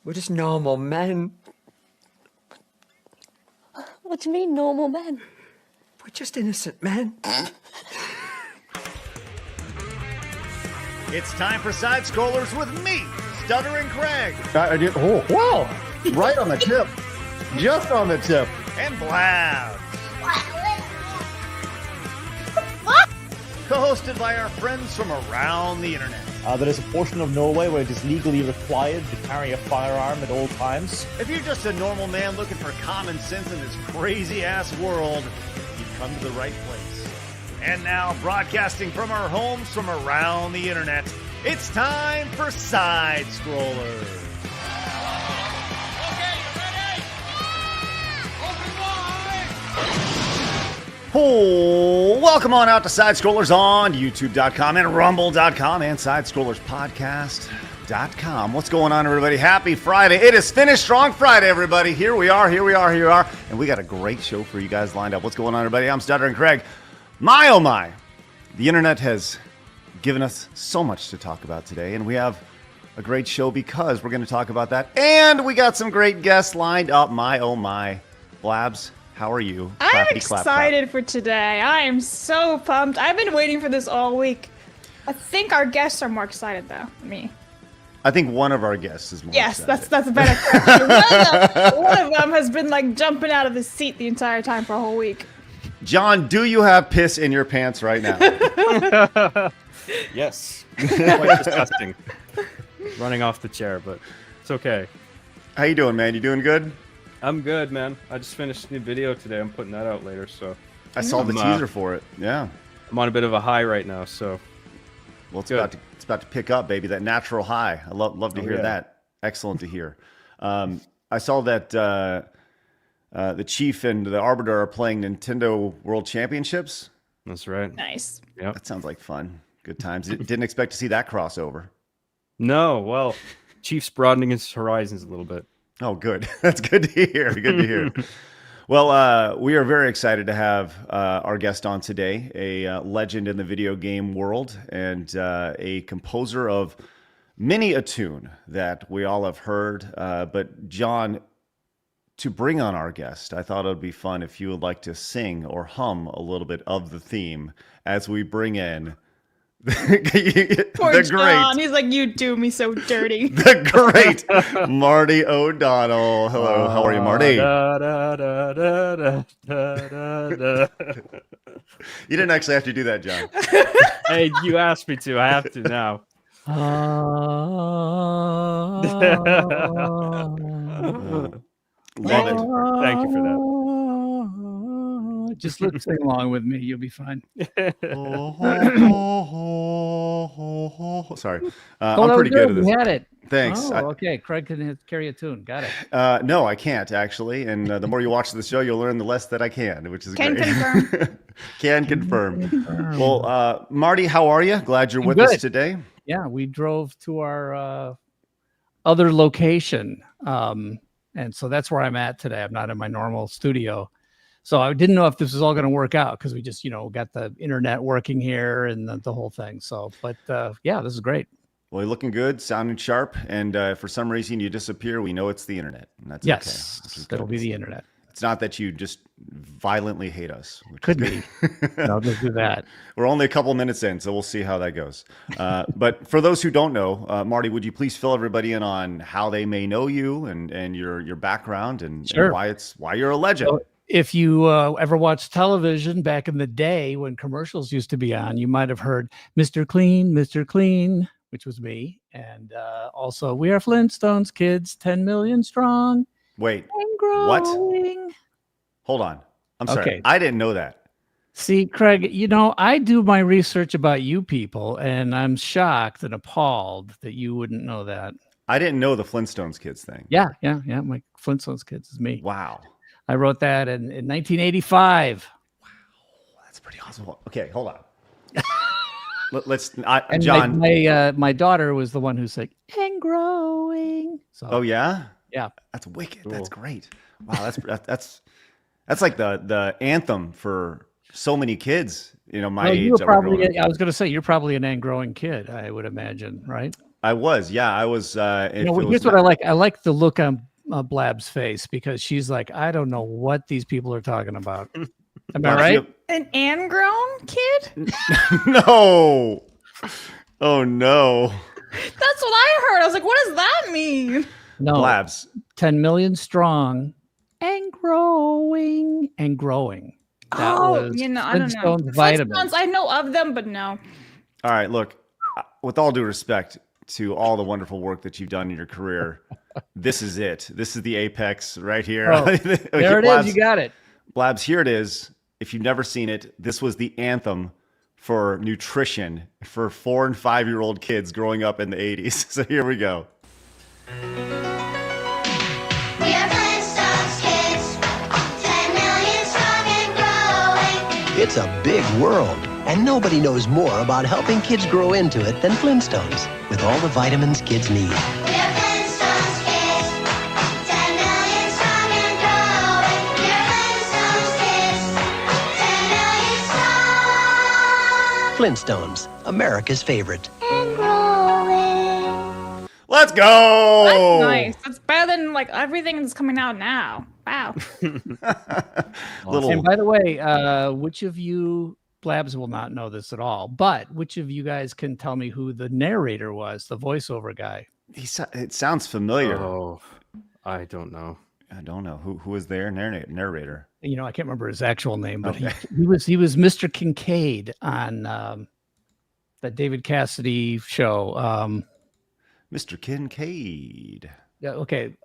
We're just normal men. What do you mean, normal men? We're just innocent men. It's time for Side Scrollers with me, Stuttering Craig. I did. Oh, wow. Right on the tip. Just on the tip. And Blabs. Co-hosted by our friends from around the internet. There is a portion of Norway where it is legally required to carry a firearm at all times. If you're just a normal man looking for common sense in this crazy-ass world, you've come to the right place. And now, broadcasting from our homes from around the internet, it's time for Side Scrollers. Oh, welcome on out to Side Scrollers on YouTube.com and Rumble.com and SideScrollersPodcast.com. What's going on, everybody? Happy Friday. It is Finish Strong Friday, everybody. Here we are. And we got a great show for you guys lined up. What's going on, everybody? I'm Stuttering Craig. My, oh my. The internet has given us so much to talk about today, and we have a great show because we're going to talk about that. And we got some great guests lined up. My, oh my. Blabs, how are you? I'm excited for today. I am so pumped. I've been waiting for this all week. I think our guests are more excited, though. Me. I think one of our guests is more excited. That's a better question. One of them has been like jumping out of the seat the entire time for a whole week. John, do you have piss in your pants right now? Yes. Quite disgusting. Running off the chair, but it's okay. How you doing, man? You doing good? I'm good, man. I just finished a new video today. I'm putting that out later, so. I saw the teaser for it. Yeah. I'm on a bit of a high right now, so. Well, it's about to pick up, baby. That natural high. I love to hear that. Excellent to hear. I saw that the Chief and the Arbiter are playing Nintendo World Championships. That's right. Nice. Yep. That sounds like fun. Good times. Didn't expect to see that crossover. No, well, Chief's broadening his horizons a little bit. Oh, good. That's good to hear. Good to hear. Well, we are very excited to have our guest on today, a legend in the video game world and a composer of many a tune that we all have heard. But John, to bring on our guest, I thought it would be fun if you would like to sing or hum a little bit of the theme as we bring in Poor the John. great, He's like, you do me so dirty. the great Marty O'Donnell. Hello, how are you, Marty? You didn't actually have to do that, John. Hey, you asked me to. I have to now. Love it. Thank you for that. Just sing along with me. You'll be fine. Sorry. I'm pretty good at this. You had it. Thanks. Oh, okay. Craig can carry a tune. Got it. No, I can't, actually. And the more you watch the show, you'll learn the less that I can, which is Can great. confirm. Can confirm. Well, Marty, how are you? Glad you're with Good. us today. Yeah, we drove to our other location. And so that's where I'm at today. I'm not in my normal studio. So I didn't know if this was all going to work out because we just, got the internet working here and the whole thing. So, but yeah, this is great. Well, you're looking good, sounding sharp. And for some reason you disappear, we know it's the internet. And that's Yes, okay. that'll be the internet. It's not that you just violently hate us. Could be. I'll just do that. We're only a couple minutes in, so we'll see how that goes. But for those who don't know, Marty, would you please fill everybody in on how they may know you and your background and, Sure. and why you're a legend? So if you ever watched television back in the day when commercials used to be on, you might have heard Mr. Clean, which was me. And also, we are Flintstones kids, 10 million strong. Wait, And growing. what? Hold on. I'm sorry. Okay. I didn't know that. See, Craig, I do my research about you people, and I'm shocked and appalled that you wouldn't know that. I didn't know the Flintstones kids thing. Yeah. My Flintstones kids is me. Wow. I wrote that in 1985. That's pretty awesome. Okay, hold on. And John. my daughter was the one who said, and growing. So, Oh, yeah? yeah. That's wicked. Cool. That's great. Wow, that's like the anthem for so many kids, my Well, age. you were that were growing probably, up. I was going to say, you're probably an and growing kid, I would imagine, right? I was. Here's what I like. I like the look on Blab's face because she's like, I don't know what these people are talking about. Am I right? An ingrown kid? No. Oh no. That's what I heard. I was like, what does that mean? No. Blabs. 10 million strong and growing and growing. That was I don't know. Flintstones vitamins. Flintstones, I know of them, but no. All right, look, with all due respect to all the wonderful work that you've done in your career, this is it. This is the apex right here. Oh, there it is. You got it. Blabs, here it is. If you've never seen it, this was the anthem for nutrition for 4 and 5-year-old kids growing up in the 80s. So here we go. We are Flintstones kids, 10 million strong and growing. It's a big world, and nobody knows more about helping kids grow into it than Flintstones, with all the vitamins kids need. We are Flintstones kids, 10 million strong and growing. We are Flintstones kids, 10 million strong. Flintstones, America's favorite. And growing. Let's go! That's nice. That's better than like everything that's coming out now. Wow. And by the way, which of you, Blabs will not know this at all, but which of you guys can tell me who the narrator was, the voiceover guy? It sounds familiar. Oh, I don't know. I don't know who was their narrator. I can't remember his actual name, but he was Mr. Kincaid on that David Cassidy show. Mr. Kincaid. Yeah. Okay.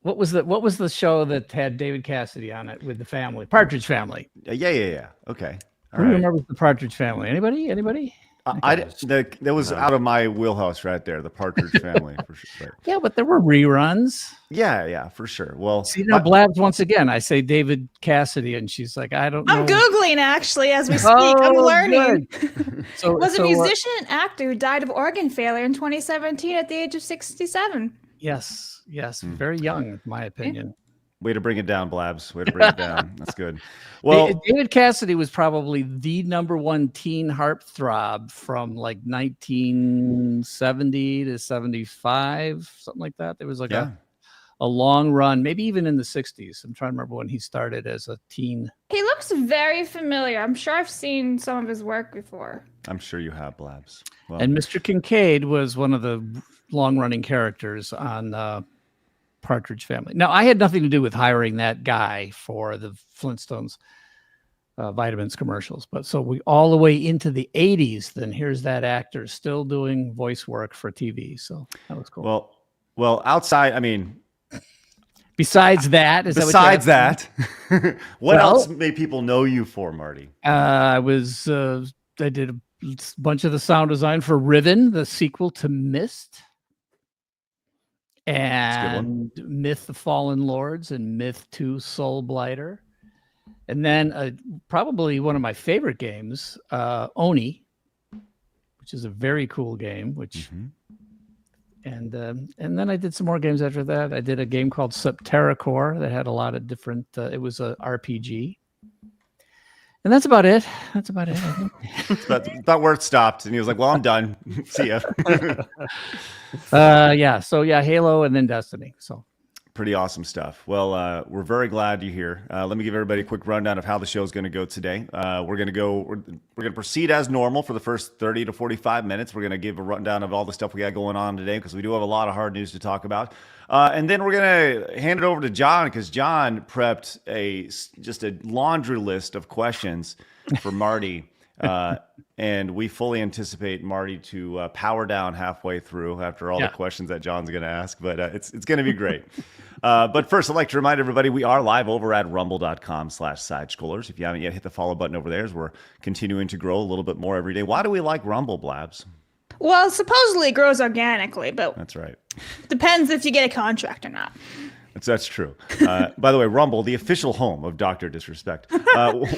What was the show that had David Cassidy on it with the family? Partridge Family. Yeah. Okay. Who remembers the Partridge Family? Anybody? That was out of my wheelhouse right there. The Partridge Family for sure. Yeah, but there were reruns. Yeah, for sure. Well, see now, Blabs once again. I say David Cassidy, and she's like, I don't know. I'm Googling actually as we speak. I'm learning. Was a musician and actor who died of organ failure in 2017 at the age of 67. Yes, very young, in my opinion. Way to bring it down, Blabs. Way to bring it down. That's good. Well, David Cassidy was probably the #1 teen heartthrob from like 1970 to 75, something like that. There was like a long run, maybe even in the 60s. I'm trying to remember when he started as a teen. He looks very familiar. I'm sure I've seen some of his work before. I'm sure you have, Blabs. Well, and Mr. Kincaid was one of the long-running characters on Partridge Family. Now, I had nothing to do with hiring that guy for the Flintstones vitamins commercials, but so we all the way into the 80s, then here's that actor still doing voice work for TV. So that was cool. Well, outside, I mean, besides that, what else may people know you for, Marty? I did a bunch of the sound design for Riven, the sequel to Myst. And Myth the Fallen Lords and Myth 2 Soul Blighter. And then probably one of my favorite games, Oni, which is a very cool game, and then I did some more games after that. I did a game called Subterracore that had a lot of different, it was a RPG. And that's about it. I think. It's about where it stopped. And he was like, well, I'm done. See ya. Halo and then Destiny. So pretty awesome stuff. Well, we're very glad you're here. Let me give everybody a quick rundown of how the show is going to go today. We're going to proceed as normal for the first 30 to 45 minutes. We're going to give a rundown of all the stuff we got going on today because we do have a lot of hard news to talk about. And then we're going to hand it over to Jon because Jon prepped just a laundry list of questions for Marty. And we fully anticipate Marty to power down halfway through after all the questions that Jon's going to ask. But it's going to be great. But first, I'd like to remind everybody we are live over at rumble.com/sidescrollers. If you haven't yet, hit the follow button over there as we're continuing to grow a little bit more every day. Why do we like Rumble, Blabs? Well, supposedly it grows organically, but that's right. Depends if you get a contract or not. That's true. By the way, Rumble, the official home of Dr. Disrespect.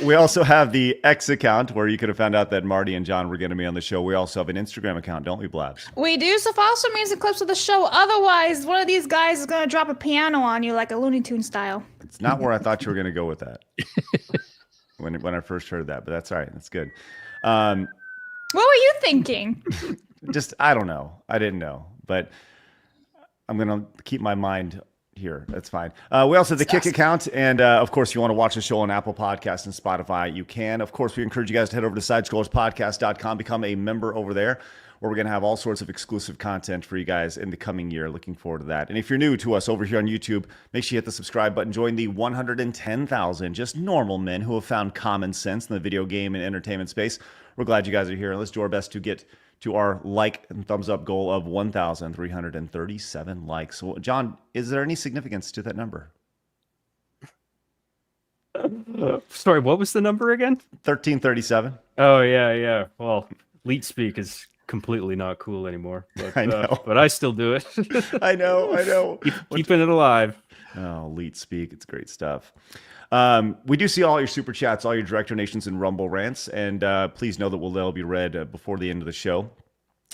We also have the X account where you could have found out that Marty and Jon were going to be on the show. We also have an Instagram account, don't we, Blabs? We do. So follow some music clips of the show. Otherwise, one of these guys is going to drop a piano on you like a Looney Tune style. It's not where I thought you were going to go with that when I first heard that, but that's all right. That's good. What were you thinking? just I don't know. I didn't know, but I'm gonna keep my mind here. That's fine. We also have the Kick account, and of course, if you want to watch the show on Apple Podcasts and Spotify, you can. Of course, we encourage you guys to head over to sidescrollerspodcast.com, become a member over there, where we're going to have all sorts of exclusive content for you guys in the coming year. Looking forward to that. And if you're new to us over here on YouTube, make sure you hit the subscribe button. Join the 110,000 just normal men who have found common sense in the video game and entertainment space. We're glad you guys are here, and let's do our best to get to our like and thumbs up goal of 1,337 likes. So, John, is there any significance to that number? Sorry, what was the number again? 1337. Oh, yeah. Well, leet speak is completely not cool anymore. But, I know. But I still do it. I know. Keeping it alive. Oh, leet speak. It's great stuff. We do see all your super chats, all your direct donations and Rumble rants, and please know that they'll be read before the end of the show.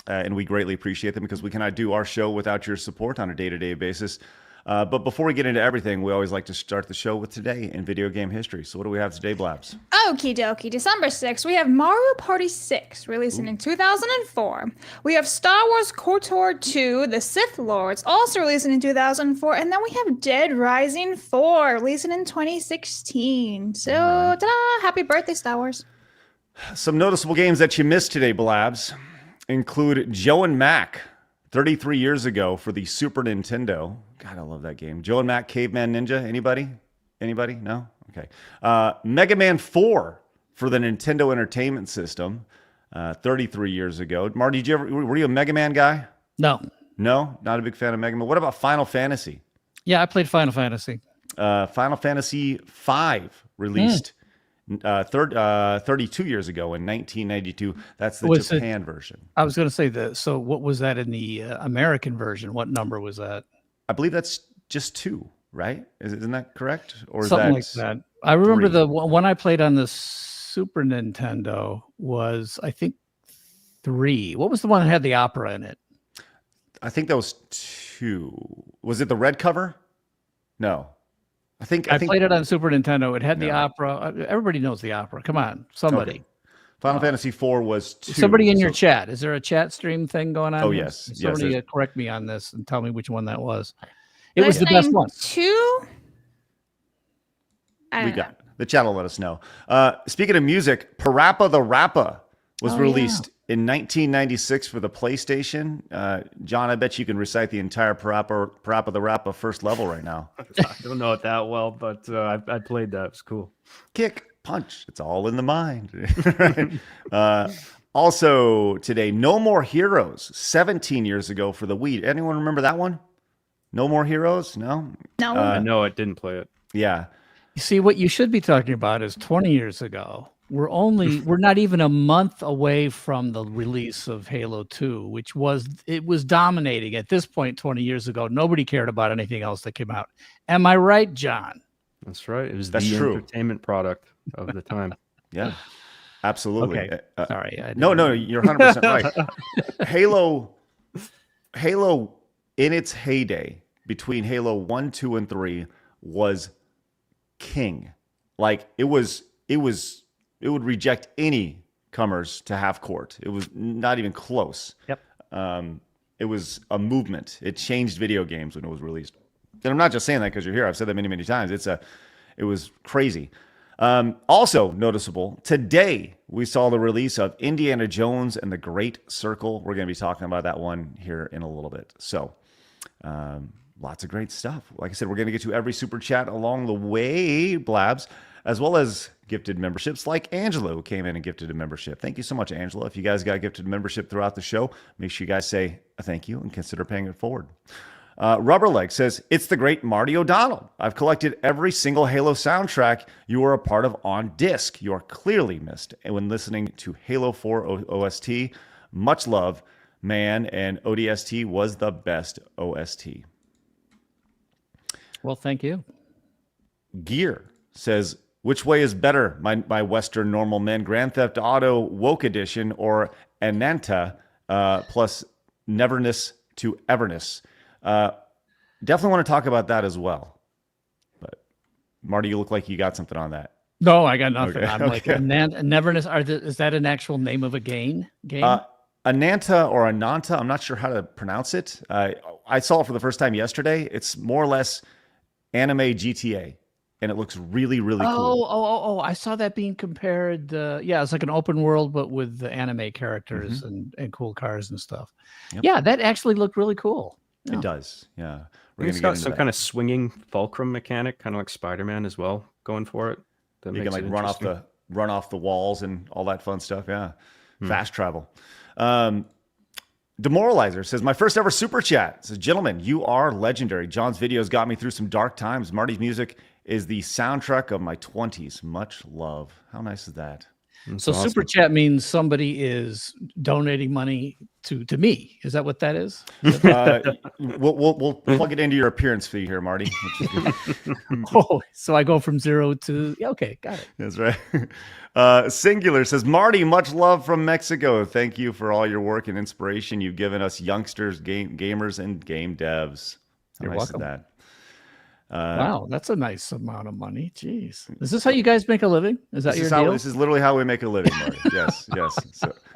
And we greatly appreciate them because we cannot do our show without your support on a day-to-day basis. But before we get into everything, we always like to start the show with today in video game history. So what do we have today, Blabs? Okie dokie. December 6th, we have Mario Party 6, releasing in 2004. We have Star Wars KOTOR 2, The Sith Lords, also releasing in 2004. And then we have Dead Rising 4, releasing in 2016. So, ta-da! Happy birthday, Star Wars. Some noticeable games that you missed today, Blabs, include Joe and Mac, 33 years ago for the Super Nintendo. God, I love that game. Joe and Mac, Caveman Ninja. Anybody? No? Okay. Mega Man 4 for the Nintendo Entertainment System, 33 years ago. Marty, were you a Mega Man guy? No. No? Not a big fan of Mega Man. What about Final Fantasy? Yeah, I played Final Fantasy. Final Fantasy 5 released 32 years ago in 1992. That's the Japan version. I was going to say that. So what was that in the American version? What number was that? I believe that's just 2, right? Isn't that correct? Or is something that like that? I remember 3? the one I played on the Super Nintendo was, I think, 3. What was the one that had the opera in it? I think that was 2. Was it the red cover? No. I think I played it on Super Nintendo. It had the opera. Everybody knows the opera. Come on, somebody. Okay. Final Fantasy 4 was 2. Somebody in your chat. Is there a chat stream thing going on? Oh, yes. Somebody correct me on this and tell me which one that was. It was the best one. 2? We got it. The chat will let us know. Speaking of music, Parappa the Rappa was released in 1996 for the PlayStation. John, I bet you can recite the entire Parappa the Rappa first level right now. I don't know it that well, but I played that. It was cool. Kick, punch. It's all in the mind. Right? Also today, No More Heroes, 17 years ago for the Wii. Anyone remember that one? No More Heroes? No? No. No, I didn't play it. Yeah. You see, what you should be talking about is 20 years ago. We're not even a month away from the release of Halo 2, which was dominating at this point 20 years ago. Nobody cared about anything else that came out. Am I right, John? That's right. It was That's the true. entertainment product of the time. Yeah. Absolutely. Okay. Sorry. No, you're 100% right. Halo in its heyday between Halo 1, 2, and 3 was king. Like it would reject any comers to half court. It was not even close. Yep. It was a movement. It changed video games when it was released. And I'm not just saying that because you're here. I've said that many, many times. It was crazy. Also noticeable, today we saw the release of Indiana Jones and the Great Circle. We're going to be talking about that one here in a little bit. So lots of great stuff. Like I said, we're going to get to every super chat along the way, Blabs, as well as gifted memberships like Angela, who came in and gifted a membership. Thank you so much, Angela. If you guys got gifted a membership throughout the show, make sure you guys say a thank you and consider paying it forward. Rubberleg says, it's the great Marty O'Donnell. I've collected every single Halo soundtrack you were a part of on disc. You are clearly missed when listening to Halo 4 OST. Much love, man, and ODST was the best OST. Well, thank you. Gear says, which way is better, my Western normal men, Grand Theft Auto Woke Edition or Ananta plus Neverness to Everness? Definitely want to talk about that as well. But Marty, you look like you got something on that. No, I got nothing. Okay. I'm like, Neverness. Is that an actual name of a game? I Ananta or Ananta. I'm not sure how to pronounce it. I saw it for the first time yesterday. It's more or less anime GTA, and it looks really, really cool. Oh! I saw that being compared. Yeah, it's like an open world, but with the anime characters and cool cars and stuff. Yep. Yeah, that actually looked really cool. It does. Yeah. It's got some kind of swinging fulcrum mechanic, kind of like Spider-Man as well, going for it. That you makes can like it run off the walls and all that fun stuff. Yeah. Fast travel. Demoralizer says, my first ever super chat says, gentlemen, you are legendary. John's videos got me through some dark times. Marty's music is the soundtrack of my 20s. Much love. How nice is that? So awesome. Super chat means somebody is donating money to me. Is that what that is? We'll plug it into your appearance fee here, Marty. Oh, so I go from 0 to okay, got it. That's right. Singular says, Marty, much love from Mexico. Thank you for all your work and inspiration you've given us youngsters, gamers, and game devs. How You're nice welcome. Is that? Wow, that's a nice amount of money. Jeez, is this how you guys make a living? Is that your deal? This is literally how we make a living, Marty. Yes.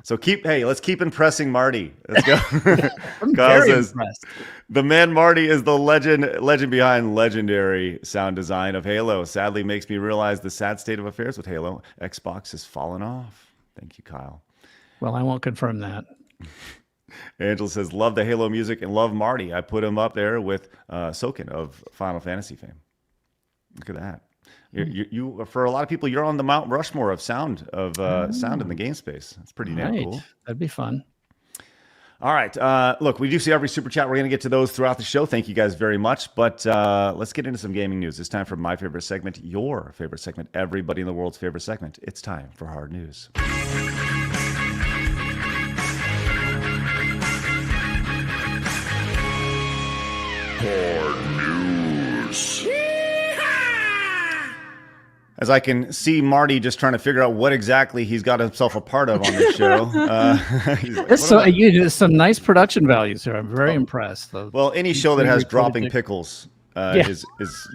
So let's keep impressing Marty. Let's go. I'm very impressed. The man Marty is the legend behind legendary sound design of Halo. Sadly, makes me realize the sad state of affairs with Halo. Xbox has fallen off. Thank you, Kyle. Well, I won't confirm that. Angela says, love the Halo music and love Marty. I put him up there with Soken of Final Fantasy fame. Look at that. You for a lot of people, you're on the Mount Rushmore of sound in the game space. That's pretty damn cool. That'd be fun. All right. Look, we do see every super chat. We're going to get to those throughout the show. Thank you guys very much. But let's get into some gaming news. It's time for my favorite segment, your favorite segment, everybody in the world's favorite segment. It's time for hard news. Hard news. As I can see Marty just trying to figure out what exactly he's got himself a part of on this show. There's some nice production values here. I'm very impressed. Well, any show that has dropping pickles is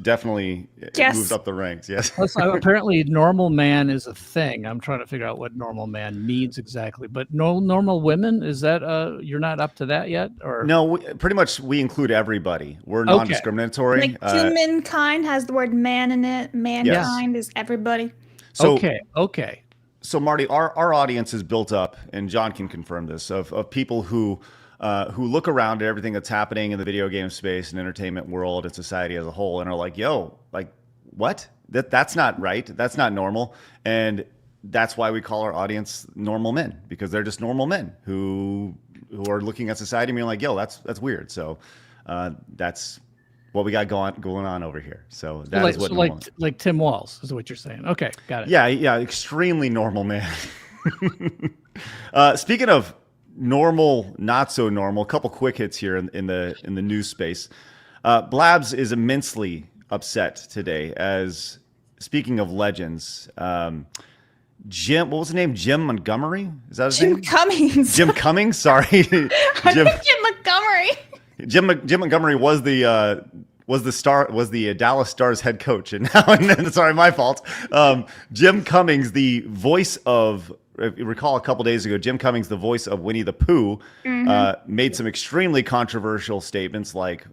definitely moved up the ranks. Yes. Apparently, normal man is a thing. I'm trying to figure out what normal man means exactly. But normal women, is that you're not up to that yet? Or no? Pretty much, we include everybody. We're non-discriminatory. Like humankind has the word man in it. Mankind is everybody. So, okay. So Marty, our audience is built up, and John can confirm this, of people who look around at everything that's happening in the video game space and entertainment world and society as a whole and are like, yo, like, what? That's not right. That's not normal. And that's why we call our audience normal men, because they're just normal men who are looking at society and being like, yo, that's weird. So that's what we got going on over here. So that is what like Tim Walz is what you're saying. Okay, got it. Yeah, extremely normal man. Speaking of normal, not so normal, a couple quick hits here in the news space. Blabs is immensely upset today, as speaking of legends, Jim, what was the name? Jim Montgomery? Is that his name? Cummings. Jim Cummings. Sorry, Jim Montgomery. Jim Montgomery was the Dallas Stars head coach, and now sorry, my fault. Jim Cummings, the voice of. If you recall a couple days ago, Jim Cummings, the voice of Winnie the Pooh, made some extremely controversial statements like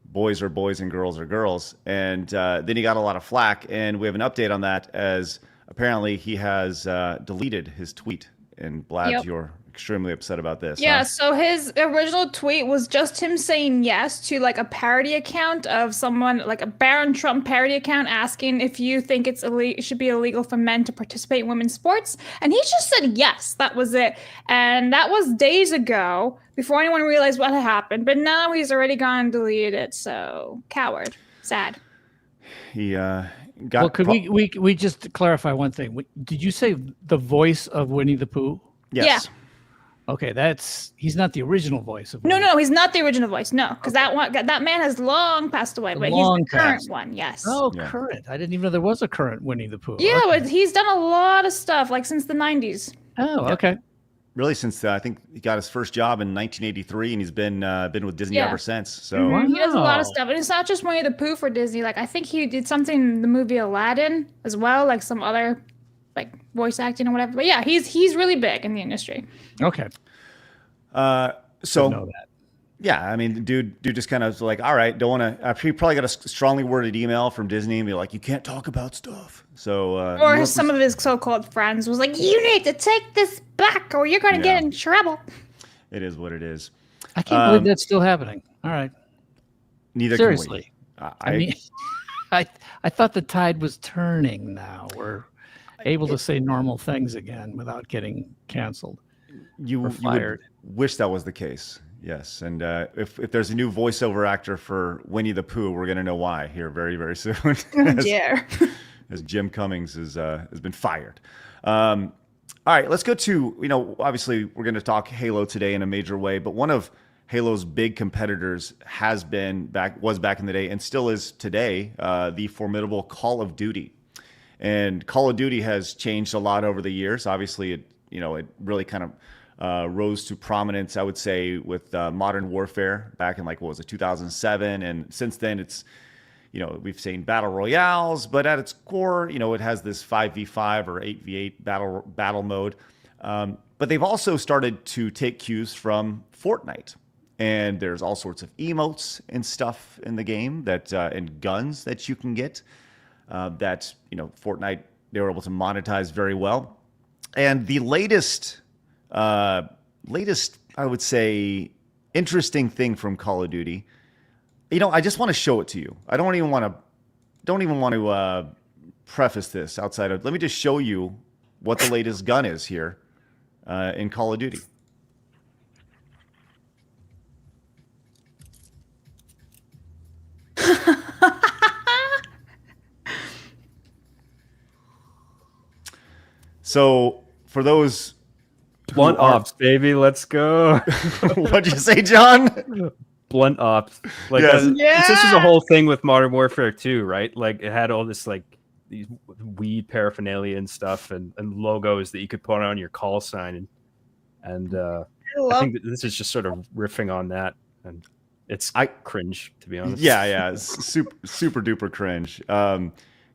boys are boys and girls are girls. And then he got a lot of flack. And we have an update on that, as apparently he has deleted his tweet. And Blabs, you're extremely upset about this. Yeah, so his original tweet was just him saying yes to like a parody account of someone, like a Baron Trump parody account, asking if you think it should be illegal for men to participate in women's sports. And he just said yes, that was it. And that was days ago, before anyone realized what had happened. But now he's already gone and deleted it, so coward. Sad. He got... Well, could we just clarify one thing? Did you say the voice of Winnie the Pooh? Yes. Yeah. Okay, he's not the original voice of. No, he's not the original voice. No, because that man has long passed away, but he's the current one. Yes. Oh, current! I didn't even know there was a current Winnie the Pooh. Yeah, but he's done a lot of stuff like since the 90s. Oh, okay. Really, since I think he got his first job in 1983, and he's been with Disney ever since. So he does a lot of stuff, and it's not just Winnie the Pooh for Disney. Like I think he did something in the movie Aladdin as well, like some other like voice acting or whatever. But yeah, he's really big in the industry. Okay. So know that. yeah, I mean, dude just kind of like, all right, don't want to. He probably got a strongly worded email from Disney and be like, you can't talk about stuff. So Or some of his so-called friends was like, you need to take this back or you're going to get in trouble. It is what it is. I can't believe that's still happening. All right. Neither Seriously. can we. I mean, I thought the tide was turning now. We're able to say normal things again without getting canceled or fired. You would wish that was the case. Yes. And if there's a new voiceover actor for Winnie the Pooh, we're going to know why here very, very soon. As Jim Cummings has been fired. All right, let's go to, obviously we're going to talk Halo today in a major way, but one of Halo's big competitors was back in the day and still is today, the formidable Call of Duty. And Call of Duty has changed a lot over the years. Obviously, it really kind of rose to prominence, I would say, with Modern Warfare back in 2007. And since then, it's, we've seen battle royales, but at its core, it has this 5v5 or 8v8 battle mode. But they've also started to take cues from Fortnite. And there's all sorts of emotes and stuff in the game and guns that you can get that, Fortnite, they were able to monetize very well. And the latest, I would say, interesting thing from Call of Duty, I just want to show it to you. I don't even want to preface this outside of, let me just show you what the latest gun is here in Call of Duty. So for those blunt ops, baby, let's go. What'd you say, John? Blunt ops. This was a whole thing with Modern Warfare 2, right? Like it had all this these weed paraphernalia and stuff and logos that you could put on your call sign and I think that this is just sort of riffing on that, and it's cringe, to be honest. Yeah, super duper cringe.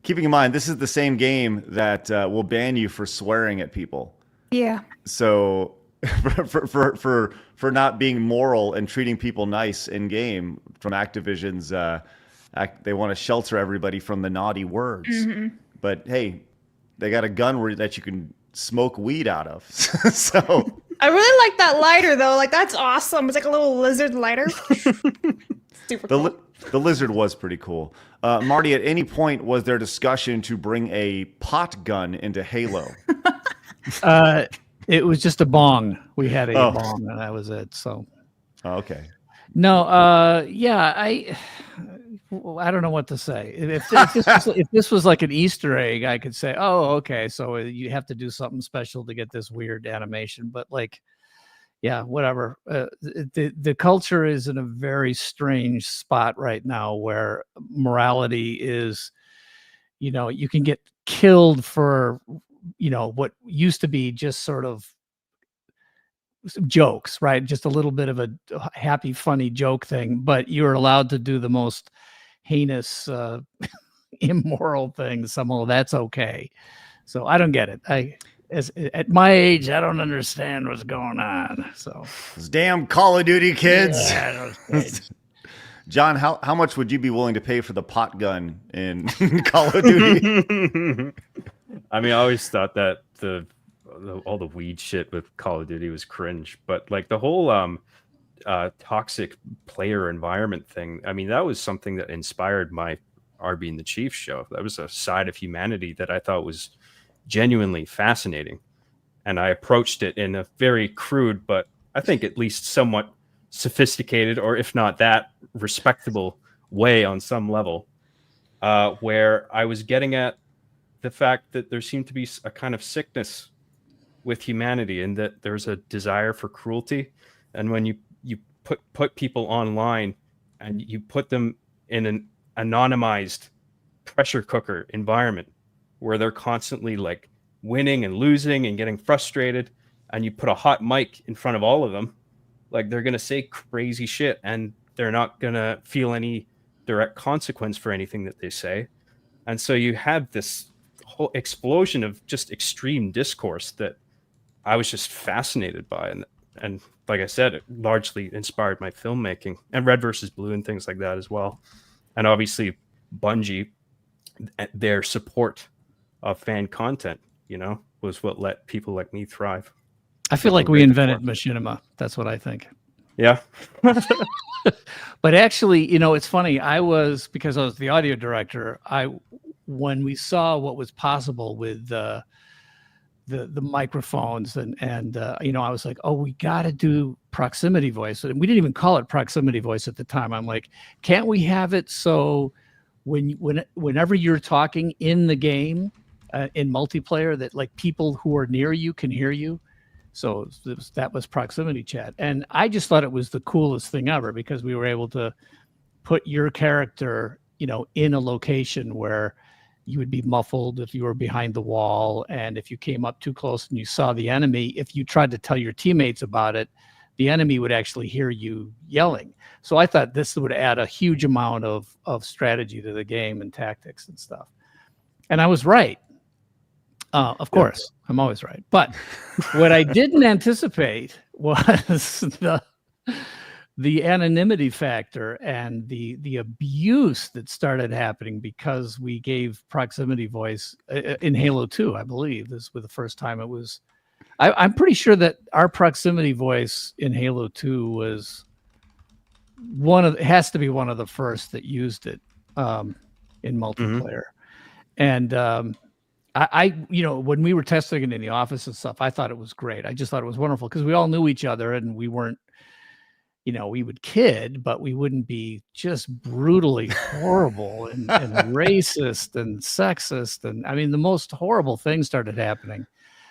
Keeping in mind, this is the same game that will ban you for swearing at people. Yeah. So for not being moral and treating people nice in game from Activision's, they want to shelter everybody from the naughty words. Mm-hmm. But hey, they got a gun that you can smoke weed out of. So I really like that lighter though. Like that's awesome. It's like a little lizard lighter. Super cool. The lizard was pretty cool. Marty, at any point was there discussion to bring a pot gun into Halo? It was just a bong. We had a bong, and that was it. So, okay. No, I don't know what to say. If this was like an Easter egg, I could say, oh, okay, so you have to do something special to get this weird animation. But yeah, whatever. The culture is in a very strange spot right now where morality is, you can get killed for, what used to be just sort of jokes, right? Just a little bit of a happy, funny joke thing, but you're allowed to do the most heinous, immoral things. Somehow that's okay. So I don't get it. At my age, I don't understand what's going on. So those damn Call of Duty kids. Yeah, John, how much would you be willing to pay for the pot gun in Call of Duty? I mean, I always thought that all the weed shit with Call of Duty was cringe, but the whole toxic player environment thing, I mean, that was something that inspired my RB and the Chief show. That was a side of humanity that I thought was genuinely fascinating, and I approached it in a very crude, but I think at least somewhat sophisticated, or if not that, respectable way on some level, where I was getting at the fact that there seemed to be a kind of sickness with humanity, and that there's a desire for cruelty. And when you put people online and you put them in an anonymized pressure cooker environment where they're constantly winning and losing and getting frustrated, and you put a hot mic in front of all of them, they're going to say crazy shit and they're not going to feel any direct consequence for anything that they say. And so you had this whole explosion of just extreme discourse that I was just fascinated by. And like I said, it largely inspired my filmmaking, and Red versus Blue and things like that as well. And obviously Bungie, their support of fan content, was what let people like me thrive. I feel like we invented machinima. That's what I think. Yeah. But actually, it's funny. Because I was the audio director, when we saw what was possible with the microphones and I was like, oh, we got to do proximity voice. And we didn't even call it proximity voice at the time. I'm like, can't we have it so whenever you're talking in the game, in multiplayer, that like people who are near you can hear you? So that was proximity chat. And I just thought it was the coolest thing ever, because we were able to put your character, in a location where you would be muffled if you were behind the wall. And if you came up too close and you saw the enemy, if you tried to tell your teammates about it, the enemy would actually hear you yelling. So I thought this would add a huge amount of strategy to the game and tactics and stuff. And I was right. Of course, I'm always right. But what I didn't anticipate was the anonymity factor and the abuse that started happening because we gave proximity voice in Halo 2, I believe. This was the first time it was. I'm pretty sure that our proximity voice in Halo 2 was has to be one of the first that used it in multiplayer. And I when we were testing it in the office and stuff, I thought it was great. I just thought it was wonderful because we all knew each other and we weren't, we would kid, but we wouldn't be just brutally horrible and racist and sexist. And I mean, the most horrible things started happening.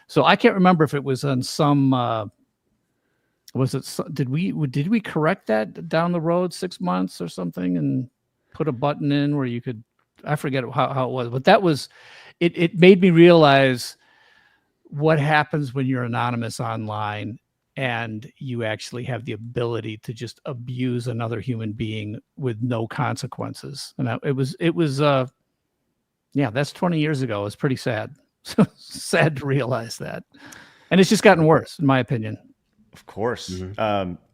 So I can't remember if it was on some, did we correct that down the road 6 months or something and put a button in where you could, I forget how it was, but that was, it made me realize what happens when you're anonymous online and you actually have the ability to just abuse another human being with no consequences. And it was that's 20 years ago. It's pretty sad. Sad to realize that. And it's just gotten worse, in my opinion. Of course.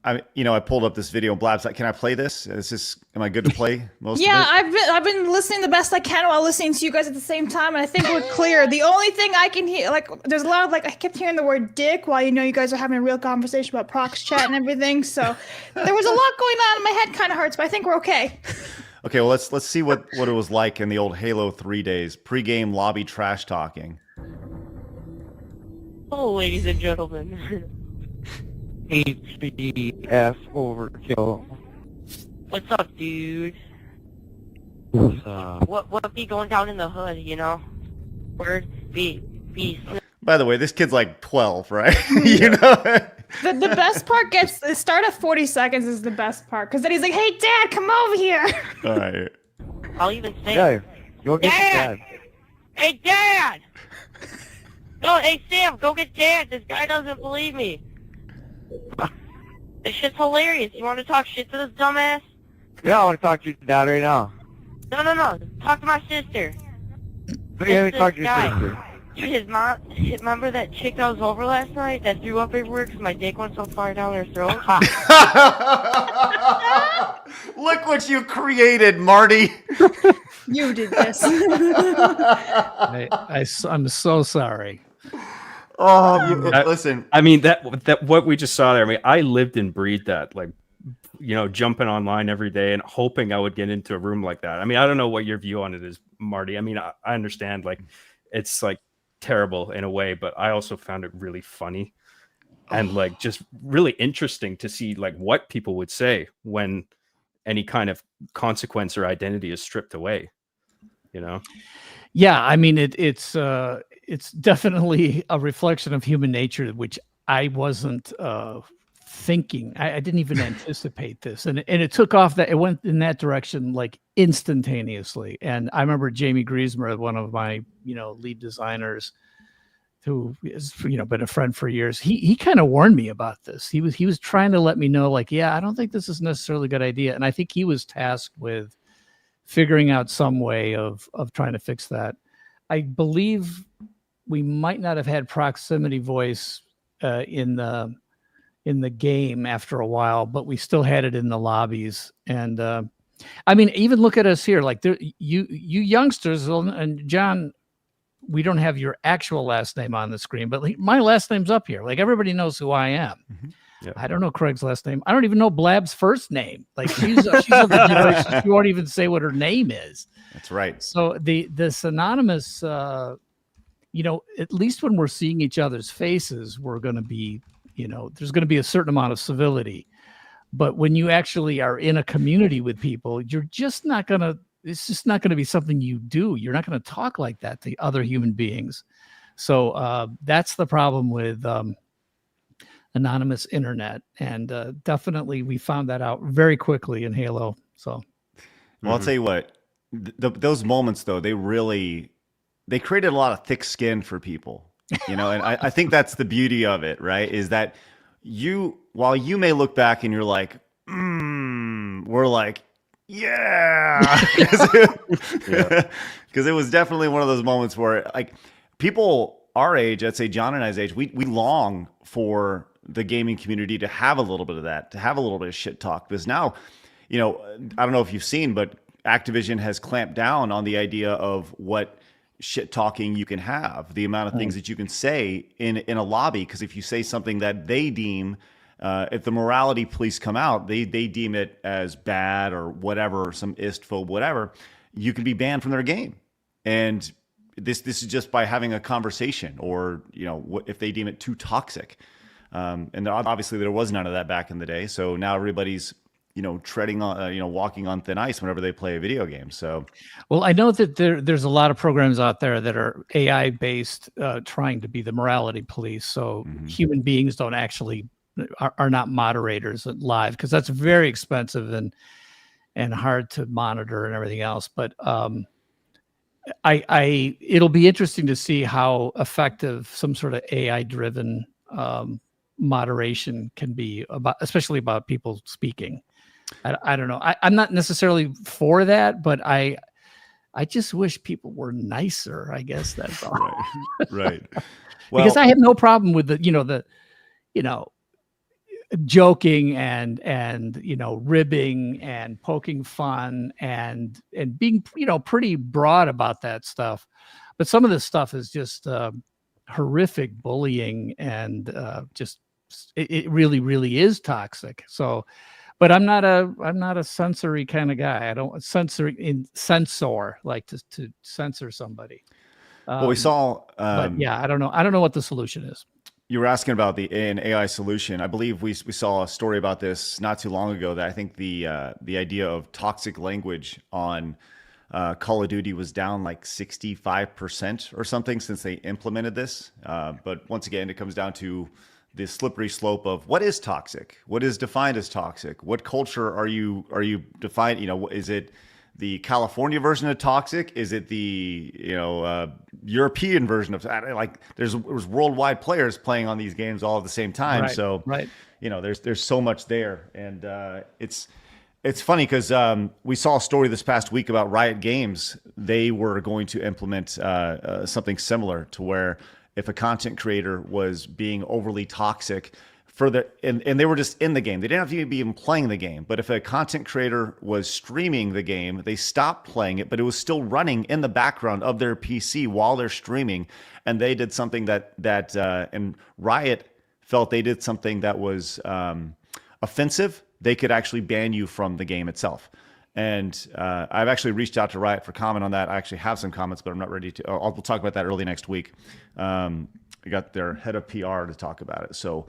I pulled up this video. Blabs, can I play this? Am I good to play most of it? I've been listening the best I can while listening to you guys at the same time, and I think we're clear. The only thing I can hear, there's a lot of I kept hearing the word dick while you guys are having a real conversation about Prox chat and everything. So there was a lot going on, and my head kind of hurts, but I think we're okay. Okay, well let's see what it was like in the old Halo 3 days. Pre-game lobby trash talking. Oh, ladies and gentlemen. HBF overkill. What's up, dude? What's up? What be going down in the hood, Word be. By the way, this kid's like 12, right? The best part the start of 40 seconds is the best part, because then he's like, "Hey, Dad, come over here." All right. I'll even say, Yeah, go get Dad! Hey, Dad! No, hey, Sam, go get Dad. This guy doesn't believe me. This shit's hilarious. You want to talk shit to this dumbass? Yeah, I want to talk to your dad right now. No. Talk to my sister. Let me talk to your guy. sister. Dude, his mom, remember that chick that was over last night that threw up everywhere because my dick went so far down her throat? Look what you created, Marty. You did this. I'm so sorry. Listen. I mean, that what we just saw there. I mean, I lived and breathed that, jumping online every day and hoping I would get into a room like that. I mean, I don't know what your view on it is, Marty. I mean, I understand it's terrible in a way, but I also found it really funny and just really interesting to see what people would say when any kind of consequence or identity is stripped away. Yeah, I mean, it's definitely a reflection of human nature, which I wasn't thinking. I didn't even anticipate this, and it took off. It went in that direction instantaneously. And I remember Jamie Griesmer, one of my lead designers, who has been a friend for years. He kind of warned me about this. He was trying to let me know, I don't think this is necessarily a good idea. And I think he was tasked with figuring out some way of trying to fix that. I believe we might not have had proximity voice in the in the game after a while, but we still had it in the lobbies. And I mean, even look at us here, like you youngsters, and John, we don't have your actual last name on the screen, but like, my last name's up here. Like everybody knows who I am. Yeah. I don't know Craig's last name. I don't even know Blabs' first name. Like she's of the generation, she won't even say what her name is. That's right. So this anonymous, you know, at least when we're seeing each other's faces, we're going to be, you know, there's going to be a certain amount of civility. But when you actually are in a community with people, you're just not going to, it's just not going to be something you do. You're not going to talk like that to other human beings. So that's the problem with anonymous internet. And definitely we found that out very quickly in Halo. So, well, I'll tell you what, those moments though, they created a lot of thick skin for people, you know, and I think that's the beauty of it, right? Is that while you may look back and you're like, we're like, yeah, because it was definitely one of those moments where like people our age, I'd say John and I's age, we long for the gaming community to have a little bit of that, to have a little bit of shit talk. Because now, you know, I don't know if you've seen, but Activision has clamped down on the idea of what shit talking you can have, the amount of things that you can say in a lobby. Because if you say something that they deem, if the morality police come out, they deem it as bad or whatever, some istphobe, whatever, you can be banned from their game. And this is just by having a conversation, or, you know, if they deem it too toxic. And obviously there was none of that back in the day. So now everybody's, you know, treading on, you know, walking on thin ice whenever they play a video game. So, well, I know that there's a lot of programs out there that are AI based, trying to be the morality police. So human beings don't actually are not moderators live, because that's very expensive and hard to monitor and everything else. But it'll be interesting to see how effective some sort of AI driven moderation can be, especially about people speaking. I don't know. I'm not necessarily for that, but I just wish people were nicer. I guess that's all. Right. Well, because I have no problem with the joking and you know, ribbing and poking fun and being, you know, pretty broad about that stuff. But some of this stuff is just horrific bullying, and just it really, really is toxic. So, but I'm not a censory kind of guy. I don't censor like to censor somebody. Well, we saw, but yeah, I don't know what the solution is. You were asking about an AI solution. I believe we saw a story about this not too long ago, that I think the idea of toxic language on Call of Duty was down like 65% or something since they implemented this. But once again, it comes down to the slippery slope of what is toxic, what is defined as toxic, what culture are you defined? You know, is it the California version of toxic? Is it the, you know, European version of, like there's worldwide players playing on these games all at the same time. Right, so, right. You know, there's so much there. And it's funny because we saw a story this past week about Riot Games. They were going to implement something similar, to where if a content creator was being overly toxic and they were just in the game, they didn't have to be even playing the game. But if a content creator was streaming the game, they stopped playing it, but it was still running in the background of their PC while they're streaming. And they did something and Riot felt they did something that was offensive. They could actually ban you from the game itself. And I've actually reached out to Riot for comment on that. I actually have some comments, but I'm not ready to. We'll talk about that early next week. I got their head of PR to talk about it. So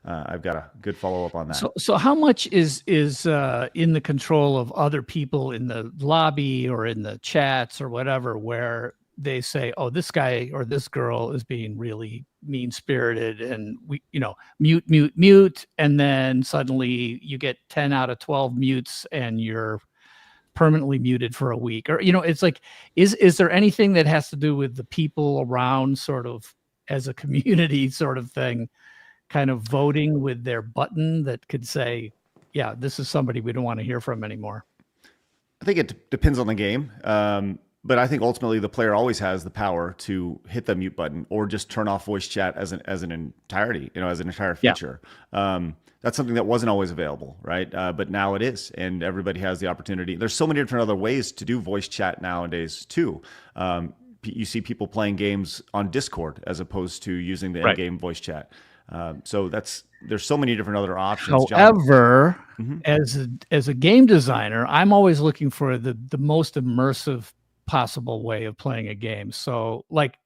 I've got a good follow-up on that. So how much is in the control of other people in the lobby or in the chats or whatever, where they say, oh, this guy or this girl is being really mean-spirited, and we, you know, mute, and then suddenly you get 10 out of 12 mutes and you're permanently muted for a week? Or, you know, it's like, is there anything that has to do with the people around, sort of as a community sort of thing, kind of voting with their button that could say, yeah, this is somebody we don't want to hear from anymore? I think it depends on the game. but I think ultimately the player always has the power to hit the mute button or just turn off voice chat as an entirety, as an entire feature. That's something that wasn't always available, right? But now it is, and everybody has the opportunity. There's so many different other ways to do voice chat nowadays too. You see people playing games on Discord as opposed to using the in-game voice chat. So there's so many different other options. However, as a game designer, I'm always looking for the most immersive possible way of playing a game. So like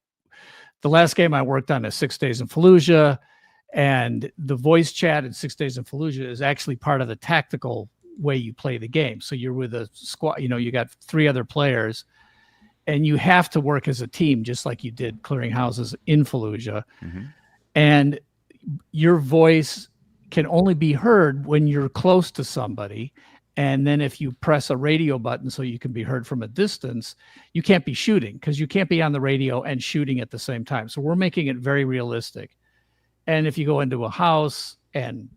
the last game I worked on is 6 Days in Fallujah, and the voice chat in 6 Days in Fallujah is actually part of the tactical way you play the game. So you're with a squad, you got 3 other players, and you have to work as a team, just like you did clearing houses in Fallujah. And your voice can only be heard when you're close to somebody. And then if you press a radio button so you can be heard from a distance, you can't be shooting, because you can't be on the radio and shooting at the same time. So we're making it very realistic. And if you go into a house and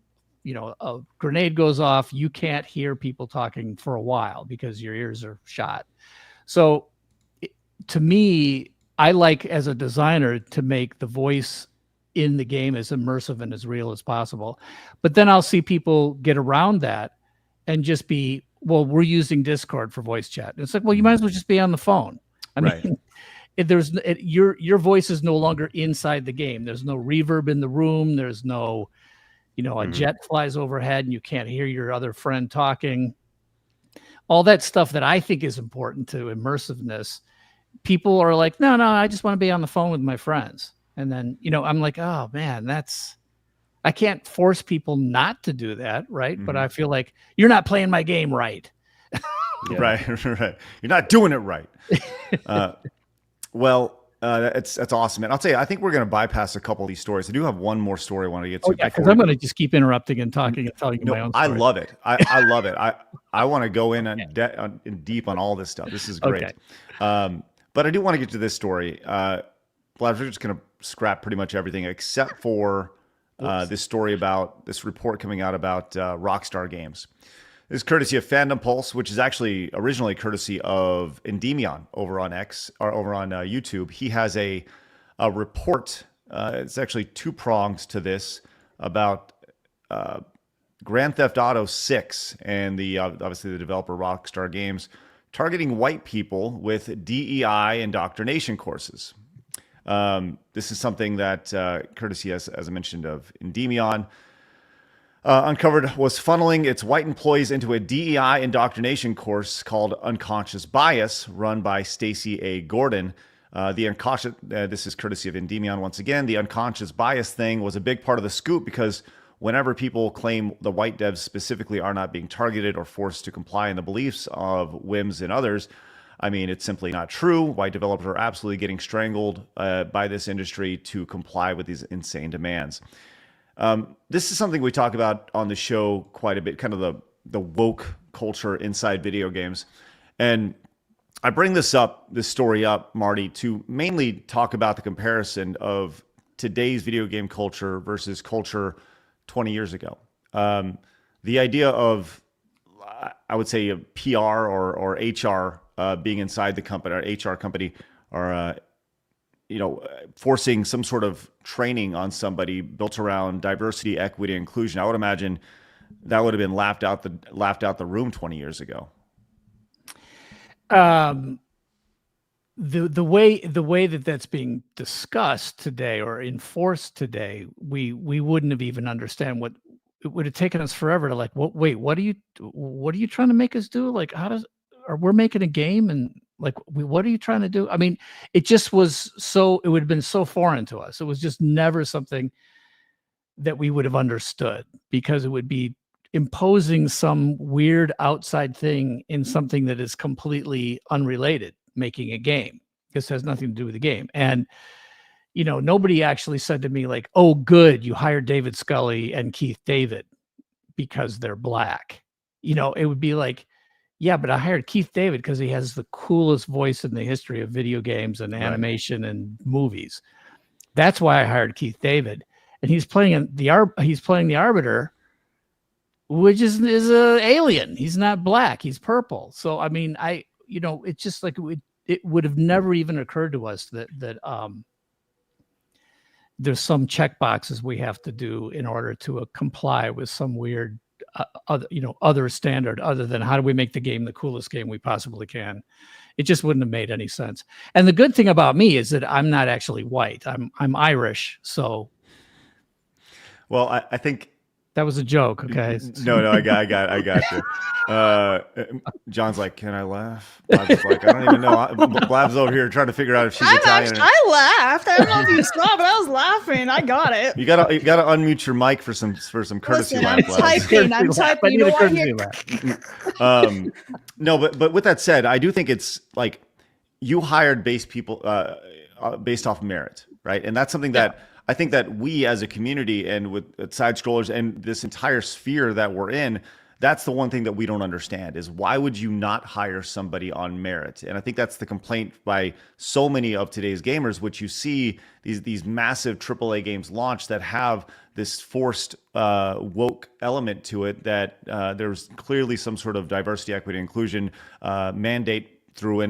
a grenade goes off, you can't hear people talking for a while because your ears are shot. So to me, I like, as a designer, to make the voice in the game as immersive and as real as possible. But then I'll see people get around that and just be, well, we're using Discord for voice chat. And it's like, well, you might as well just be on the phone. I mean, your voice is no longer inside the game. There's no reverb in the room. There's no, a jet flies overhead and you can't hear your other friend talking. All that stuff that I think is important to immersiveness. People are like, no, I just want to be on the phone with my friends. And then, I'm like, oh man, I can't force people not to do that. Right. But I feel like you're not playing my game right. Right. You're not doing it right. That's awesome, man. I'll tell you, I think we're going to bypass a couple of these stories. I do have one more story I want to get to. Because I'm going to just keep interrupting and talking and telling you my own story. I love it. I love it. I want to go in deep on all this stuff. This is great. Okay. But I do want to get to this story. Blabs, we're just going to scrap pretty much everything except for this story about this report coming out about Rockstar Games. This is courtesy of Fandom Pulse, which is actually originally courtesy of Endymion over on X or over on YouTube. He has a report. It's actually 2 prongs to this about Grand Theft Auto 6 and obviously the developer Rockstar Games targeting white people with DEI indoctrination courses. This is something that courtesy, as I mentioned, of Endymion, uncovered was funneling its white employees into a DEI indoctrination course called Unconscious Bias, run by Stacey A. Gordon. This is courtesy of Endymion once again. The unconscious bias thing was a big part of the scoop because whenever people claim the white devs specifically are not being targeted or forced to comply in the beliefs of whims and others, I mean, it's simply not true. White developers are absolutely getting strangled by this industry to comply with these insane demands. This is something we talk about on the show quite a bit, kind of the woke culture inside video games. And I bring this story up, Marty, to mainly talk about the comparison of today's video game culture versus culture 20 years ago. The idea of, I would say, a PR or HR being inside the company, or HR company, or forcing some sort of training on somebody built around diversity, equity, inclusion. I would imagine that would have been laughed out the room 20 years ago. The way that's being discussed today or enforced today, we wouldn't have even understand what it would have taken us forever to like, what are you trying to make us do? Like, or we're making a game and like, what are you trying to do? I mean, it just was it would have been so foreign to us. It was just never something that we would have understood, because it would be imposing some weird outside thing in something that is completely unrelated, making a game. This has nothing to do with the game. And, nobody actually said to me like, oh, good, you hired David Scully and Keith David because they're black. It would be like, yeah, but I hired Keith David because he has the coolest voice in the history of video games and animation and movies. That's why I hired Keith David. And he's playing the Arbiter, which is a alien. He's not black. He's purple. So, I mean, it's just like it would have never even occurred to us that there's some check boxes we have to do in order to comply with some weird other standard other than how do we make the game the coolest game we possibly can. It just wouldn't have made any sense. And the good thing about me is that I'm not actually white. I'm Irish. So, well, I think that was a joke. Okay. No, I got you. John's like, can I laugh? Blabs is like, I don't even know. Blabs over here trying to figure out if she's Italian. I laughed. I don't know if you saw, but I was laughing. I got it. You gotta unmute your mic for some courtesy laugh. I'm typing. You know what? No, but with that said, I do think it's like you hired based off merit, right? And that's something that I think that we as a community and with side scrollers and this entire sphere that we're in, that's the one thing that we don't understand is why would you not hire somebody on merit? And I think that's the complaint by so many of today's gamers, which you see these massive AAA games launch that have this forced woke element to it that there's clearly some sort of diversity, equity, inclusion mandate through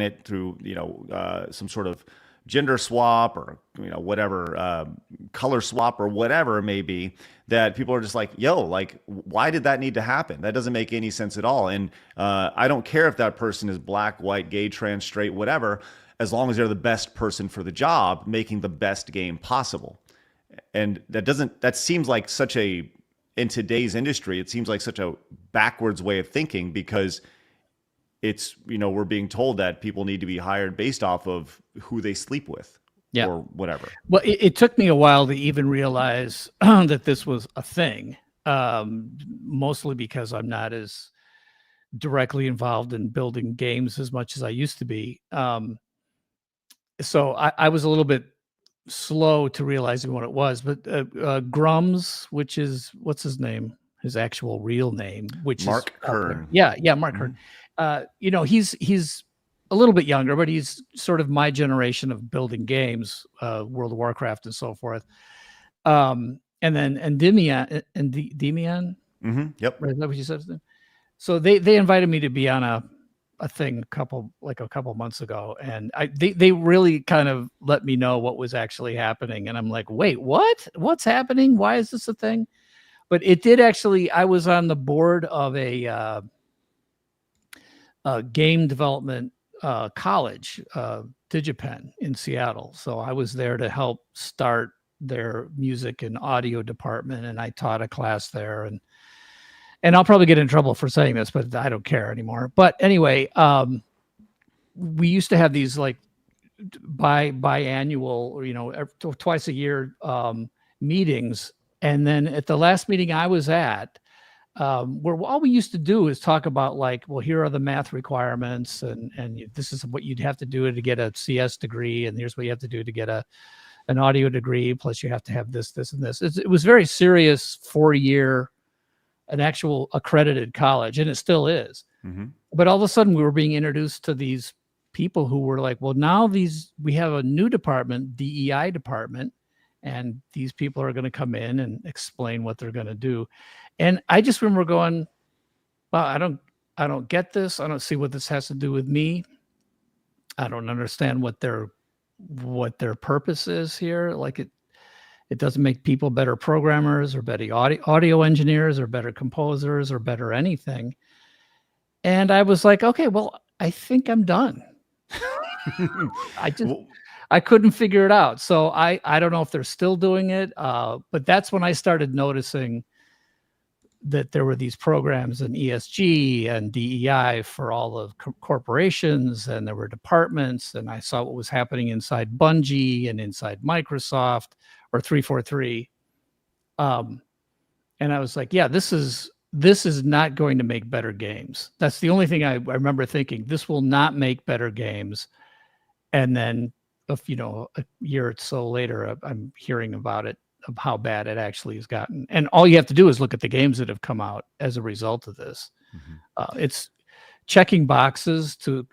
some sort of gender swap or whatever color swap or whatever it may be, that people are just like, yo, like, why did that need to happen? That doesn't make any sense at all. And I don't care if that person is black, white, gay, trans, straight, whatever, as long as they're the best person for the job, making the best game possible. And that seems like in today's industry, it seems like such a backwards way of thinking, because it's, we're being told that people need to be hired based off of who they sleep with or whatever. Well, it took me a while to even realize that this was a thing, mostly because I'm not as directly involved in building games as much as I used to be. So I was a little bit slow to realizing what it was, but Grums, which is, what's his name? His actual real name, which Mark is Kern. Yeah, Mark Kern. He's a little bit younger, but he's sort of my generation of building games, World of Warcraft and so forth. And Demian. Mm-hmm. Yep. Right, is that what you said? So they invited me to be on a thing a couple months ago, and they really kind of let me know what was actually happening, and I'm like, wait, what's happening? Why is this a thing? But it did actually. I was on the board of a game development college, DigiPen in Seattle. So I was there to help start their music and audio department, and I taught a class there. And I'll probably get in trouble for saying this, but I don't care anymore. But anyway, we used to have these like biannual, twice a year meetings. And then at the last meeting I was at, where all we used to do is talk about like, well, here are the math requirements, and this is what you'd have to do to get a CS degree, and here's what you have to do to get an audio degree, plus you have to have this, and this. It was very serious 4-year, an actual accredited college, and it still is. Mm-hmm. But all of a sudden we were being introduced to these people who were like, well, now we have a new department, DEI department, and these people are going to come in and explain what they're going to do. And I just remember going, well, I don't get this. I don't see what this has to do with me. I don't understand what their purpose is here. Like it doesn't make people better programmers or better audio engineers or better composers or better anything. And I was like, okay, well, I think I'm done. I couldn't figure it out. So I don't know if they're still doing it, but that's when I started noticing that there were these programs in ESG and DEI for all of corporations, and there were departments, and I saw what was happening inside Bungie and inside Microsoft or 343. And I was like, yeah, this is not going to make better games. That's the only thing I remember thinking. This will not make better games. And then, a year or so later, I'm hearing about it, of how bad it actually has gotten. And all you have to do is look at the games that have come out as a result of this. Mm-hmm. It's checking boxes to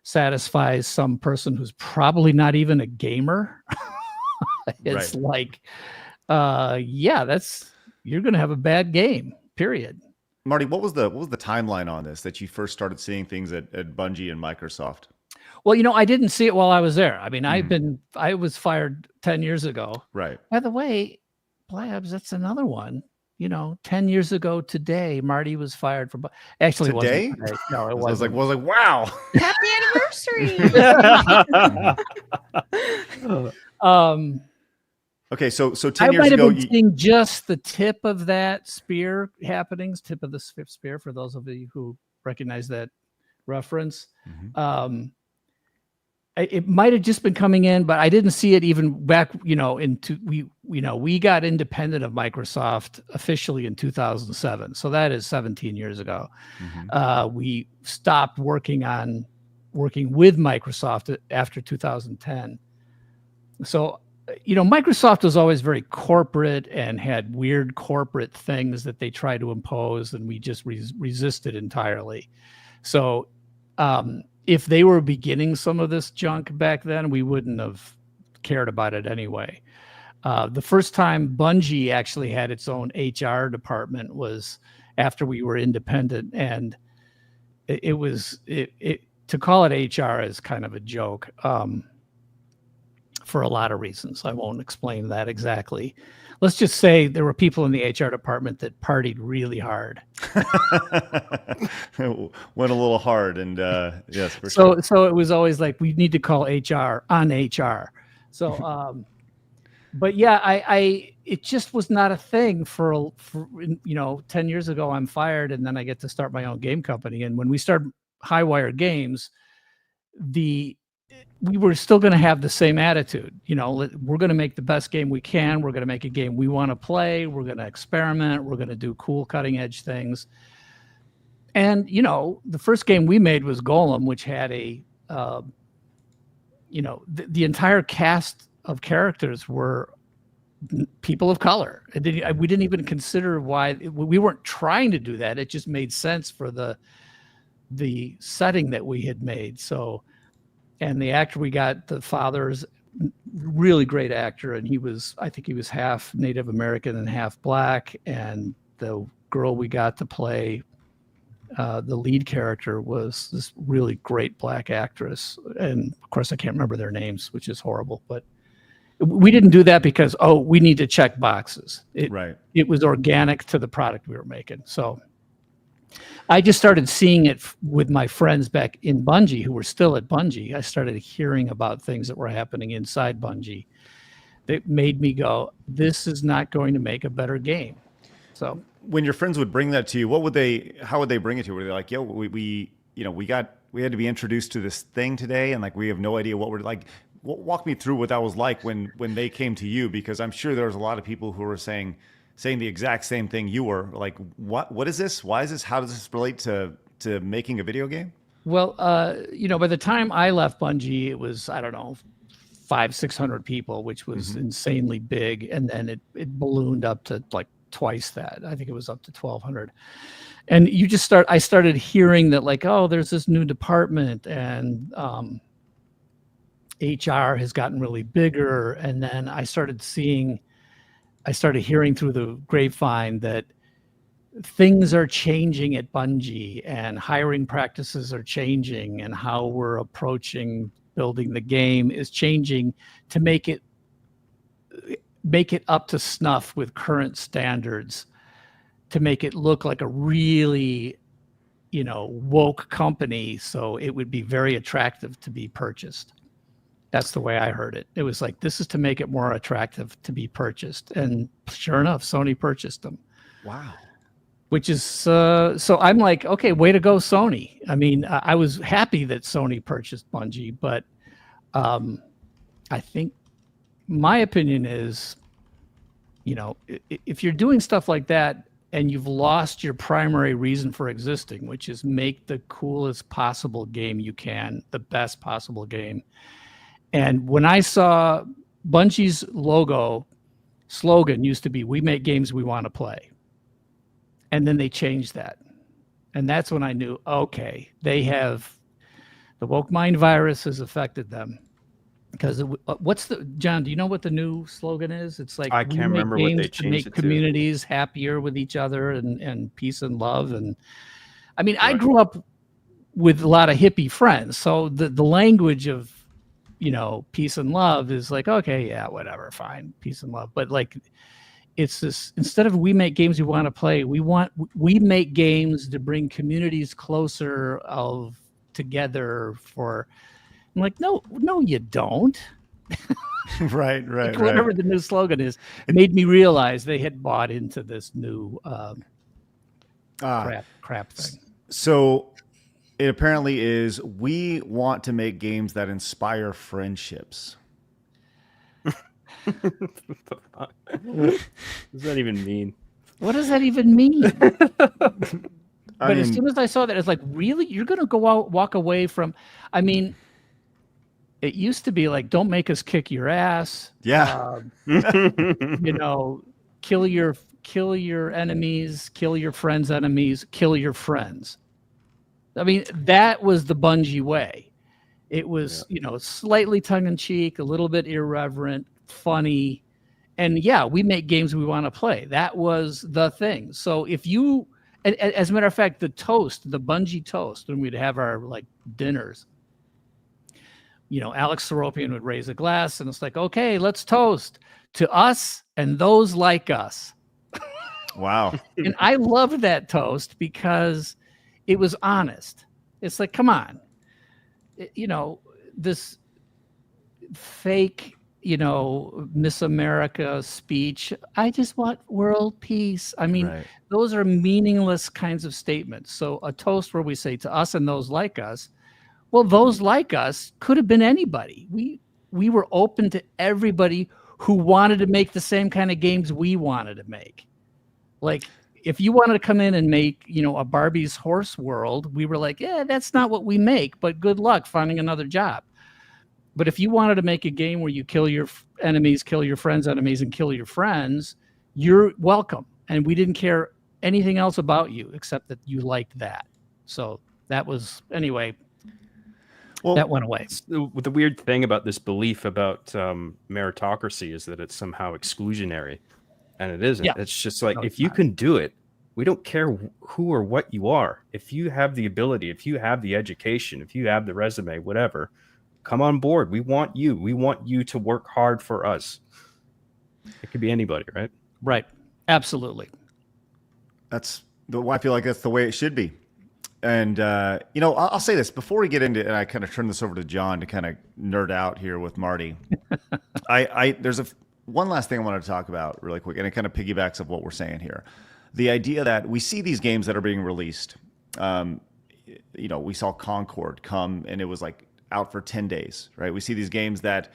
satisfy some person who's probably not even a gamer. It's right. Like, you're going to have a bad game, period. Marty, what was the timeline on this that you first started seeing things at Bungie and Microsoft? Well, you know, I didn't see it while I was there. I mean, I was fired 10 years ago. Right. By the way, Blabs, that's another one. You know, 10 years ago today, Marty was fired from. Actually, Today? it wasn't today. No, it I was wasn't. like, wow. Happy anniversary. Okay, so 10 I years might have ago, been seeing just the tip of that spear happenings, tip of the spear, for those of you who recognize that reference. It might have just been coming in, but I didn't see it even back, you know, we got independent of Microsoft officially in 2007. So that is 17 years ago. We stopped working with Microsoft after 2010. So, you know, Microsoft was always very corporate and had weird corporate things that they tried to impose, and we just resisted entirely. So, if they were beginning some of this junk back then, we wouldn't have cared about it anyway. The first time Bungie actually had its own HR department was after we were independent, and it was to call it HR is kind of a joke for a lot of reasons. I won't explain that exactly. Let's just say there were people in the HR department that partied really hard. Went a little hard, and yes, for sure. So it was always like, we need to call HR on HR. So, but yeah, it just was not a thing for, you know, 10 years ago, I'm fired, and then I get to start my own game company. And when we started Highwire Games, we were still going to have the same attitude. You know, we're going to make the best game we can. We're going to make a game we want to play. We're going to experiment. We're going to do cool cutting edge things. And, you know, the first game we made was Golem, which had a, you know, the entire cast of characters were people of color. We didn't even consider why. We weren't trying to do that. It just made sense for the setting that we had made. So, and the actor we got, the father's really great actor, and I think he was half Native American and half black. And the girl we got to play the lead character was this really great black actress. And of course, I can't remember their names, which is horrible. But we didn't do that because, we need to check boxes. It was organic to the product we were making. So I just started seeing it with my friends back in Bungie who were still at Bungie. I started hearing about things that were happening inside Bungie that made me go, this is not going to make a better game. So when your friends would bring that to you, how would they bring it to you? Were they like, yo, we had to be introduced to this thing today, and like, we have no idea what we're like. Walk me through what that was like when they came to you, because I'm sure there was a lot of people who were saying the exact same thing you were. Like, what is this? Why is this? How does this relate to making a video game? Well, you know, by the time I left Bungie, it was, I don't know, 500-600 people, which was insanely big. And then it ballooned up to like twice that. I think it was up to 1,200. And I started hearing that, like, there's this new department, and HR has gotten really bigger. And then I started hearing through the grapevine that things are changing at Bungie, and hiring practices are changing, and how we're approaching building the game is changing to make it up to snuff with current standards, to make it look like a really, you know, woke company. So it would be very attractive to be purchased. That's the way I heard it. It was like, this is to make it more attractive to be purchased. And sure enough, Sony purchased them. Wow. Which is, so I'm like, okay, way to go, Sony. I mean, I was happy that Sony purchased Bungie, but I think my opinion is, you know, if you're doing stuff like that and you've lost your primary reason for existing, which is make the coolest possible game you can, the best possible game. And when I saw Bungie's slogan used to be, we make games we want to play. And then they changed that. And that's when I knew, okay, the woke mind virus has affected them. Because John, do you know what the new slogan is? It's like, I can't remember what they changed to make it to. communities happier with each other and peace and love. And I mean, I grew up with a lot of hippie friends. So the language of, peace and love is like, okay, yeah, whatever, fine, peace and love. But like, it's this, instead of we make games we want to play, we make games to bring communities closer together for, I'm like, no, you don't. Right. Like whatever the new slogan is, it made me realize they had bought into this new crap thing. So it apparently is, we want to make games that inspire friendships. What does that even mean? What does that even mean? I mean, as soon as I saw that, it's like, really? You're going to go out, walk away from, I mean, it used to be like, don't make us kick your ass. Yeah. Kill your enemies, kill your friends' enemies, kill your friends. I mean, that was the Bungie way. It was, slightly tongue-in-cheek, a little bit irreverent, funny. And yeah, we make games we want to play. That was the thing. So if you, as a matter of fact, the Bungie toast, when we'd have our like dinners, Alex Seropian would raise a glass and it's like, okay, let's toast to us and those like us. Wow. And I loved that toast because it was honest. It's like, come on, this fake, Miss America speech. I just want world peace. I mean, Those are meaningless kinds of statements. So a toast where we say to us and those like us, well, those like us could have been anybody. We were open to everybody who wanted to make the same kind of games we wanted to make. Like, if you wanted to come in and make, a Barbie's horse world, we were like, yeah, that's not what we make, but good luck finding another job. But if you wanted to make a game where you kill your enemies, kill your friends' enemies, and kill your friends, you're welcome. And we didn't care anything else about you except that you liked that. So that was, anyway, that went away. The weird thing about this belief about meritocracy is that it's somehow exclusionary. And it isn't. Yeah. It's just like, if you can do it, we don't care who or what you are. If you have the ability, if you have the education, if you have the resume, whatever, come on board. We want you. We want you to work hard for us. It could be anybody, right? Right. Absolutely. I feel like that's the way it should be. And, I'll say this before we get into it, and I kind of turn this over to John to kind of nerd out here with Marty. There's one last thing I wanted to talk about really quick, and it kind of piggybacks of what we're saying here. The idea that we see these games that are being released. We saw Concord come, and it was like out for 10 days, right? We see these games that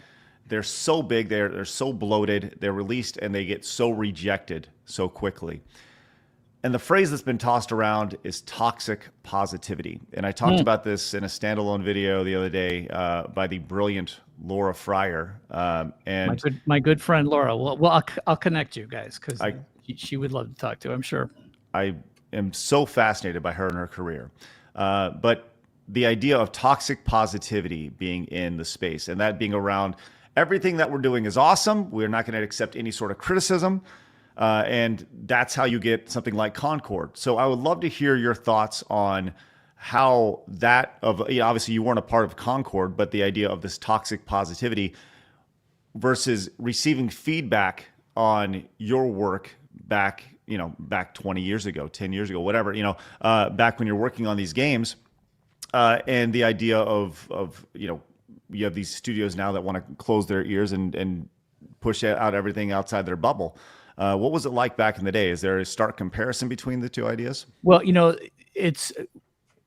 they're so big, they're so bloated, they're released, and they get so rejected so quickly. And the phrase that's been tossed around is toxic positivity. And I talked about this in a standalone video the other day by the brilliant Laura Fryer. And my good friend Laura. Well, I'll connect you guys because she would love to talk to, I'm sure. I am so fascinated by her and her career. But the idea of toxic positivity being in the space and that being around everything that we're doing is awesome. We're not going to accept any sort of criticism. And that's how you get something like Concord. So I would love to hear your thoughts on how that obviously you weren't a part of Concord, but the idea of this toxic positivity versus receiving feedback on your work back 20 years ago, 10 years ago, whatever, back when you're working on these games, and the idea of you have these studios now that want to close their ears and push out everything outside their bubble. What was it like back in the day? Is there a stark comparison between the two ideas? Well, it's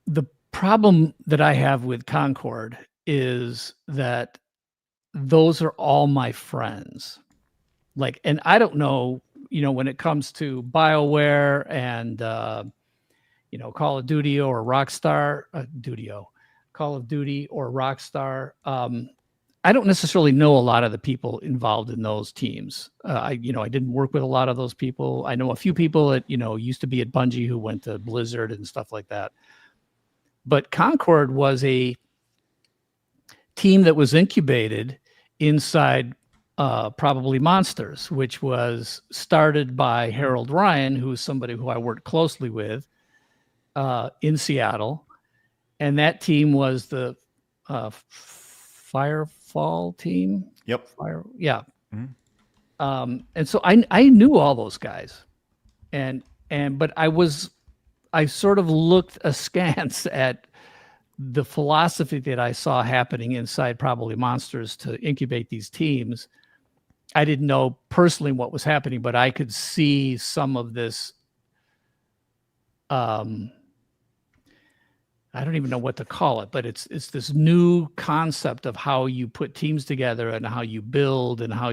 the problem that I have with Concord is that those are all my friends. Like, and I don't know, when it comes to BioWare and, Call of Duty or Rockstar, Call of Duty or Rockstar, I don't necessarily know a lot of the people involved in those teams. I didn't work with a lot of those people. I know a few people that, used to be at Bungie who went to Blizzard and stuff like that. But Concord was a team that was incubated inside Probably Monsters, which was started by Harold Ryan, who is somebody who I worked closely with in Seattle. and that team was the Firefall team. Yep. Yeah. Mhm. And so I knew all those guys, but I sort of looked askance at the philosophy that I saw happening inside Probably Monsters to incubate these teams. I didn't know personally what was happening, but I could see some of this. I don't even know what to call it, but it's this new concept of how you put teams together and how you build and how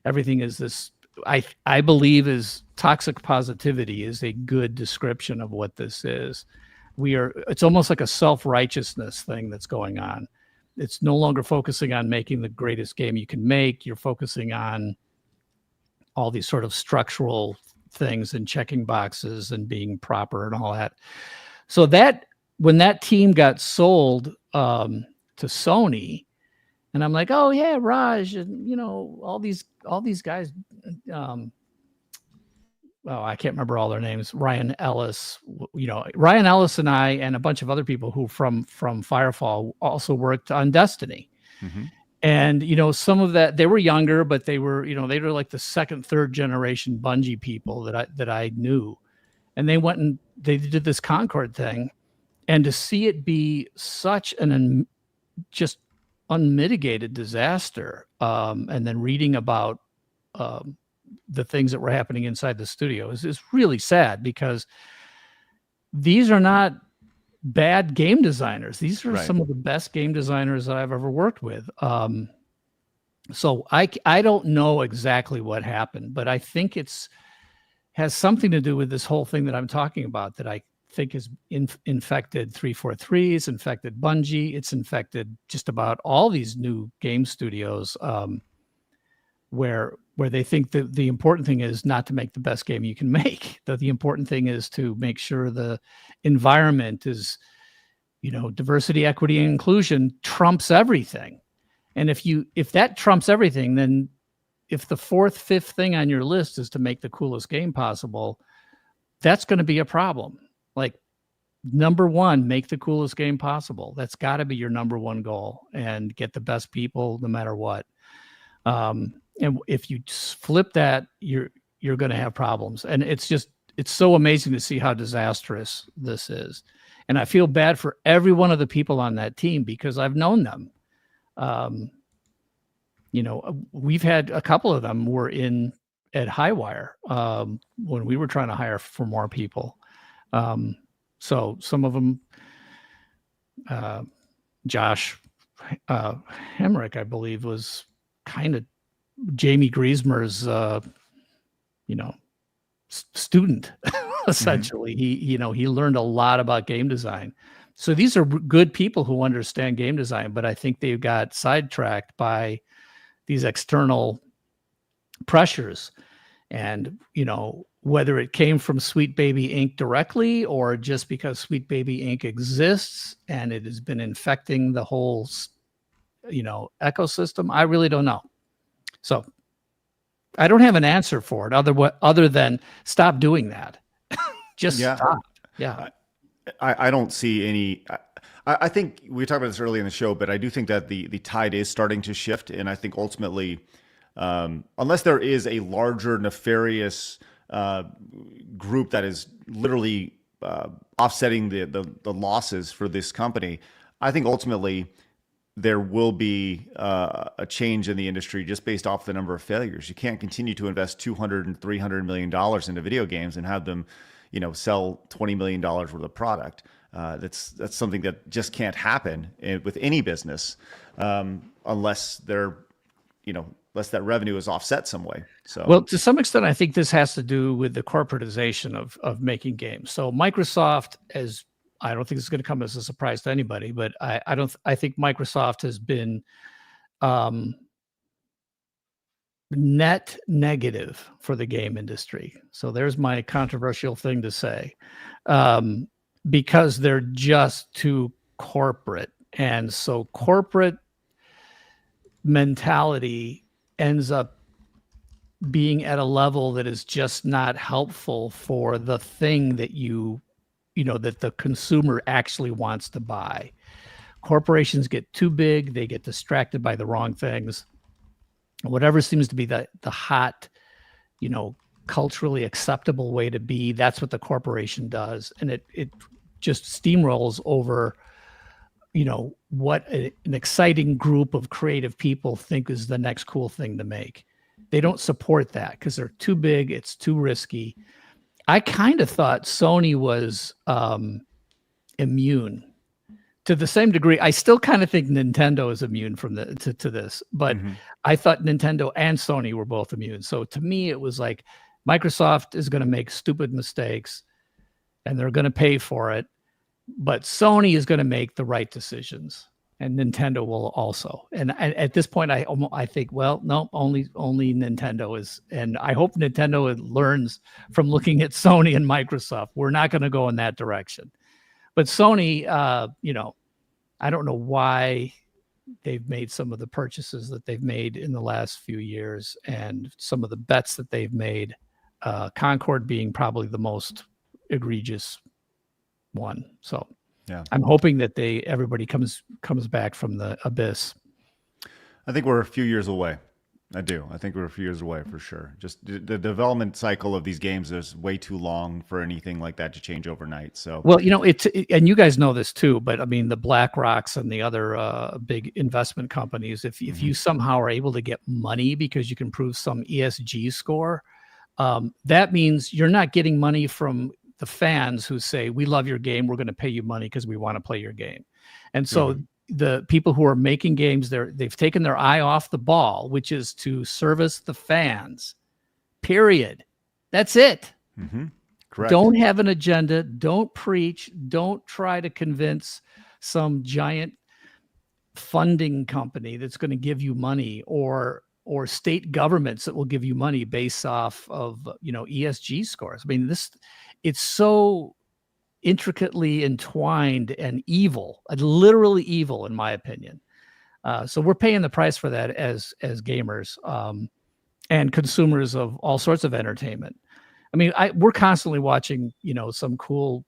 everything is this. I believe is toxic positivity is a good description of what this is. It's almost like a self-righteousness thing that's going on. It's no longer focusing on making the greatest game you can make. You're focusing on all these sort of structural things and checking boxes and being proper and all that. So that when that team got sold to Sony, and I'm like, oh yeah, Raj, and all these guys. I can't remember all their names. Ryan Ellis, Ryan Ellis and I and a bunch of other people who from Firefall also worked on Destiny. Mm-hmm. And some of that, they were younger, but they were like the second, third generation Bungie people that I knew. And they went and they did this Concord thing, and to see it be such an just unmitigated disaster, and then reading about the things that were happening inside the studio is really sad, because these are not bad game designers. These are some of the best game designers that I've ever worked with. So I don't know exactly what happened, but I think has something to do with this whole thing that I'm talking about, that I think has infected 343, it's infected Bungie, it's infected just about all these new game studios, where they think that the important thing is not to make the best game you can make. That the important thing is to make sure the environment is, diversity, equity, and inclusion trumps everything. And if that trumps everything, then if the fourth, fifth thing on your list is to make the coolest game possible, that's going to be a problem. Like, number one, make the coolest game possible. That's got to be your number one goal, and get the best people no matter what. And if you flip that, you're going to have problems. And it's so amazing to see how disastrous this is. And I feel bad for every one of the people on that team, because I've known them. We've had a couple of them were at Highwire when we were trying to hire for more people. So some of them, Josh Hemrick, I believe, was kind of Jamie Griesmer's, student, essentially. Mm-hmm. He learned a lot about game design. So these are good people who understand game design, but I think they got sidetracked by these external pressures. And, whether it came from Sweet Baby Inc. directly, or just because Sweet Baby Inc. exists and it has been infecting the whole, ecosystem, I really don't know. So I don't have an answer for it other than stop doing that. Just stop. Yeah. I don't see any. I think we talked about this early in the show, but I do think that the tide is starting to shift. And I think ultimately, unless there is a larger nefarious group that is literally offsetting the losses for this company, I think ultimately there will be a change in the industry just based off the number of failures. You can't continue to invest $200 and $300 million into video games and have them, sell $20 million worth of product. That's something that just can't happen with any business unless unless that revenue is offset some way. So, well, to some extent, I think this has to do with the corporatization of making games. So Microsoft, I don't think it's going to come as a surprise to anybody, but I think Microsoft has been net negative for the game industry. So there's my controversial thing to say, because they're just too corporate. And so corporate mentality ends up being at a level that is just not helpful for the thing that you that the consumer actually wants to buy. Corporations get too big, they get distracted by the wrong things. Whatever seems to be the hot, culturally acceptable way to be, that's what the corporation does. And it just steamrolls over, what an exciting group of creative people think is the next cool thing to make. They don't support that because they're too big, it's too risky. I kind of thought Sony was immune to the same degree. I still kind of think Nintendo is immune from to this, but I thought Nintendo and Sony were both immune. So to me, it was like Microsoft is going to make stupid mistakes and they're going to pay for it, but Sony is going to make the right decisions, and Nintendo will also. And at this point, I think, well, no, only Nintendo is, and I hope Nintendo learns from looking at Sony and Microsoft. We're not going to go in that direction. But Sony, I don't know why they've made some of the purchases that they've made in the last few years and some of the bets that they've made, Concord being probably the most egregious one. So yeah, I'm hoping that everybody comes back from the abyss. I think we're a few years away. I think we're a few years away for sure. Just the development cycle of these games is way too long for anything like that to change overnight. So, well, and you guys know this too, but I mean, the BlackRocks and the other big investment companies, if you somehow are able to get money because you can prove some ESG score, that means you're not getting money from the fans who say, we love your game, we're going to pay you money because we want to play your game. And so the people who are making games, they've taken their eye off the ball, which is to service the fans, period. That's it. Correct. Don't have an agenda. Don't preach. Don't try to convince some giant funding company that's going to give you money, or state governments that will give you money based off of, ESG scores. I mean, it's so intricately entwined and evil, literally evil, in my opinion. So we're paying the price for that as gamers and consumers of all sorts of entertainment. I mean, we're constantly watching, some cool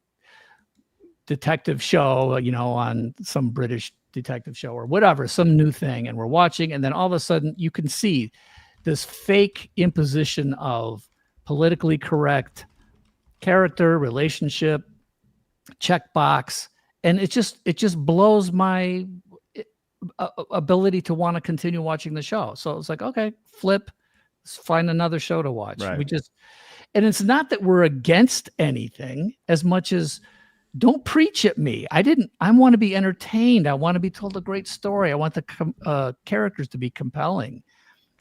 detective show, on some British detective show or whatever, some new thing, and we're watching, and then all of a sudden you can see this fake imposition of politically correct character, relationship, checkbox, and it just blows my ability to want to continue watching the show. So it's like, okay, flip, let's find another show to watch. Right. And it's not that we're against anything as much as don't preach at me. I want to be entertained. I want to be told a great story. I want the characters to be compelling.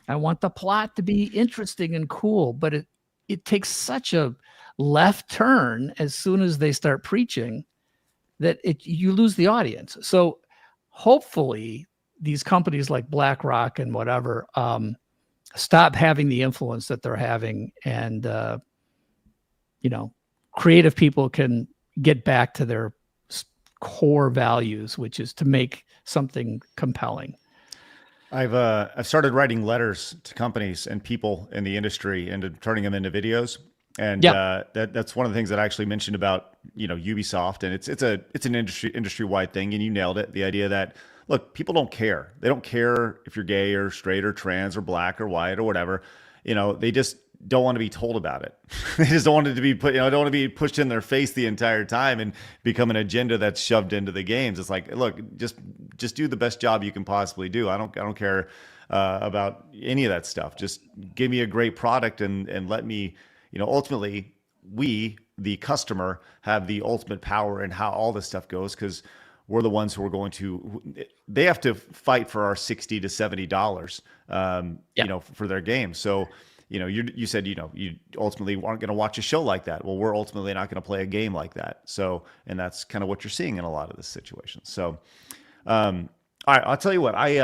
I want the plot to be interesting and cool, but it takes such a left turn as soon as they start preaching that you lose the audience. So hopefully these companies like BlackRock and whatever stop having the influence that they're having, and creative people can get back to their core values, which is to make something compelling. I've started writing letters to companies and people in the industry and turning them into videos. And that's one of the things that I actually mentioned about, Ubisoft, and it's an industry-wide thing, and you nailed it. The idea that, look, people don't care. They don't care if you're gay or straight or trans or black or white or whatever. They just don't want to be told about it. They just don't want it to be put, don't want to be pushed in their face the entire time and become an agenda that's shoved into the games. It's like, look, just do the best job you can possibly do. I don't care about any of that stuff. Just give me a great product and let me, ultimately we, the customer, have the ultimate power in how all this stuff goes, because we're the ones who are going to, they have to fight for our $60 to $70, for their game. So, you said, you ultimately aren't going to watch a show like that. Well, we're ultimately not going to play a game like that. So, and that's kind of what you're seeing in a lot of this situation. So, all right, I'll tell you what, we've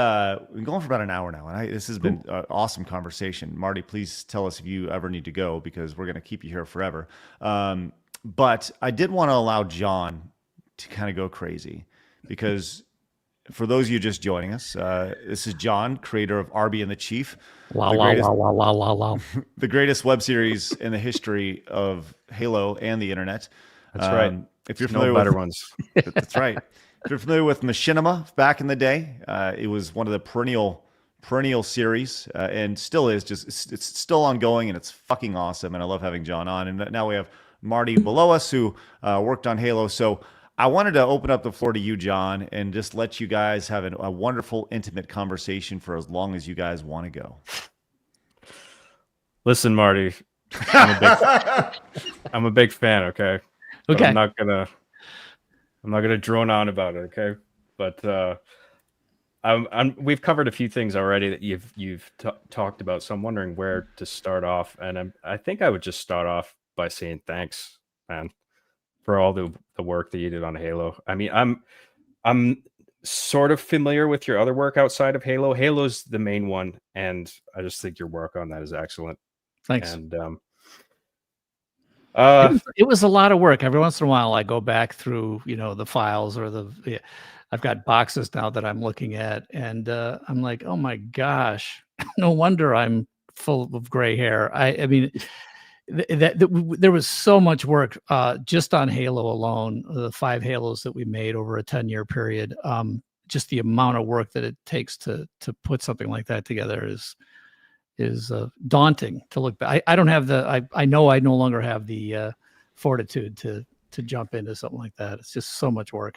been going for about an hour now, and this has been an awesome conversation. Marty, please tell us if you ever need to go, because we're going to keep you here forever. But I did want to allow Jon to kind of go crazy, because for those of you just joining us, this is Jon, creator of Arby and the Chief. The greatest web series in the history of Halo and the internet. That's right. If you're There's no familiar better with ones. That's right. If you're familiar with Machinima back in the day, it was one of the perennial series, and still is. Just it's still ongoing, and it's fucking awesome. And I love having Jon on. And now we have Marty below us, who worked on Halo. So I wanted to open up the floor to you, Jon, and just let you guys have a wonderful, intimate conversation for as long as you guys want to go. Listen, Marty, I'm a big fan. Okay. But Okay. I'm not gonna drone on about it. Okay. But we've covered a few things already that you've talked about. So I'm wondering where to start off, and I think I would just start off by saying thanks, man, for all the work that you did on Halo. I mean, I'm sort of familiar with your other work outside of Halo. Halo's the main one, and I just think your work on that is excellent. Thanks. And it was a lot of work. Every once in a while, I go back through, the files or I've got boxes now that I'm looking at, and I'm like, oh my gosh, no wonder I'm full of gray hair. I mean, there was so much work just on Halo alone. The 5 Halos that we made over a 10-year period. Just the amount of work that it takes to put something like that together is daunting to look back. I don't have I know I no longer have the fortitude to jump into something like that. It's just so much work.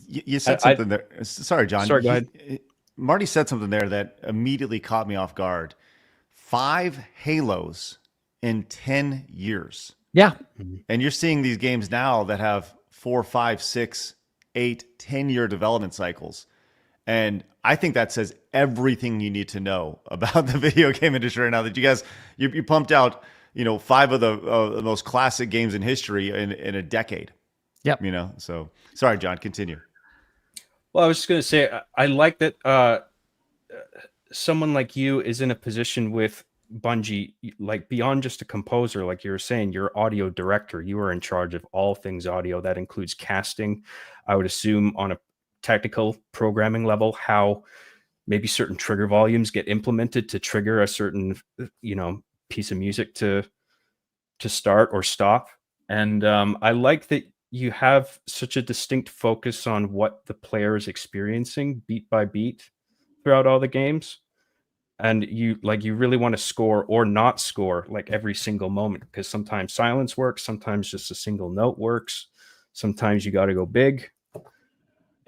You said something there. Sorry, Jon. Sorry, go ahead. Marty said something there that immediately caught me off guard. 5 Halos in 10 years. Yeah. And you're seeing these games now that have 4, 5, 6, 8, 10-year development cycles. And I think that says everything you need to know about the video game industry right now. That you guys, you pumped out, 5 of the most classic games in history in a decade. Yep. So sorry, Jon, continue. Well, I was just going to say, I like that someone like you is in a position with Bungie, like beyond just a composer, like you were saying, you're audio director. You are in charge of all things audio. That includes casting. I would assume on a technical programming level, how maybe certain trigger volumes get implemented to trigger a certain, piece of music to start or stop. And I like that you have such a distinct focus on what the player is experiencing beat by beat throughout all the games. And you really want to score or not score like every single moment, because sometimes silence works, sometimes just a single note works, sometimes you got to go big.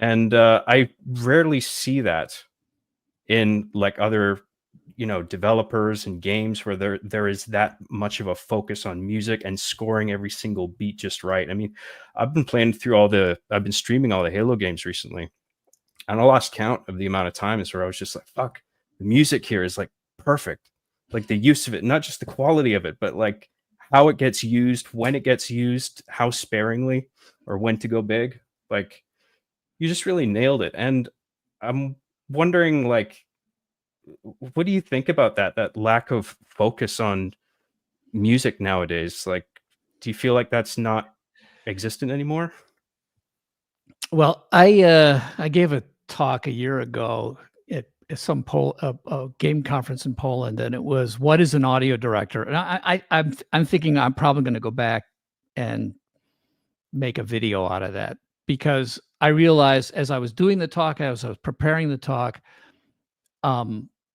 And I rarely see that in like other, developers and games where there is that much of a focus on music and scoring every single beat just right. I mean, I've been streaming all the Halo games recently, and I lost count of the amount of times where I was just like, fuck, the music here is like perfect. Like the use of it, not just the quality of it, but like how it gets used, when it gets used, how sparingly, or when to go big. Like, you just really nailed it. And I'm wondering, like, what do you think about that lack of focus on music nowadays? Like, do you feel like that's not existent anymore? Well, I gave a talk a year ago at some a game conference in Poland, and it was, what is an audio director? And I'm thinking I'm probably going to go back and make a video out of that, because I realized as I was doing the talk, as I was preparing the talk,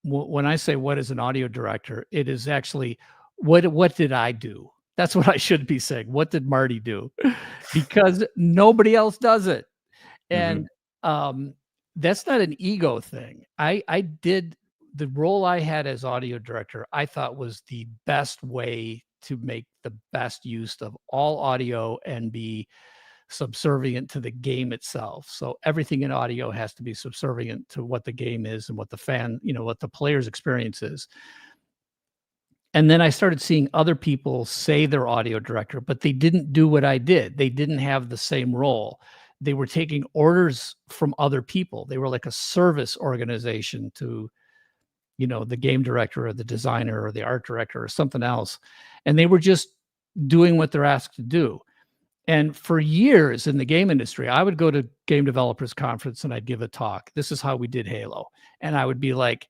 when I say what is an audio director, it is actually what did I do? That's what I should be saying. What did Marty do? Because nobody else does it. And that's not an ego thing. I did the role I had as audio director, I thought was the best way to make the best use of all audio and be subservient to the game itself. So everything in audio has to be subservient to what the game is and what the fan, what the player's experience is. And then I started seeing other people say they're audio director, but they didn't do what I did. They didn't have the same role. They were taking orders from other people. They were like a service organization to, the game director or the designer or the art director or something else. And they were just doing what they're asked to do. And for years in the game industry, I would go to Game Developers Conference and I'd give a talk. This is how we did Halo. And I would be like,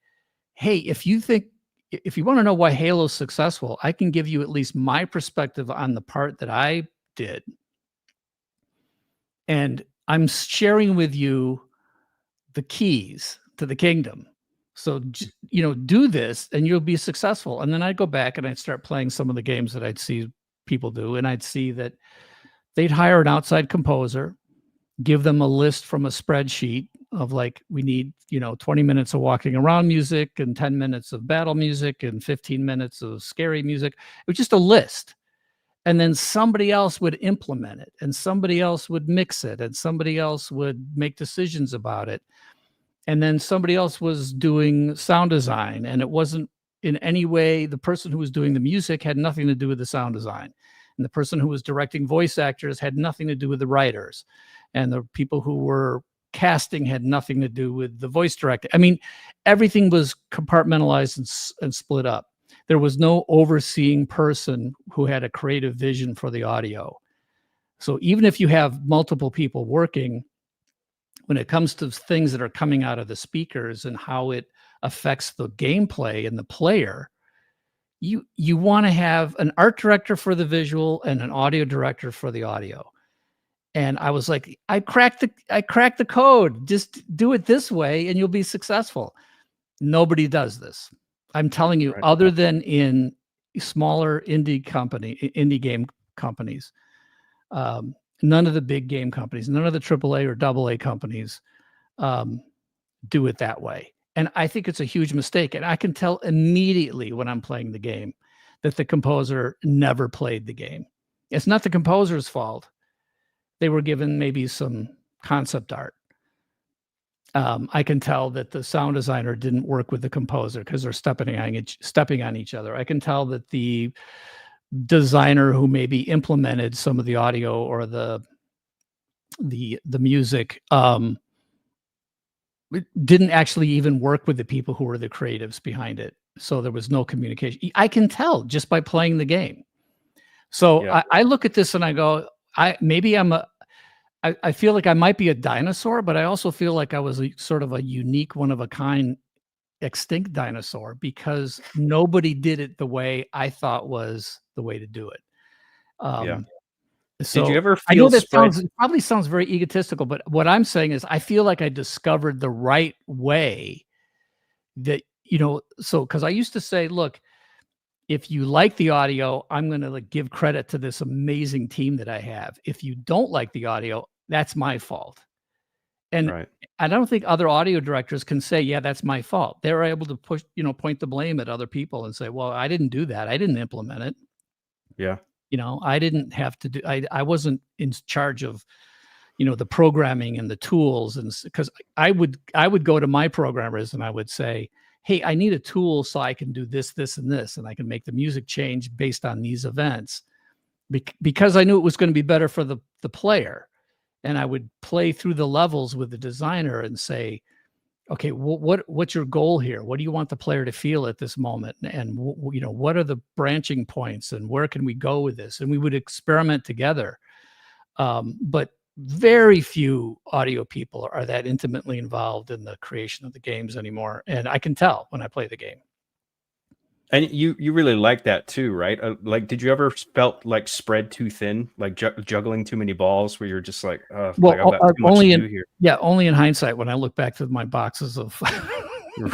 hey, if you want to know why Halo's successful, I can give you at least my perspective on the part that I did. and I'm sharing with you the keys to the kingdom. So, do this and you'll be successful. And then I'd go back and I'd start playing some of the games that I'd see people do. And I'd see that they'd hire an outside composer, give them a list from a spreadsheet of like, we need, 20 minutes of walking around music and 10 minutes of battle music and 15 minutes of scary music. It was just a list. And then somebody else would implement it, and somebody else would mix it, and somebody else would make decisions about it. And then somebody else was doing sound design, and it wasn't in any way, the person who was doing the music had nothing to do with the sound design. And the person who was directing voice actors had nothing to do with the writers. And the people who were casting had nothing to do with the voice directing. I mean, everything was compartmentalized and split up. There was no overseeing person who had a creative vision for the audio. So even if you have multiple people working, when it comes to things that are coming out of the speakers and how it affects the gameplay and the player, you want to have an art director for the visual and an audio director for the audio. And I was like, I cracked the code. Just do it this way and you'll be successful. Nobody does this. I'm telling you, other than in smaller indie game companies, none of the big game companies, none of the AAA or AA companies do it that way. And I think it's a huge mistake. And I can tell immediately when I'm playing the game that the composer never played the game. It's not the composer's fault. They were given maybe some concept art. I can tell that the sound designer didn't work with the composer because they're stepping on each other. I can tell that the designer who maybe implemented some of the audio or the music didn't actually even work with the people who were the creatives behind it. So there was no communication. I can tell just by playing the game. So yeah. I look at this and I go, I feel like I might be a dinosaur, but I also feel like I was sort of a unique, one of a kind, extinct dinosaur because nobody did it the way I thought was the way to do it. So did you ever feel I know that probably sounds very egotistical, but what I'm saying is I feel like I discovered the right way that, so because I used to say, look, if you like the audio, I'm going to give credit to this amazing team that I have. If you don't like the audio, that's my fault. And I don't think other audio directors can say, yeah, that's my fault. They're able to push, point the blame at other people and say, well, I didn't do that. I didn't implement it. Yeah. I didn't have to do, I wasn't in charge of, the programming and the tools. And because I would go to my programmers and I would say, hey, I need a tool so I can do this, this, and this, and I can make the music change based on these events because I knew it was going to be better for the player. And I would play through the levels with the designer and say, okay, what's your goal here? What do you want the player to feel at this moment? And, what are the branching points and where can we go with this? And we would experiment together. But very few audio people are that intimately involved in the creation of the games anymore. And I can tell when I play the game. And you really like that too, right? Did you ever felt like spread too thin, like juggling too many balls where you're just like, only in hindsight, when I look back to my boxes of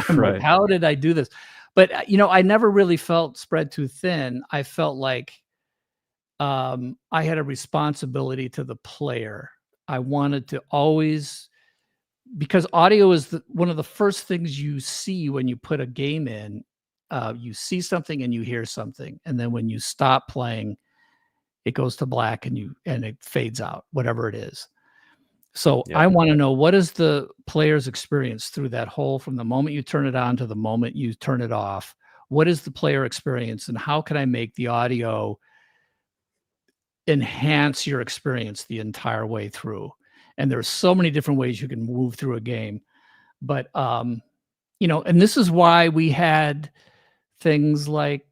right. How did I do this? But, I never really felt spread too thin. I felt like I had a responsibility to the player. I wanted to always, because audio is one of the first things you see when you put a game in. You see something and you hear something, and then when you stop playing, it goes to black and it fades out, whatever it is. So I want to know, what is the player's experience through that whole, from the moment you turn it on to the moment you turn it off? What is the player experience, and how can I make the audio enhance your experience the entire way through? And there's so many different ways you can move through a game, but and this is why we had things like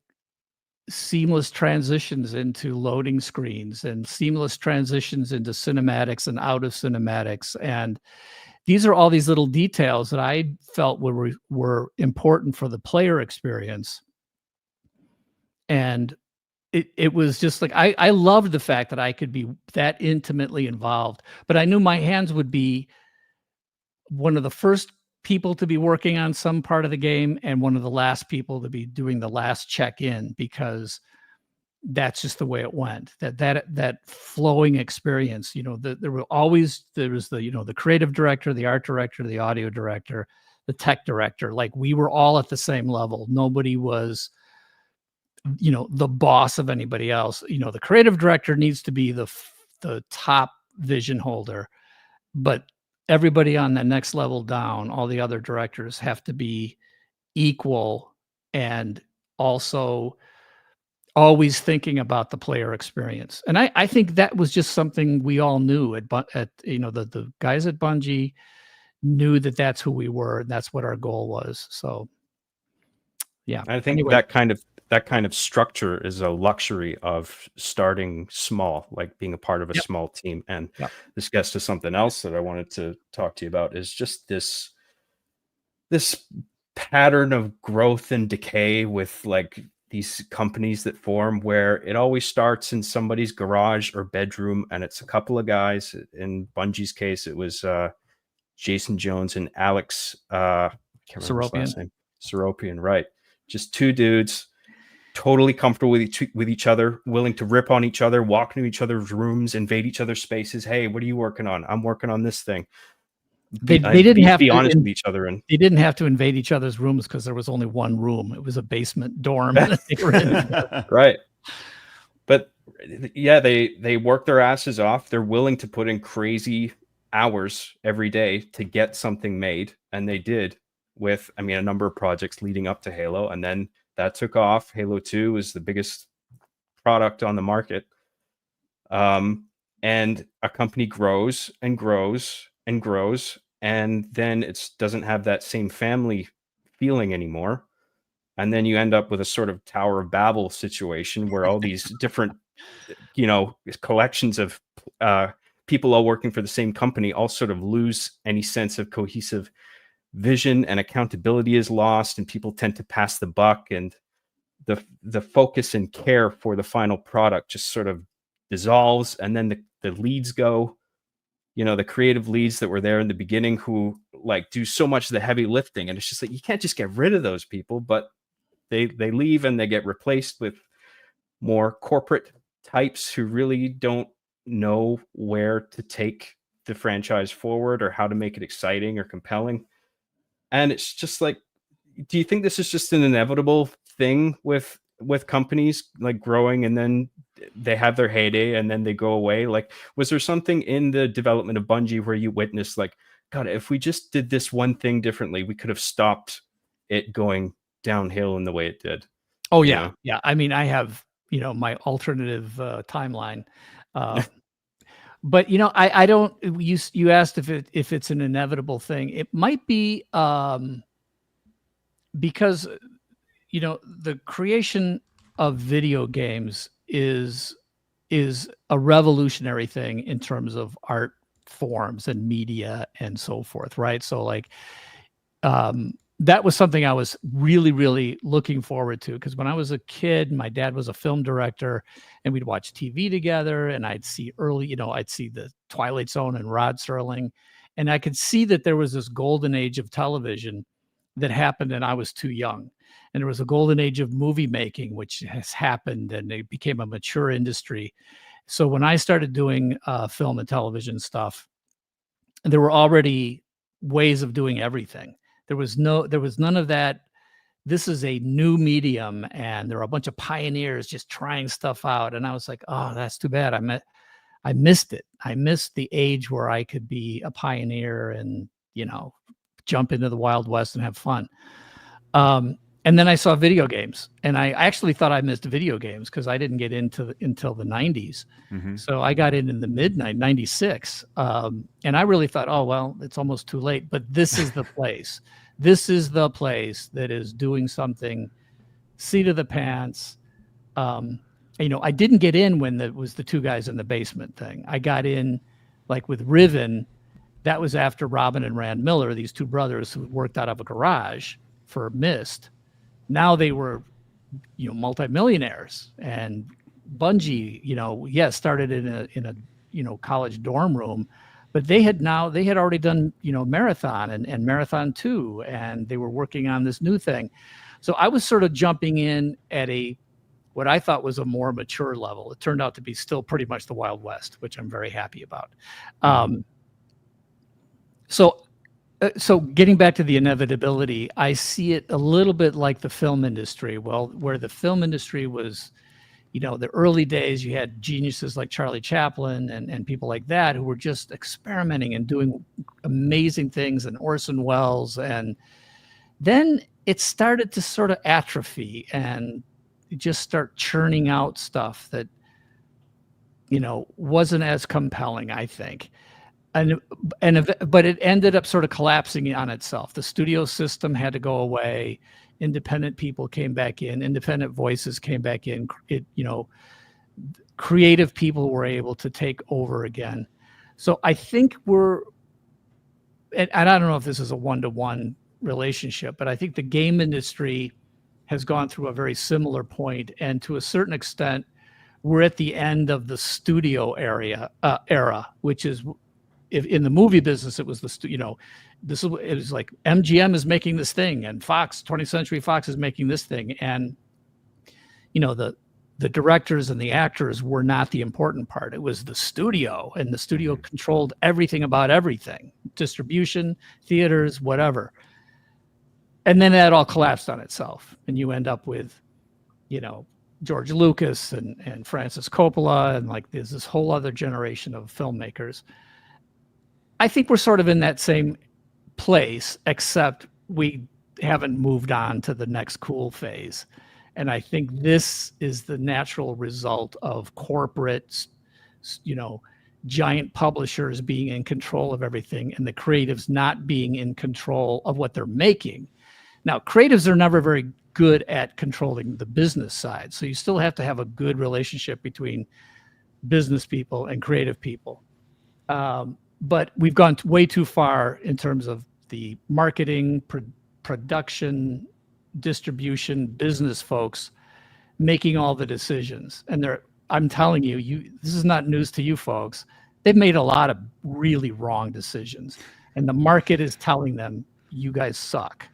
seamless transitions into loading screens and seamless transitions into cinematics and out of cinematics. And these are all these little details that I felt were important for the player experience. And it was just like I loved the fact that I could be that intimately involved, but I knew my hands would be one of the first people to be working on some part of the game and one of the last people to be doing the last check-in, because that's just the way it went. That flowing experience, there was the creative director, the art director, the audio director, the tech director. Like, we were all at the same level. Nobody was the boss of anybody else. The creative director needs to be the top vision holder, but everybody on the next level down, all the other directors, have to be equal and also always thinking about the player experience. And I think that was just something we all knew the guys at Bungie knew that that's who we were. And that's what our goal was. So yeah, I think that kind of structure is a luxury of starting small, like being a part of a small team. And this gets to something else that I wanted to talk to you about, is just this pattern of growth and decay with like these companies that form, where it always starts in somebody's garage or bedroom, and it's a couple of guys. In Bungie's case, it was Jason Jones and Alex Seropian, right? Just two dudes, totally comfortable with each other, willing to rip on each other, walk into each other's rooms, invade each other's spaces. Hey, what are you working on? I'm working on this thing. They didn't have to be honest with each other, and they didn't have to invade each other's rooms because there was only one room. It was a basement dorm. Right. But yeah, they work their asses off. They're willing to put in crazy hours every day to get something made, and they did with, a number of projects leading up to Halo, and then that took off. Halo 2 was the biggest product on the market. And a company grows and grows and grows, and then it doesn't have that same family feeling anymore. And then you end up with a sort of Tower of Babel situation where all these different, collections of people all working for the same company all sort of lose any sense of cohesive vision, and accountability is lost, and people tend to pass the buck, and the focus and care for the final product just sort of dissolves. And then the leads go, the creative leads that were there in the beginning, who like do so much of the heavy lifting, and it's just like, you can't just get rid of those people, but they leave and they get replaced with more corporate types who really don't know where to take the franchise forward or how to make it exciting or compelling. And it's just like, do you think this is just an inevitable thing with companies like growing, and then they have their heyday and then they go away? Like, was there something in the development of Bungie where you witnessed like, God, if we just did this one thing differently, we could have stopped it going downhill in the way it did? Oh yeah. Yeah. I have, my alternative timeline. But I don't. You asked if it's an inevitable thing. It might be because the creation of video games is a revolutionary thing in terms of art forms and media and so forth, right? So like that was something I was really, really looking forward to, because when I was a kid, my dad was a film director, and we'd watch TV together, and I'd see I'd see the Twilight Zone and Rod Serling, and I could see that there was this golden age of television that happened, and I was too young. And there was a golden age of movie making, which has happened, and it became a mature industry. So when I started doing film and television stuff, there were already ways of doing everything. There was none of that. This is a new medium, and there are a bunch of pioneers just trying stuff out. And I was like, oh, that's too bad. I missed it. I missed the age where I could be a pioneer and, jump into the Wild West and have fun. And then I saw video games, and I actually thought I missed video games because I didn't get into until the 90s. Mm-hmm. So I got in the midnight 96. And I really thought, oh, well, it's almost too late, but this is the place. This is the place that is doing something seat of the pants. I didn't get in when it was the two guys in the basement thing. I got in like with Riven. That was after Robin and Rand Miller, these two brothers who worked out of a garage for Myst. Now they were, multimillionaires and Bungie, yes, started in a college dorm room, but they had already done, Marathon and Marathon 2, and they were working on this new thing. So I was sort of jumping in at what I thought was a more mature level. It turned out to be still pretty much the Wild West, which I'm very happy about. So getting back to the inevitability, I see it a little bit like the film industry. Well, where the film industry was, the early days, you had geniuses like Charlie Chaplin and people like that who were just experimenting and doing amazing things, and Orson Welles. And then it started to sort of atrophy and just start churning out stuff that, wasn't as compelling, I think. But it ended up sort of collapsing on itself. The studio system had to go away. Independent people came back in. Independent voices came back in. Creative people were able to take over again. So I think and I don't know if this is a one-to-one relationship, but I think the game industry has gone through a very similar point, and to a certain extent, we're at the end of the studio era, which is, if in the movie business, it was it was like MGM is making this thing, and 20th Century Fox is making this thing, and the directors and the actors were not the important part. It was the studio, and the studio controlled everything about everything, distribution, theaters, whatever. And then that all collapsed on itself, and you end up with, George Lucas and Francis Coppola, and like there's this whole other generation of filmmakers. I think we're sort of in that same place, except we haven't moved on to the next cool phase. And I think this is the natural result of corporate, giant publishers being in control of everything, and the creatives not being in control of what they're making. Now, creatives are never very good at controlling the business side. So you still have to have a good relationship between business people and creative people. But we've gone way too far in terms of the marketing, production, distribution, business folks making all the decisions. And I'm telling you, this is not news to you folks. They've made a lot of really wrong decisions, and the market is telling them, you guys suck.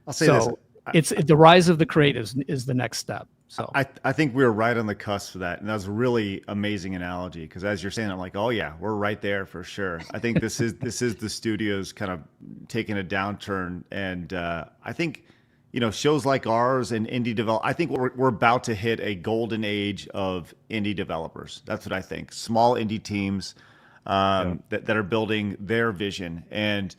I'll say this. It's the rise of the creatives is the next step. So I think we were right on the cusp of that, and that was a really amazing analogy, because as you're saying, I'm like, oh yeah, we're right there for sure. I think this is the studios kind of taking a downturn, and I think shows like ours and indie develop. I think we're about to hit a golden age of indie developers. That's what I think. Small indie teams that are building their vision. And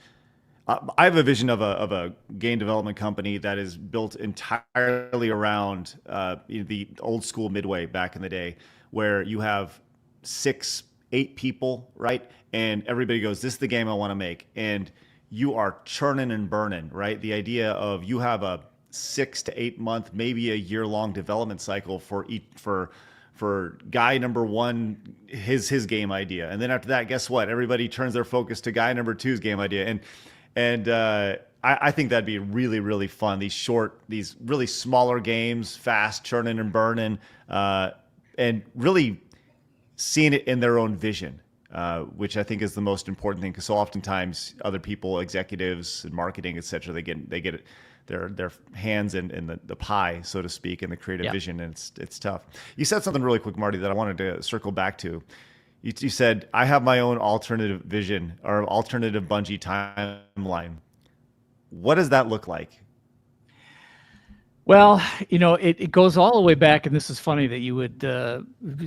I have a vision of a game development company that is built entirely around the old school Midway back in the day, where you have 6-8 people, right? And everybody goes, this is the game I want to make. And you are churning and burning, right? The idea of you have a 6 to 8 month, maybe a year-long development cycle for guy number one, his game idea. And then after that, guess what? Everybody turns their focus to guy number two's game idea. And I think that'd be really, really fun. These really smaller games, fast, churning and burning, and really seeing it in their own vision, which I think is the most important thing. Because so oftentimes other people, executives and marketing, et cetera, they get it, their hands in the pie, so to speak, in the creative vision, and it's tough. You said something really quick, Marty, that I wanted to circle back to. You said, I have my own alternative vision or alternative Bungie timeline. What does that look like? Well, it goes all the way back, and this is funny that you would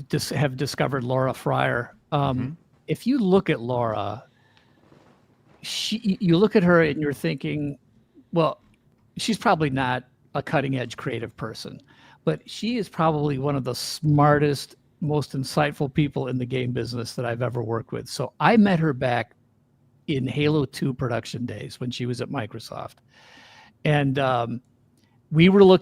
just have discovered Laura Fryer. If you look at Laura, you look at her and you're thinking, well, she's probably not a cutting edge creative person, but she is probably one of the smartest, most insightful people in the game business that I've ever worked with. So I met her back in Halo 2 production days when she was at Microsoft. And we were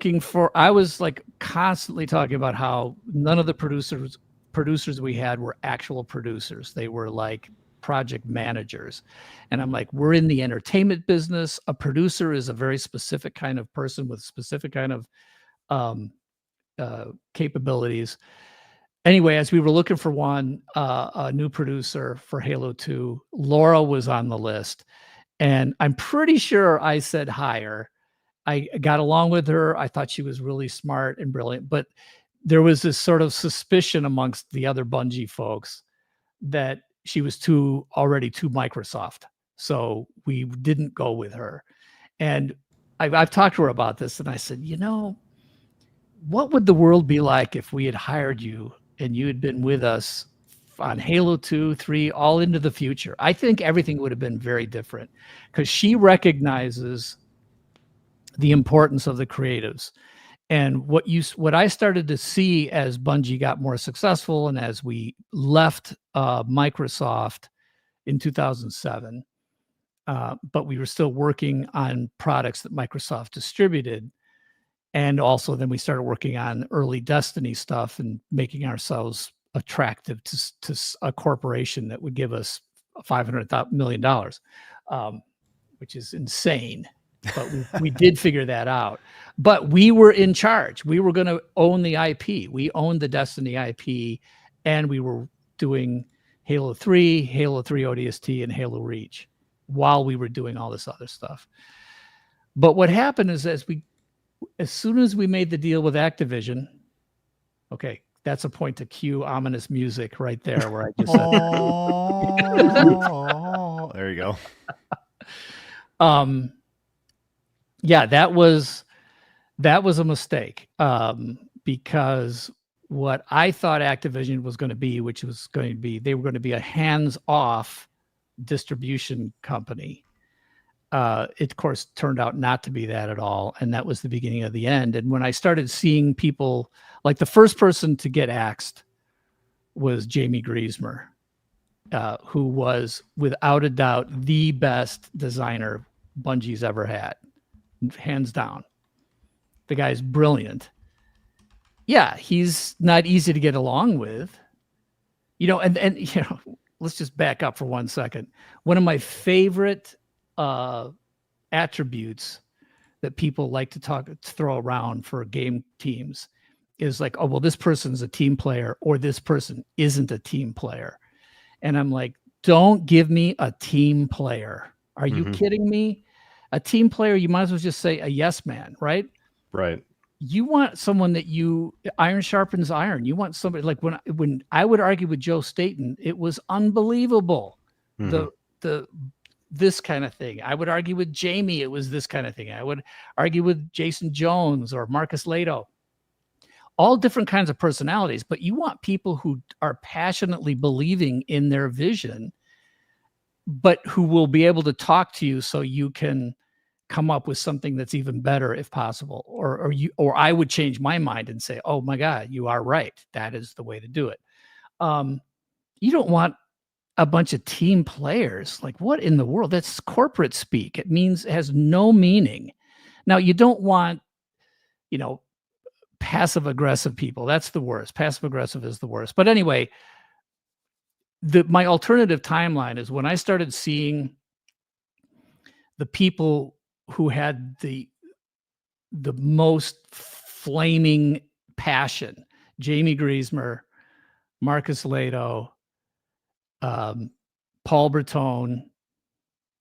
I was like constantly talking about how none of the producers we had were actual producers. They were like project managers. And I'm like, we're in the entertainment business. A producer is a very specific kind of person with specific kind of capabilities. anyway, as we were looking for a new producer for Halo 2, Laura was on the list. And I'm pretty sure I said hire. I got along with her. I thought she was really smart and brilliant. But there was this sort of suspicion amongst the other Bungie folks that she was already too Microsoft. So we didn't go with her. And I've talked to her about this. And I said, what would the world be like if we had hired you and you had been with us on Halo 2, 3, all into the future? I think everything would have been very different because she recognizes the importance of the creatives. And what I started to see as Bungie got more successful and as we left Microsoft in 2007, but we were still working on products that Microsoft distributed. And also then we started working on early Destiny stuff and making ourselves attractive to a corporation that would give us $500 million, which is insane. But we did figure that out. But we were in charge. We were going to own the IP. We owned the Destiny IP, and we were doing Halo 3, Halo 3 ODST, and Halo Reach while we were doing all this other stuff. But what happened is as soon as we made the deal with Activision, okay, that's a point to cue ominous music right there where I just said, there you go. Yeah, that was a mistake because what I thought Activision was going to be, they were going to be a hands-off distribution company. It, of course, turned out not to be that at all, and that was the beginning of the end. And when I started seeing people, like the first person to get axed was Jamie Griesmer, who was, without a doubt, the best designer Bungie's ever had. Hands down. The guy's brilliant. Yeah, he's not easy to get along with. And let's just back up for 1 second. One of my favorite attributes that people like to throw around for game teams is like, oh, well, this person's a team player or this person isn't a team player. And I'm like, don't give me a team player. Are you kidding me? A team player, you might as well just say a yes man, right? Right. You want someone that iron sharpens iron. You want somebody like when I would argue with Joe Staten, it was unbelievable. This kind of thing. I would argue with Jamie, it was this kind of thing. I would argue with Jason Jones or Marcus Lato. All different kinds of personalities, but you want people who are passionately believing in their vision, but who will be able to talk to you so you can come up with something that's even better if possible. Or I would change my mind and say, oh my God, you are right. That is the way to do it. You don't want a bunch of team players. Like, what in the world? That's corporate speak. It has no meaning. Now, you don't want, passive aggressive people. That's the worst. Passive aggressive is the worst. But anyway, my alternative timeline is when I started seeing the people who had the most flaming passion: Jamie Griesmer, Marcus Lato, Paul Bertone,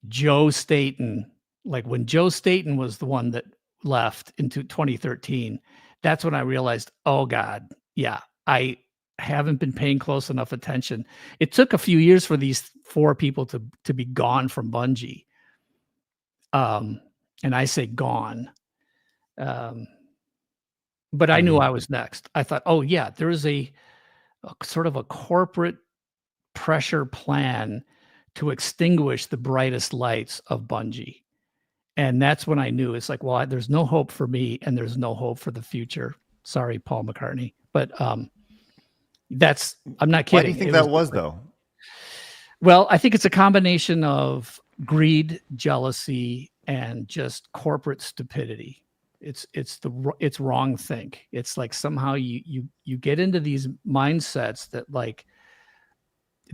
Joe Staten. Like when Joe Staten was the one that left into 2013, that's when I realized, oh God, yeah, I haven't been paying close enough attention. It took a few years for these 4 people to be gone from Bungie. And I say gone. But I knew I was next. I thought, oh yeah, there is a sort of a corporate pressure plan to extinguish the brightest lights of Bungie. And that's when I knew it's like, well, there's no hope for me and there's no hope for the future. Sorry, Paul McCartney. But I'm not kidding. Why do you think that was though? Well, I think it's a combination of greed, jealousy, and just corporate stupidity. It's wrong think. It's like somehow you get into these mindsets that like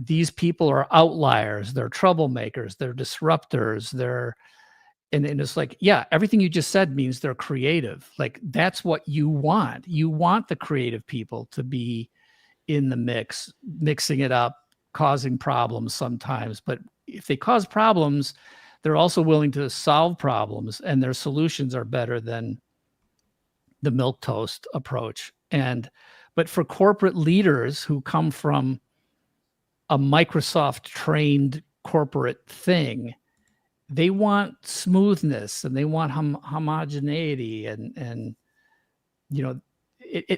these people are outliers, they're troublemakers, they're disruptors, and it's like, yeah, everything you just said means they're creative. Like that's what you want. You want the creative people to be in the mix, mixing it up, causing problems sometimes. But if they cause problems, they're also willing to solve problems, and their solutions are better than the milquetoast approach. But for corporate leaders who come from a Microsoft trained corporate thing, they want smoothness and they want homogeneity, and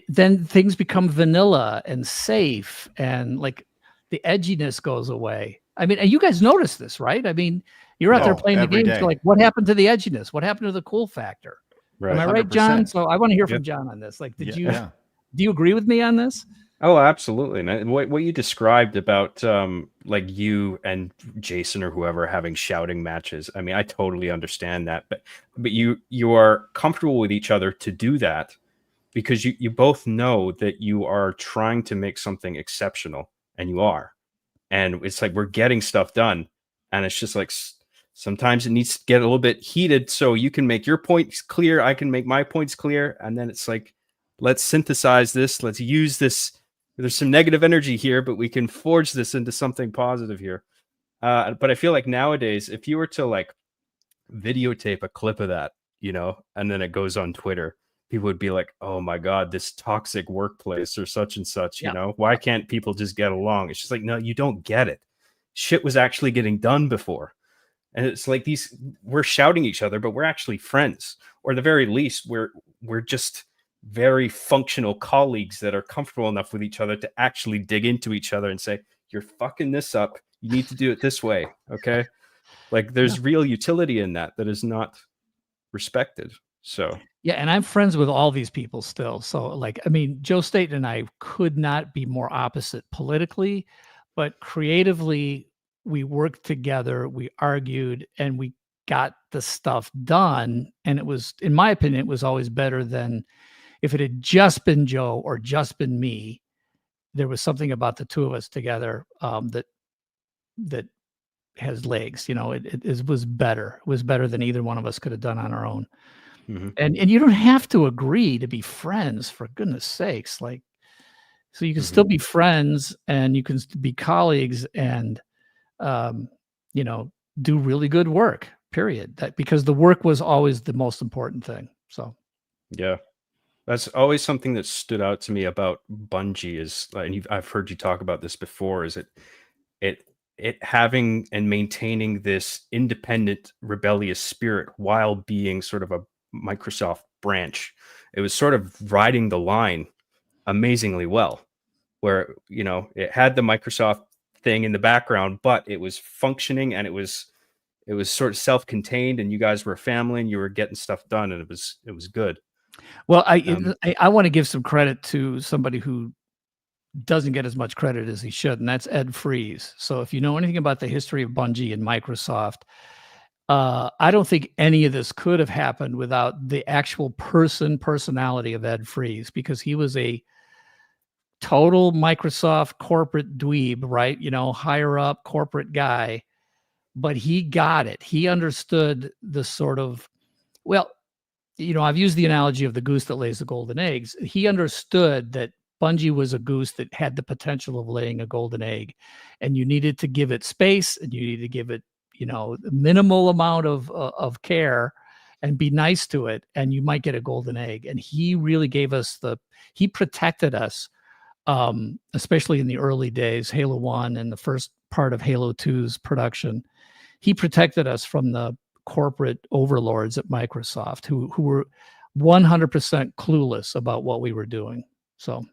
then things become vanilla and safe, and like the edginess goes away. I mean, and you guys notice this, right? I mean, you're out there playing the games, so like, what happened to the edginess? What happened to the cool factor? Right. Am I right, 100%. John? So I want to hear from John on this. Like, do you agree with me on this? Oh, absolutely. And what you described about like you and Jason or whoever having shouting matches, I mean, I totally understand that. But you are comfortable with each other to do that because you both know that you are trying to make something exceptional, and you are. And it's like we're getting stuff done. And it's just like sometimes it needs to get a little bit heated so you can make your points clear. I can make my points clear. And then it's like, let's synthesize this. Let's use this. There's some negative energy here, but we can forge this into something positive here. But I feel like nowadays, if you were to like videotape a clip of that, and then it goes on Twitter, people would be like, oh my God, this toxic workplace or such and such, why can't people just get along? It's just like, no, you don't get it. Shit was actually getting done before. And it's like we're shouting each other, but we're actually friends, or at the very least, we're just very functional colleagues that are comfortable enough with each other to actually dig into each other and say, you're fucking this up. You need to do it this way. Okay. Like there's real utility in that is not respected. So, yeah. And I'm friends with all these people still. So like, I mean, Joe Staten and I could not be more opposite politically, but creatively we worked together, we argued, and we got the stuff done. And it was, in my opinion, it was always better than if it had just been Joe or just been me. There was something about the two of us together that has legs. It was better. It was better than either one of us could have done on our own. Mm-hmm. And you don't have to agree to be friends, for goodness sakes. Like, so you can still be friends, and you can be colleagues, and do really good work. Period. Because the work was always the most important thing. So, yeah. That's always something that stood out to me about Bungie is, and I've heard you talk about this before, is it having and maintaining this independent, rebellious spirit while being sort of a Microsoft branch. It was sort of riding the line amazingly well, where, it had the Microsoft thing in the background, but it was functioning, and it was sort of self-contained, and you guys were a family, and you were getting stuff done, and it was good. Well, I want to give some credit to somebody who doesn't get as much credit as he should, and that's Ed Freeze. So if you know anything about the history of Bungie and Microsoft, I don't think any of this could have happened without the actual personality of Ed Freeze, because he was a total Microsoft corporate dweeb, right? Higher up corporate guy, but he got it. He understood the sort of, I've used the analogy of the goose that lays the golden eggs. He understood that Bungie was a goose that had the potential of laying a golden egg, and you needed to give it space, and you needed to give it, minimal amount of care, and be nice to it, and you might get a golden egg. And he really gave us he protected us, especially in the early days, Halo 1 and the first part of Halo 2's production. He protected us from the corporate overlords at Microsoft who were 100% clueless about what we were doing. So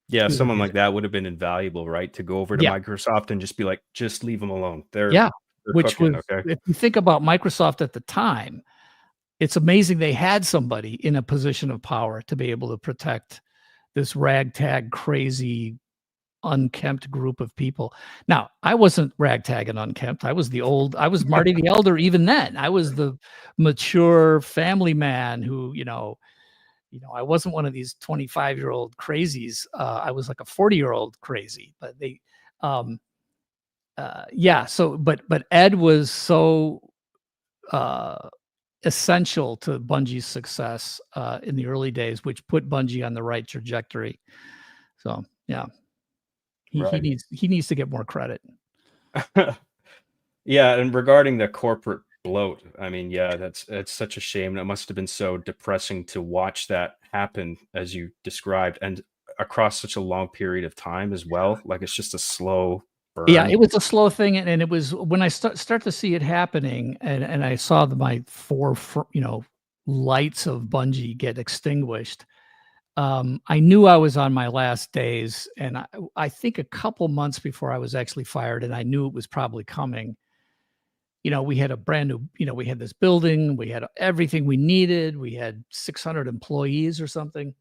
yeah, someone like that would have been invaluable, right? To go over to Microsoft and just be like, just leave them alone. They're which cooking, was, okay? If you think about Microsoft at the time, it's amazing they had somebody in a position of power to be able to protect this ragtag, crazy, unkempt group of people. Now, I wasn't ragtag and unkempt. I was Marty the Elder even then. I was the mature family man who, I wasn't one of these 25-year-old crazies. I was like a 40-year-old crazy. But but Ed was so essential to Bungie's success in the early days, which put Bungie on the right trajectory. So, yeah. Right. He needs to get more credit. Yeah, and regarding the corporate bloat, I mean, yeah, it's such a shame. It must have been so depressing to watch that happen as you described, and across such a long period of time as well. Like it's just a slow burn. Yeah, it was a slow thing, and it was when I start to see it happening, and I saw my four lights of Bungie get extinguished. I knew I was on my last days, and I think a couple months before I was actually fired, and I knew it was probably coming. We had a brand new, we had this building, we had everything we needed. We had 600 employees or something.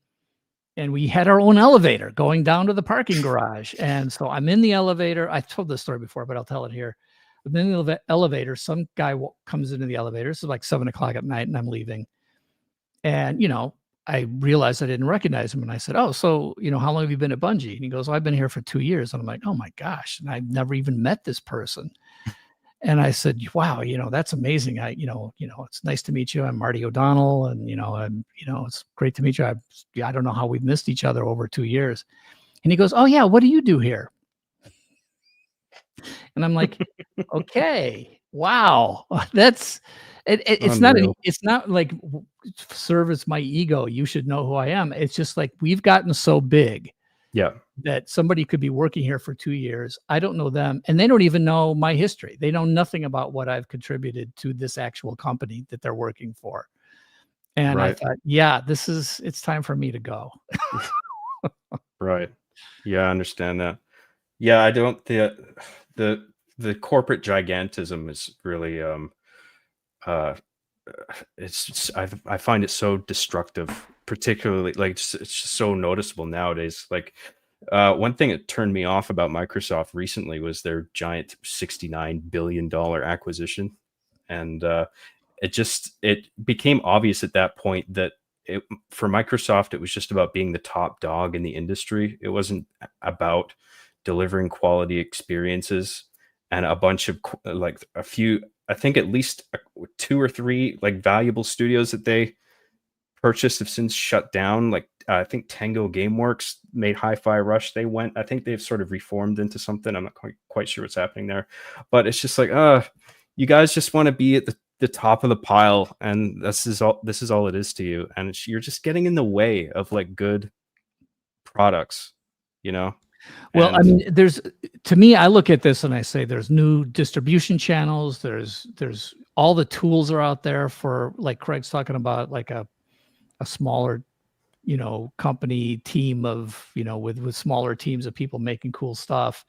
And we had our own elevator going down to the parking garage. And so I'm in the elevator. I told this story before, but I'll tell it here. I'm in the elevator. Some guy comes into the elevator. It's like 7:00 at night, and I'm leaving. And, I realized I didn't recognize him. And I said, "Oh, so, how long have you been at Bungie?" And he goes, "I've been here for 2 years." And I'm like, "Oh my gosh." And I've never even met this person. And I said, "Wow, that's amazing. It's nice to meet you. I'm Marty O'Donnell, and it's great to meet you. I don't know how we've missed each other over 2 years." And he goes, "Oh yeah, what do you do here?" And I'm like, "Okay, wow, that's it's Unreal. it's not like service my ego. You should know who I am. It's just like we've gotten so big." Yeah. That somebody could be working here for 2 years. I don't know them, and they don't even know my history. They know nothing about what I've contributed to this actual company that they're working for. And I Right. thought, yeah, it's time for me to go. Right. Yeah, I understand that. Yeah, I don't the corporate gigantism is really it's just, I find it so destructive, particularly like it's just so noticeable nowadays. Like one thing that turned me off about Microsoft recently was their giant $69 billion acquisition. And it became obvious at that point that for Microsoft, it was just about being the top dog in the industry. It wasn't about delivering quality experiences and a bunch of like a few, I think at least 2 or 3 like valuable studios that they purchased have since shut down. Like I think Tango Gameworks made Hi-Fi Rush. I think they've sort of reformed into something. I'm not quite sure what's happening there, but it's just like, you guys just want to be at the top of the pile, and this is all it is to you, and you're just getting in the way of like good products, Well, I mean, to me, I look at this and I say there's new distribution channels. There's all the tools are out there for, like Craig's talking about, like a smaller, company team of, with smaller teams of people making cool stuff.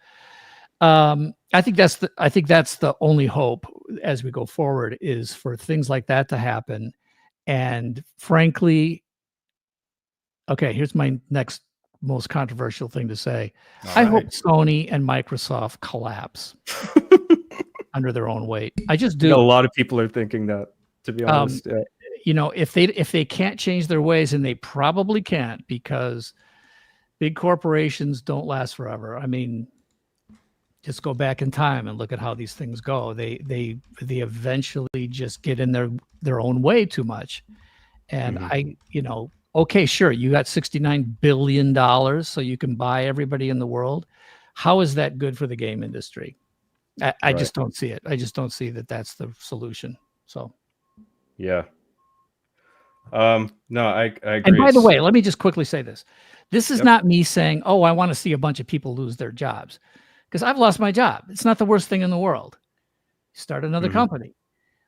I think that's the only hope as we go forward, is for things like that to happen. And frankly, okay, here's my next most controversial thing to say. I hope Sony and Microsoft collapse under their own weight. I just do. A lot of people are thinking that, to be honest. If they can't change their ways, and they probably can't, because big corporations don't last forever. I mean, just go back in time and look at how these things go. They eventually just get in their own way too much. And okay, sure, you got $69 billion, so you can buy everybody in the world. How is that good for the game industry? I just don't see it. I just don't see that that's the solution. So, yeah. No, I agree. And by the way, let me just quickly say this. This is not me saying, "Oh, I want to see a bunch of people lose their jobs," because I've lost my job. It's not the worst thing in the world. Start another company.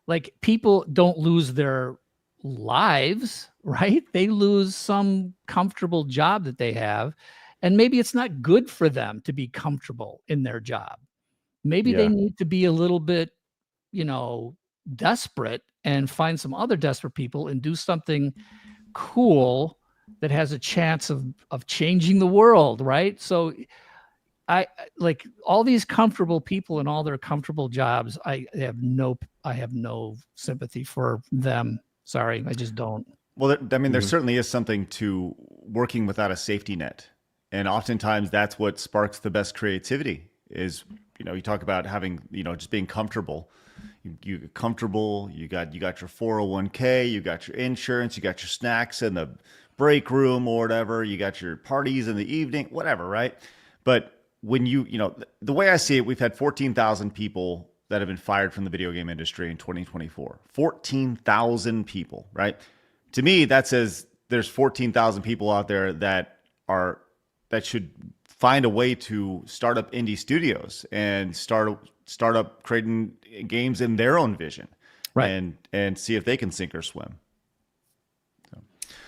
Like, people don't lose their lives, right? They lose some comfortable job that they have, and maybe it's not good for them to be comfortable in their job. Maybe they need to be a little bit, desperate, and find some other desperate people and do something cool that has a chance of changing the world, right? So I like all these comfortable people and all their comfortable jobs. I have no sympathy for them. Sorry, I just don't. Well, I mean, there certainly is something to working without a safety net. And oftentimes that's what sparks the best creativity is, you talk about having, just being comfortable. You're comfortable, you got your 401k, you got your insurance, you got your snacks in the break room or whatever, you got your parties in the evening, whatever, right? But when the way I see it, we've had 14,000 people that have been fired from the video game industry in 2024. 14,000 people, right? To me, that says there's 14,000 people out there that should find a way to start up indie studios and start up creating games in their own vision, right? And see if they can sink or swim.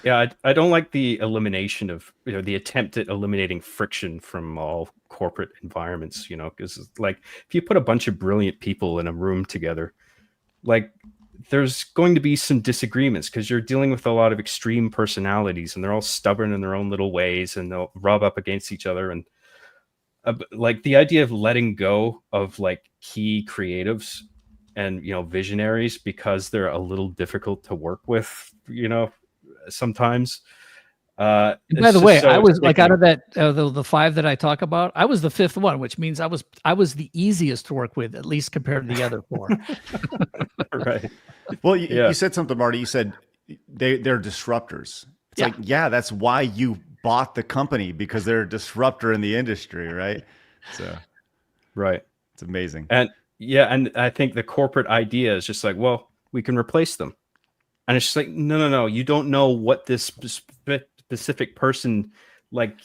Yeah, I don't like the elimination of, the attempt at eliminating friction from all corporate environments, because like if you put a bunch of brilliant people in a room together, like there's going to be some disagreements because you're dealing with a lot of extreme personalities and they're all stubborn in their own little ways and they'll rub up against each other. And like the idea of letting go of like key creatives and, visionaries because they're a little difficult to work with, sometimes. By the way, I was like out of that the 5 that I talk about, I was the 5th one, which means I was the easiest to work with, at least compared to the other 4. Right. Well, you said something, Marty. You said they're disruptors. It's like, that's why you bought the company, because they're a disruptor in the industry, right? So, right. It's amazing. And I think the corporate idea is just like, well, we can replace them. And it's just like, no, you don't know what this specific person, like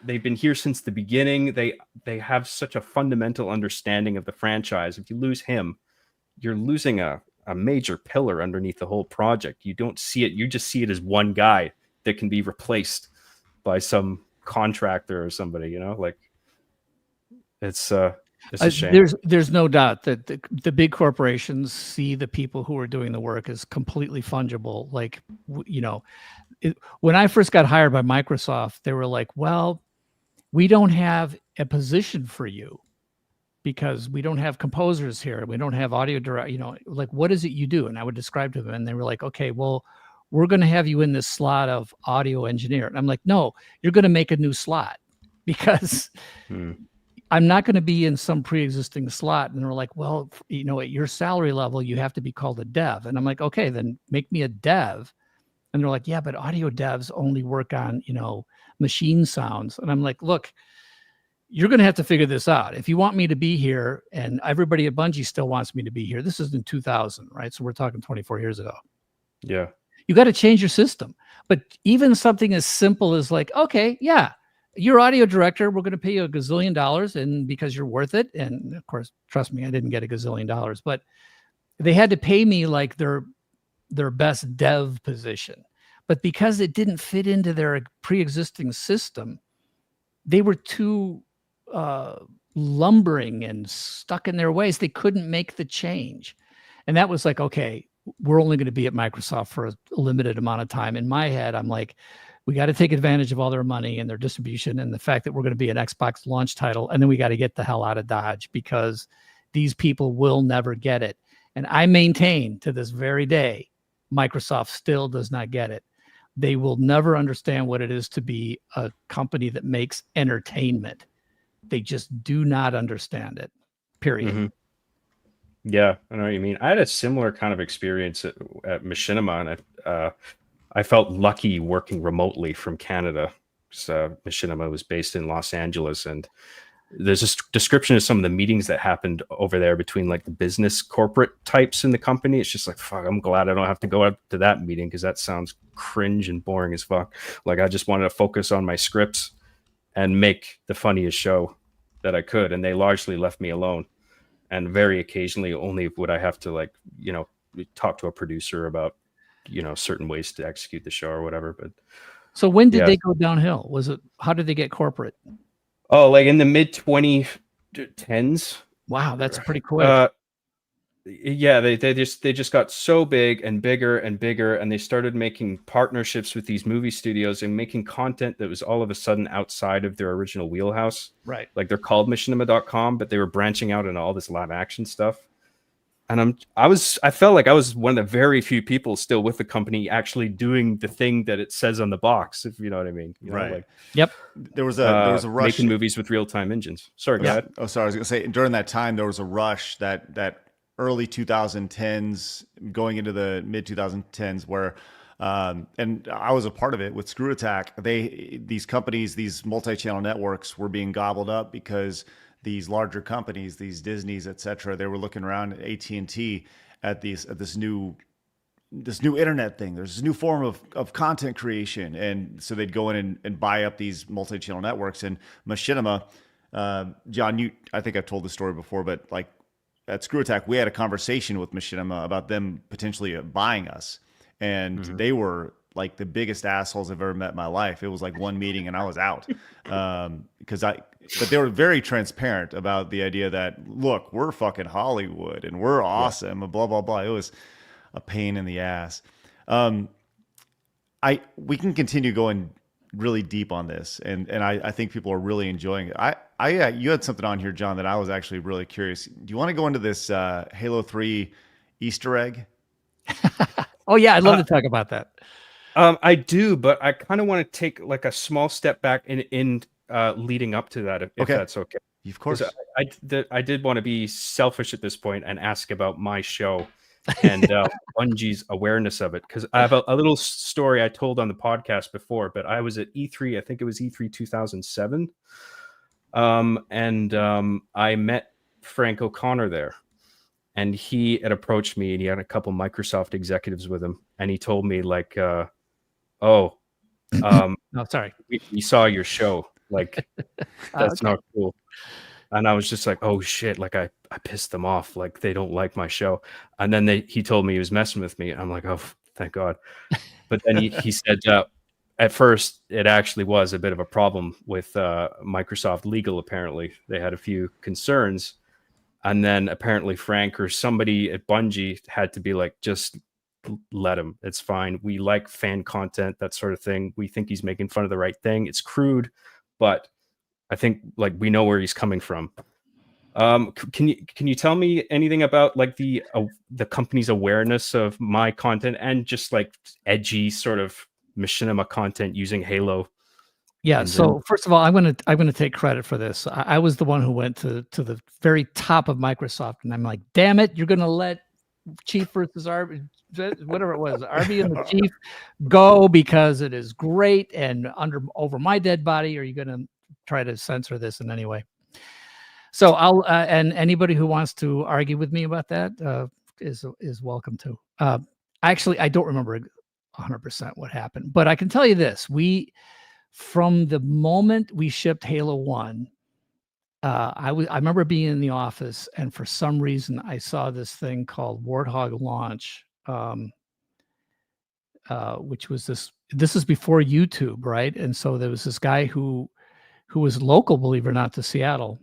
they've been here since the beginning. They have such a fundamental understanding of the franchise. If you lose him, you're losing a major pillar underneath the whole project. You don't see it. You just see it as one guy that can be replaced by some contractor or somebody, like it's a shame. There's no doubt that the big corporations see the people who are doing the work as completely fungible. Like, when I first got hired by Microsoft, they were like, well, we don't have a position for you because we don't have composers here. We don't have audio direct, like, what is it you do? And I would describe to them and they were like, okay, well, we're going to have you in this slot of audio engineer. And I'm like, no, you're going to make a new slot because I'm not going to be in some pre-existing slot. And they're like, well, at your salary level, you have to be called a dev. And I'm like, okay, then make me a dev. And they're like, yeah, but audio devs only work on, machine sounds. And I'm like, look, you're going to have to figure this out. If you want me to be here, and everybody at Bungie still wants me to be here. This is in 2000, right? So we're talking 24 years ago. Yeah. You got to change your system. But even something as simple as like, okay, yeah, you're audio director. We're going to pay you $1 gazillion, and because you're worth it. And of course, trust me, I didn't get $1 gazillion, but they had to pay me like their best dev position. But because it didn't fit into their pre-existing system, they were too lumbering and stuck in their ways. They couldn't make the change. And that was like, okay, we're only going to be at Microsoft for a limited amount of time. In my head, I'm like, we got to take advantage of all their money and their distribution and the fact that we're going to be an Xbox launch title. And then we got to get the hell out of Dodge because these people will never get it. And I maintain to this very day, Microsoft still does not get it. They will never understand what it is to be a company that makes entertainment. They just do not understand it, period. Mm-hmm. Yeah, I know what you mean. I had a similar kind of experience at Machinima, and I felt lucky working remotely from Canada. So Machinima was based in Los Angeles, and there's a description of some of the meetings that happened over there between like the business corporate types in the company. It's just like, fuck, I'm glad I don't have to go up to that meeting because that sounds cringe and boring as fuck. Like I just wanted to focus on my scripts and make the funniest show that I could. And they largely left me alone. And very occasionally only would I have to talk to a producer about, certain ways to execute the show or whatever. But so when did they go downhill? How did they get corporate? Oh, like in the mid 2010s. Wow, that's pretty quick. Yeah, they just got so big and bigger and bigger, and they started making partnerships with these movie studios and making content that was all of a sudden outside of their original wheelhouse. Right. Like they're called Machinima.com, but they were branching out into all this live action stuff. And I felt like I was one of the very few people still with the company actually doing the thing that it says on the box, if you know what I mean. Right. Yep. There was a rush making movies with real-time engines. Sorry, go ahead. Oh, sorry. I was going to say during that time there was a rush that early 2010s going into the mid 2010s where And I was a part of it with Screw Attack. These companies, these multi-channel networks were being gobbled up because these larger companies, these Disneys, et cetera, they were looking around at AT&T at this new internet thing. There's this new form of content creation. And so they'd go in and buy up these multi-channel networks. And Machinima, John, I think I've told the story before, but like at Screw Attack, we had a conversation with Machinima about them potentially buying us. And they were like the biggest assholes I've ever met in my life. It was like one meeting and I was out. But they were very transparent about the idea that, look, we're fucking Hollywood and we're awesome and blah, blah, blah. It was a pain in the ass. We can continue going really deep on this. And I think people are really enjoying it. You had something on here, John, that I was actually really curious. Do you want to go into this Halo 3 Easter egg? Oh yeah, I'd love to talk about that. I do, but I kind of want to take like a small step back in leading up to that, if that's okay. Of course. I did want to be selfish at this point and ask about my show and Bungie's awareness of it, because I have a little story I told on the podcast before, but I was at E3, I think it was E3 2007, and I met Frank O'Connor there. And he had approached me, and he had a couple Microsoft executives with him, and he told me like, "Oh, sorry, we saw your show. Like, that's not cool." And I was just like, "Oh shit!" Like I pissed them off. Like they don't like my show. And then he told me he was messing with me. I'm like, "Oh, thank God." But then he said, at first, it actually was a bit of a problem with Microsoft legal. Apparently, they had a few concerns. And then apparently Frank or somebody at Bungie had to be like, just let him. It's fine. We like fan content, that sort of thing. We think he's making fun of the right thing. It's crude, but I think like we know where he's coming from. Can you tell me anything about like the company's awareness of my content and just like edgy sort of machinima content using Halo? Yeah. So first of all, I'm gonna take credit for this. I was the one who went to the very top of Microsoft, and I'm like, damn it, you're gonna let Chief versus RB, whatever it was, RB and the Chief go because it is great and over my dead body. Or are you gonna try to censor this in any way? So I'll and anybody who wants to argue with me about that is welcome to. Actually, I don't remember 100% what happened, but I can tell you this: from the moment we shipped Halo 1, I remember being in the office, and for some reason I saw this thing called Warthog Launch, which was this is before YouTube, right? And so there was this guy who was local, believe it or not, to Seattle.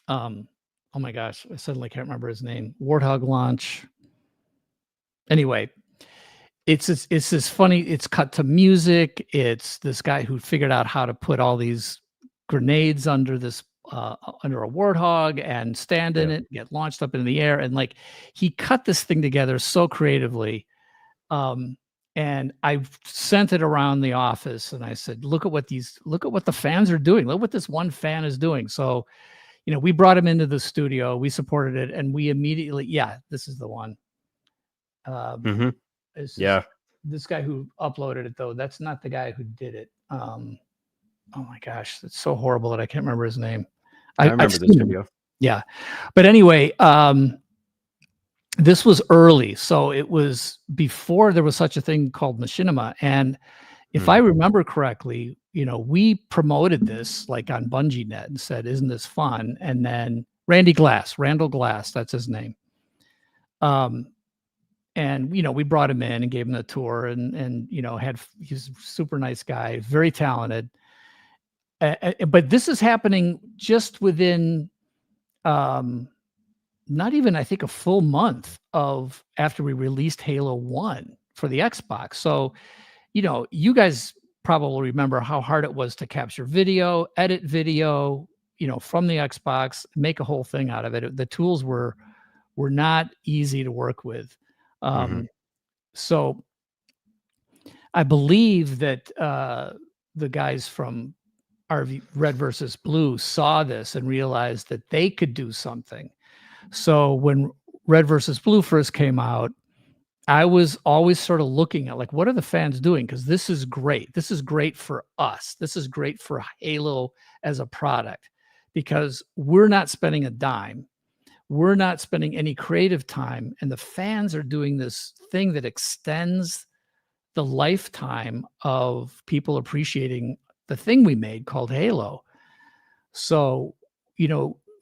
Oh my gosh, I suddenly can't remember his name. Warthog Launch. Anyway, it's this funny, it's cut to music. It's this guy who figured out how to put all these grenades under under a Warthog and stand in it, get launched up in the air. And like, he cut this thing together so creatively. And I sent it around the office and I said, look at what the fans are doing. Look what this one fan is doing. So, we brought him into the studio, we supported it, and we immediately, this is the one. This guy who uploaded it, though, that's not the guy who did it. Oh my gosh, it's so horrible that I can't remember his name. I remember this video. Yeah. But anyway, this was early. So it was before there was such a thing called machinima. And if I remember correctly, we promoted this like on Bungie Net and said, isn't this fun? And then Randall Glass, that's his name. And, we brought him in and gave him a tour and he's a super nice guy, very talented. But this is happening just within, not even, I think, a full month after we released Halo 1 for the Xbox. So, you guys probably remember how hard it was to capture video, edit video, from the Xbox, make a whole thing out of it. The tools were not easy to work with. So I believe that the guys from Red versus Blue saw this and realized that they could do something. So when Red versus Blue first came out, I was always sort of looking at like, what are the fans doing? Because this is great. This is great for us. This is great for Halo as a product, because we're not spending a dime. We're not spending any creative time. And the fans are doing this thing that extends the lifetime of people appreciating the thing we made called Halo. So,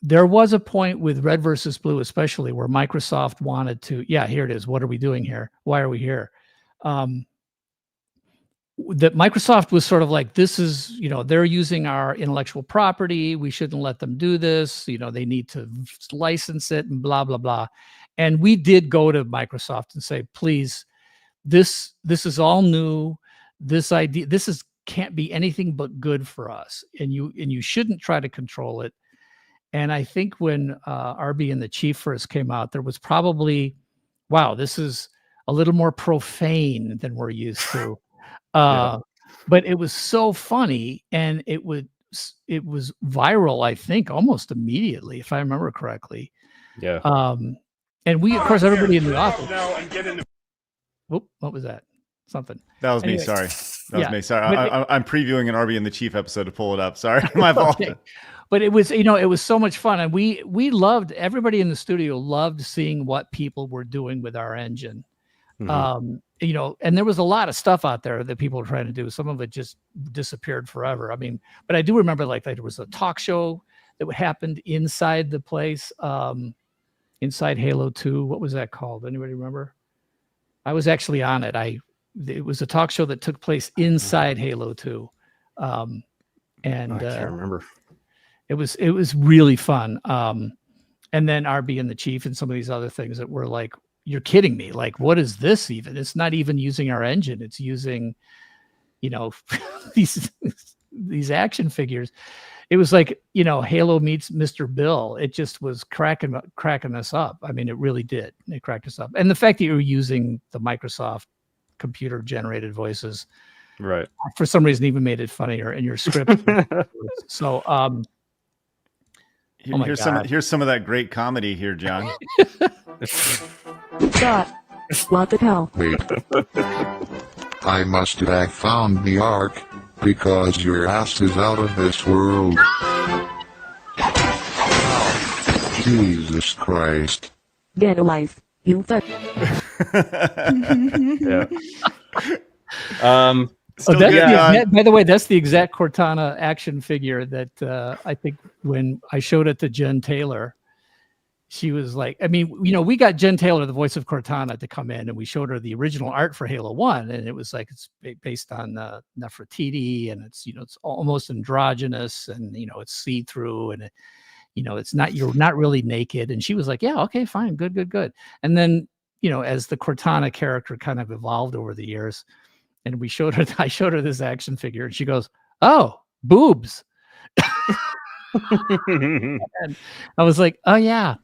there was a point with Red versus Blue, especially, where Microsoft wanted to, here it is. What are we doing here? Why are we here? That Microsoft was sort of like, this is, they're using our intellectual property. We shouldn't let them do this. They need to license it and blah, blah, blah. And we did go to Microsoft and say, please, this is all new. This idea, can't be anything but good for us. And you shouldn't try to control it. And I think when RB and the Chief first came out, there was probably, wow, this is a little more profane than we're used to. But it was so funny, and it was viral, I think, almost immediately, if I remember correctly. Yeah. And we, of course, everybody in the office. Whoop, what was that? Something. That was me. Sorry. That was me. Sorry. I'm previewing an RB and the Chief episode to pull it up. Sorry. My fault. Okay. But it was, it was so much fun. And we loved, everybody in the studio loved seeing what people were doing with our engine. And there was a lot of stuff out there that people were trying to do. Some of it just disappeared forever. I mean, but I do remember like there was a talk show that happened inside the place, inside Halo 2. What was that called? Anybody remember? I was actually on it. It was a talk show that took place inside Halo 2. I can't remember. It was really fun. And then RB and the Chief and some of these other things that were like, you're kidding me. Like, what is this even? It's not even using our engine. It's using, these action figures. It was like, Halo meets Mr. Bill. It just was cracking us up. I mean, it really did. It cracked us up. And the fact that you were using the Microsoft computer generated voices, right, for some reason even made it funnier in your script. So, here's some of that great comedy here, John. God, what the hell? Wait. I must have found the Ark, because your ass is out of this world. Jesus Christ. Get a life, you fuck. Yeah. By the way, that's the exact Cortana action figure that I think when I showed it to Jen Taylor, she was like, I mean, we got Jen Taylor, the voice of Cortana, to come in, and we showed her the original art for Halo 1, and it was like, it's based on Nefertiti, and it's, it's almost androgynous, and, it's see-through, and, you're not really naked. And she was like, yeah, okay, fine, good. And then, as the Cortana character kind of evolved over the years, and I showed her this action figure, and she goes, oh, boobs. And I was like, oh yeah.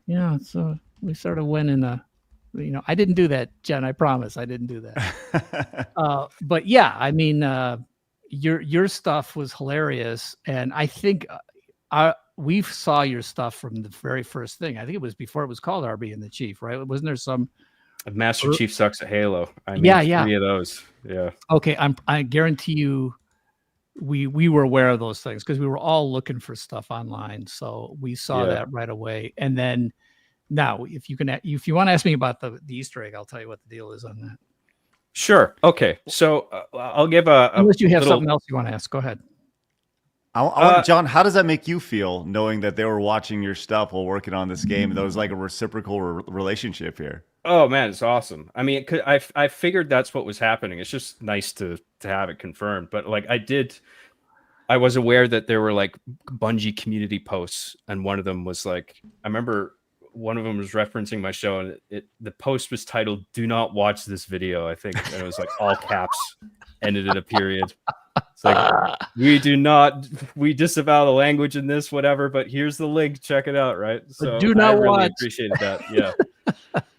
So we sort of went in I didn't do that, Jen. I promise I didn't do that. But yeah, I mean, your stuff was hilarious. And I think we saw your stuff from the very first thing. I think it was before it was called RB and the Chief, right? Wasn't there some Master Chief Sucks at Halo? I mean, yeah. 3 of those. Yeah. Okay. I guarantee you, we were aware of those things because we were all looking for stuff online. So we saw that right away. And then now if you want to ask me about the Easter egg, I'll tell you what the deal is on that. Sure. Okay. So I'll give unless you have something else you want to ask, go ahead. John, how does that make you feel knowing that they were watching your stuff while working on this game? There was like a reciprocal relationship here. Oh man, it's awesome. I mean, I figured that's what was happening. It's just nice to have it confirmed. But like I was aware that there were like Bungie community posts, and one of them was like, I remember one of them was referencing my show, and the post was titled "Do not watch this video," I think, and it was like all caps, ended in a period. It's like, we disavow the language in this, whatever, but here's the link, check it out, right? So do not watch. Appreciated that. Yeah.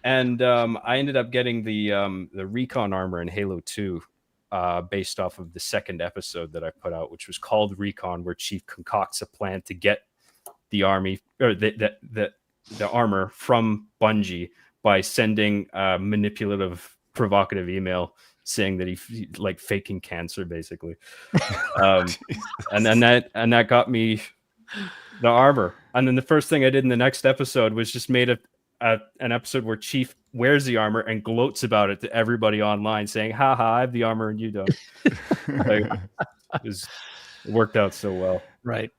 And I ended up getting the recon armor in Halo 2 based off of the second episode that I put out, which was called Recon, where Chief concocts a plan to get the army or the armor from Bungie by sending manipulative provocative email saying that he like faking cancer basically. And then that got me the armor. And then the first thing I did in the next episode was just made an episode where Chief wears the armor and gloats about it to everybody online, saying, haha, I have the armor and you don't. Like, it worked out so well. Right.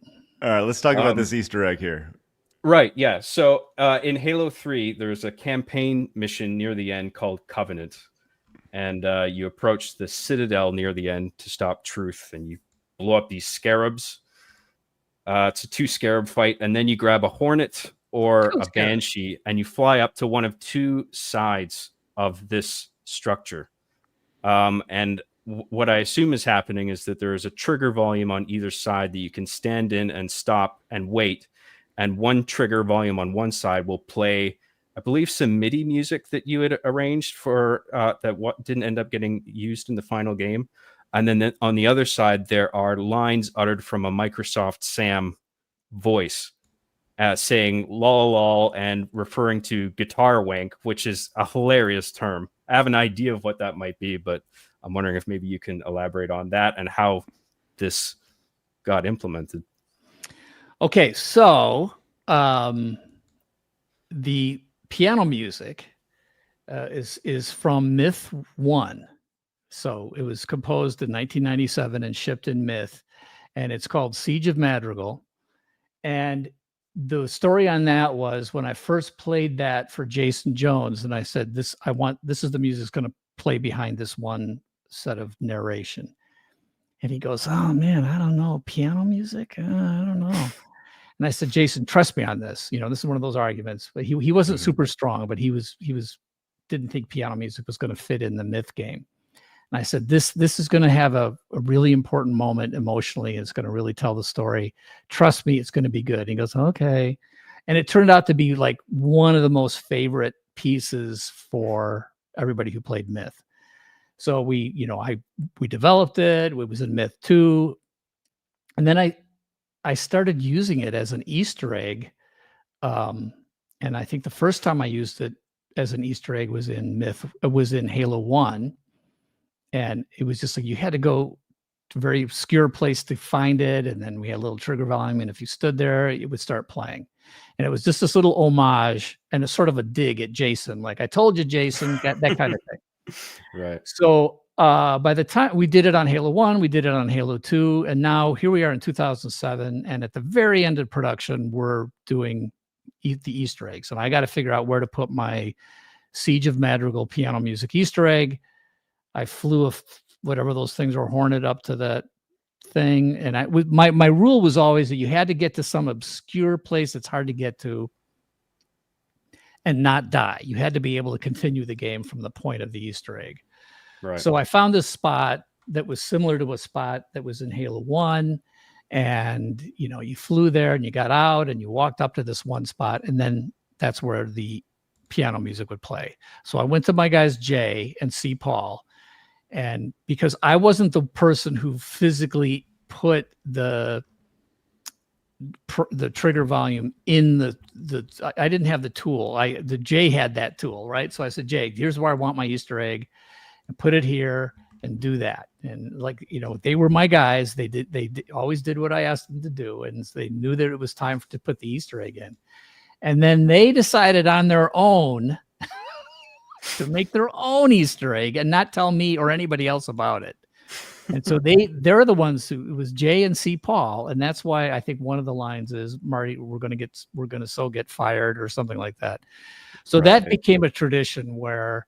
All right, let's talk about this Easter egg here. Right, yeah. So in Halo 3, there's a campaign mission near the end called Covenant. And you approach the Citadel near the end to stop Truth, and you blow up these scarabs. It's a 2 scarab fight, and then you grab a Hornet or a Banshee, and you fly up to one of 2 sides of this structure. And what I assume is happening is that there is a trigger volume on either side that you can stand in and stop and wait. And one trigger volume on one side will play, I believe, some MIDI music that you had arranged for that what didn't end up getting used in the final game. And then on the other side, there are lines uttered from a Microsoft Sam voice saying lol lol and referring to guitar wank, which is a hilarious term. I have an idea of what that might be, but I'm wondering if maybe you can elaborate on that and how this got implemented. Okay, so the piano music is from Myth 1. So it was composed in 1997 and shipped in Myth, and it's called Siege of Madrigal. And the story on that was when I first played that for Jason Jones, and I said, this is the music that's going to play behind this one set of narration. And he goes, oh man, I don't know, piano music? I don't know. And I said, Jason, trust me on this. You know, this is one of those arguments. But he wasn't super strong, but he didn't think piano music was going to fit in the Myth game. And I said, this is going to have a really important moment emotionally. It's going to really tell the story. Trust me, it's going to be good. And he goes, okay. And it turned out to be like one of the most favorite pieces for everybody who played Myth. So we developed it. It was in Myth 2. And then I started using it as an Easter egg. And I think the first time I used it as an Easter egg was in Halo 1. And it was just like you had to go to a very obscure place to find it. And then we had a little trigger volume. And if you stood there, it would start playing. And it was just this little homage and a sort of a dig at Jason. Like, I told you, Jason, that kind of thing. Right. So by the time we did it on Halo 1, we did it on Halo 2. And now here we are in 2007. And at the very end of production, we're doing the Easter eggs. And I got to figure out where to put my Siege of Madrigal piano music Easter egg. I flew whatever those things were, Hornet up to that thing. And my rule was always that you had to get to some obscure place that's hard to get to and not die. You had to be able to continue the game from the point of the Easter egg. Right. So I found this spot that was similar to a spot that was in Halo 1. And, you flew there and you got out and you walked up to this one spot. And then that's where the piano music would play. So I went to my guys, Jay and C. Paul. And because I wasn't the person who physically put the trigger volume in I didn't have the tool. The Jay had that tool, right? So I said, Jay, here's where I want my Easter egg, and put it here and do that. And they were my guys. They always did what I asked them to do, and they knew that it was time to put the Easter egg in. And then they decided on their own to make their own Easter egg and not tell me or anybody else about it. And so they're the ones who, it was Jay and C. Paul. And that's why I think one of the lines is, Marty, we're going to so get fired or something like that. So that became a tradition where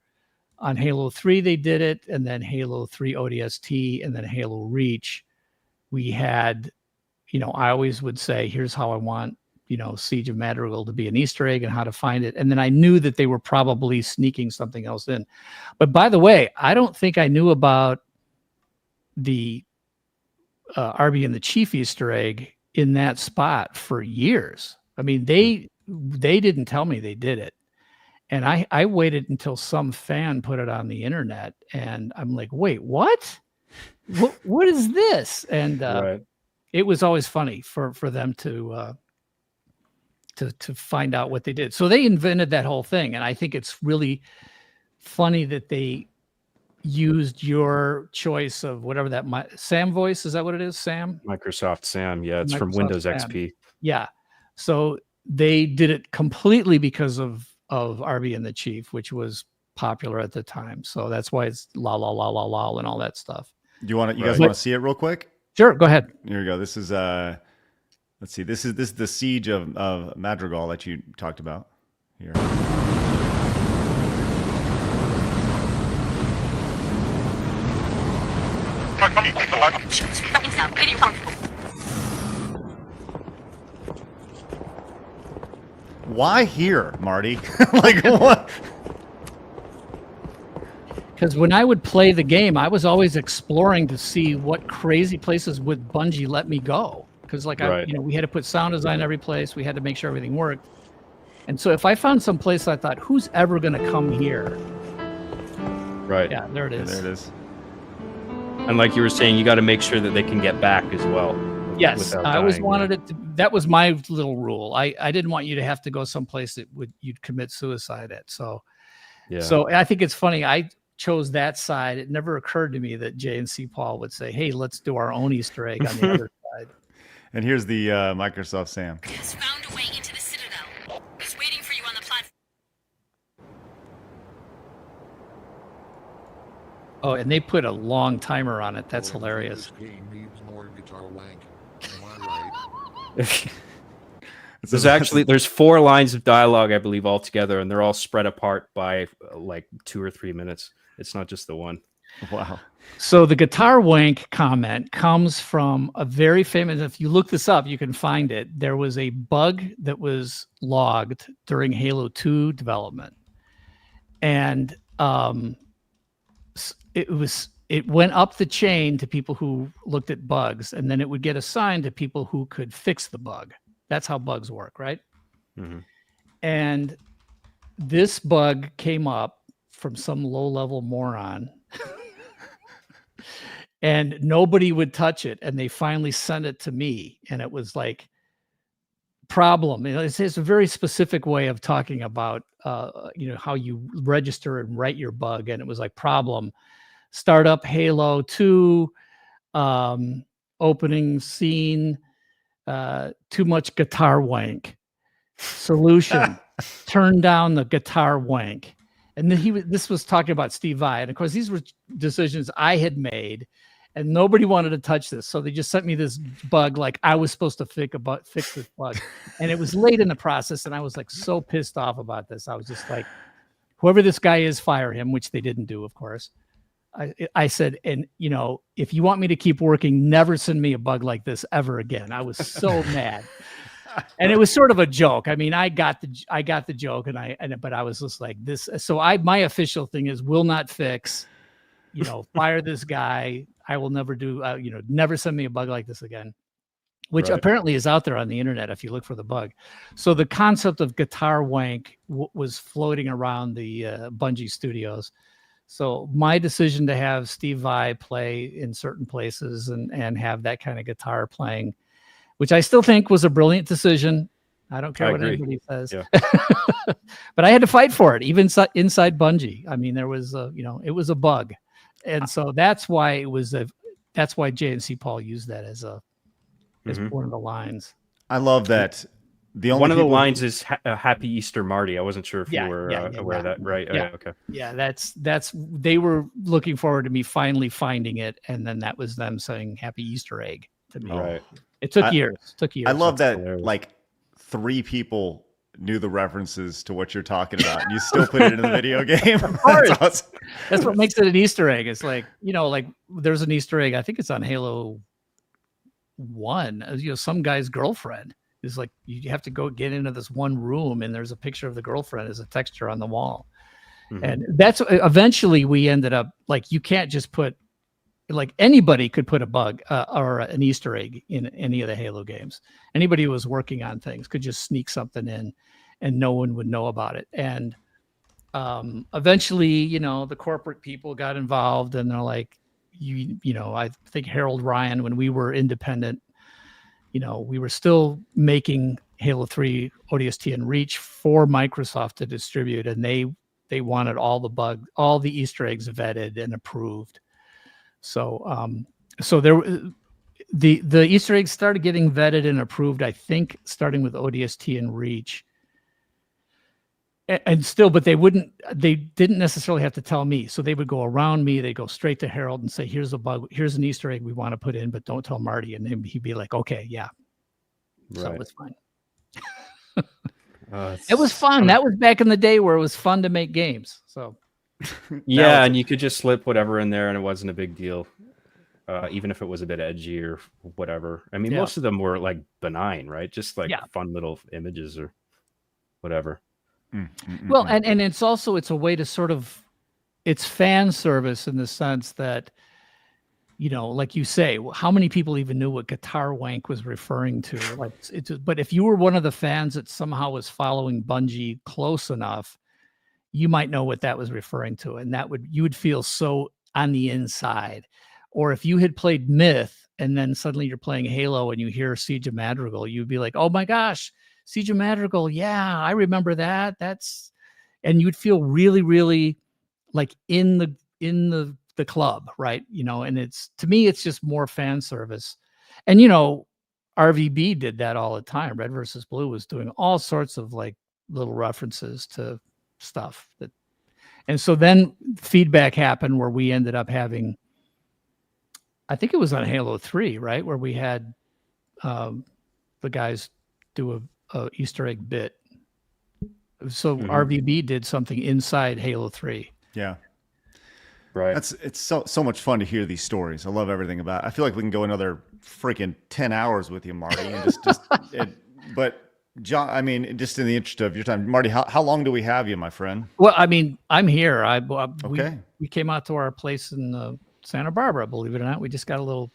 on Halo 3, they did it. And then Halo 3 ODST and then Halo Reach, we had, I always would say, here's how I want, Siege of Madrigal to be an Easter egg and how to find it. And then I knew that they were probably sneaking something else in. But by the way, I don't think I knew about the RB and the Chief Easter egg in that spot for years. I mean, they didn't tell me they did it. And I waited until some fan put it on the internet and I'm like, wait, what is this? And it was always funny for them to find out what they did. So they invented that whole thing. And I think it's really funny that they used your choice of whatever that Sam voice, is that what it is? Sam? Microsoft Sam. Yeah, it's from Microsoft Windows Sam. XP. Yeah. So they did it completely because of RB and the Chief, which was popular at the time. So that's why it's la la la la la and all that stuff. You guys want to see it real quick? Sure, go ahead. Here we go. This is let's see. This is the siege of Madrigal that you talked about here. Why here, Marty? Like what? Because when I would play the game, I was always exploring to see what crazy places would Bungie let me go. Because we had to put sound design every place. We had to make sure everything worked. And so if I found some place I thought, who's ever going to come here? Right. Yeah, there it is. There it is. And like you were saying, you got to make sure that they can get back as well. Yes, I always wanted it to. That was my little rule. I didn't want you to have to go someplace that you'd commit suicide at. So, So I think it's funny. I chose that side. It never occurred to me that J&C Paul would say, "Hey, let's do our own Easter egg on the other side." And here's the Microsoft Sam. Has found a way into the Citadel. He's waiting for you on the platform. Oh, and they put a long timer on it. That's hilarious. This game needs more guitar wank. Am I right? There's 4 lines of dialogue, I believe, altogether, and they're all spread apart by like 2 or 3 minutes. It's not just the one. Wow. So the guitar wank comment comes from a very famous, if you look this up, you can find it. There was a bug that was logged during Halo 2 development. And it went up the chain to people who looked at bugs, and then it would get assigned to people who could fix the bug. That's how bugs work, right? Mm-hmm. And this bug came up from some low-level moron. And nobody would touch it, and they finally sent it to me, and it was like problem. It's a very specific way of talking about how you register and write your bug, and it was like problem. Start up Halo 2, opening scene, too much guitar wank. Solution: turn down the guitar wank. And then this was talking about Steve Vai, and of course these were decisions I had made, and nobody wanted to touch this, so they just sent me this bug like I was supposed to fix this bug, and it was late in the process, and I was like so pissed off about this. I was just like, whoever this guy is, fire him, which they didn't do, of course. I said, and if you want me to keep working, never send me a bug like this ever again. I was so mad. And it was sort of a joke. I mean, I got the joke, but I was just like this. So my official thing is will not fix, fire this guy. I will never do, never send me a bug like this again, which apparently is out there on the internet if you look for the bug. So the concept of guitar wank was floating around the Bungie studios. So my decision to have Steve Vai play in certain places and have that kind of guitar playing, which I still think was a brilliant decision. I don't care what anybody says. Yeah. But I had to fight for it, even inside Bungie. I mean, there was it was a bug. And so that's why J&C Paul used that as one of the lines. I love that. One of the lines is Happy Easter, Marty. I wasn't sure if you were aware of that, right? Yeah. Okay. Yeah, that's they were looking forward to me finally finding it, and then that was them saying Happy Easter egg to me. Right. It took years. I love that like 3 people knew the references to what you're talking about, and you still put it in the video game. Of course. That's awesome. That's what makes it an Easter egg. It's like, like there's an Easter egg. I think it's on Halo 1. Some guy's girlfriend is like, you have to go get into this one room, and there's a picture of the girlfriend as a texture on the wall. Mm-hmm. And that's eventually we ended up like, you can't just put, like anybody could put a bug or an Easter egg in any of the Halo games. Anybody who was working on things could just sneak something in and no one would know about it. And eventually, the corporate people got involved, and they're like, I think Harold Ryan, when we were independent, we were still making Halo 3 ODST and Reach for Microsoft to distribute, and they they wanted all the Easter eggs vetted and approved. So so the Easter eggs started getting vetted and approved, I think, starting with ODST and Reach. And still, but they didn't necessarily have to tell me. So they would go around me, they go straight to Harold and say, here's a bug, here's an Easter egg we want to put in, but don't tell Marty. And then he'd be like, okay, yeah. Right. So it was fine. It was fun. That was back in the day where it was fun to make games. So yeah, and you could just slip whatever in there and it wasn't a big deal. Even if it was a bit edgy or whatever. I mean, most of them were like benign, right? Just like fun little images or whatever. Well, and it's a way to sort of, it's fan service in the sense that, you know, like you say, how many people even knew what guitar wank was referring to? Like, but if you were one of the fans that somehow was following Bungie close enough, you might know what that was referring to, and you would feel so on the inside. Or if you had played Myth and then suddenly you're playing Halo and you hear Siege of Madrigal, you'd be like, oh my gosh, Siege of Madrigal. Yeah, I remember that. And you'd feel really, really like in the club, right? You know, and to me, it's just more fan service. And, you know, RVB did that all the time. Red versus Blue was doing all sorts of like little references to stuff and so then feedback happened where we ended up having, I think it was on Halo 3, right? Where we had the guys do a Easter egg bit. So RVB did something inside Halo 3. Yeah. Right. It's so much fun to hear these stories. I love everything about it. I feel like we can go another freaking 10 hours with you, Marty. And but John, I mean, just in the interest of your time, Marty, how long do we have you, my friend? Well, I mean, I'm here. Okay. We came out to our place in Santa Barbara, believe it or not. We just got a little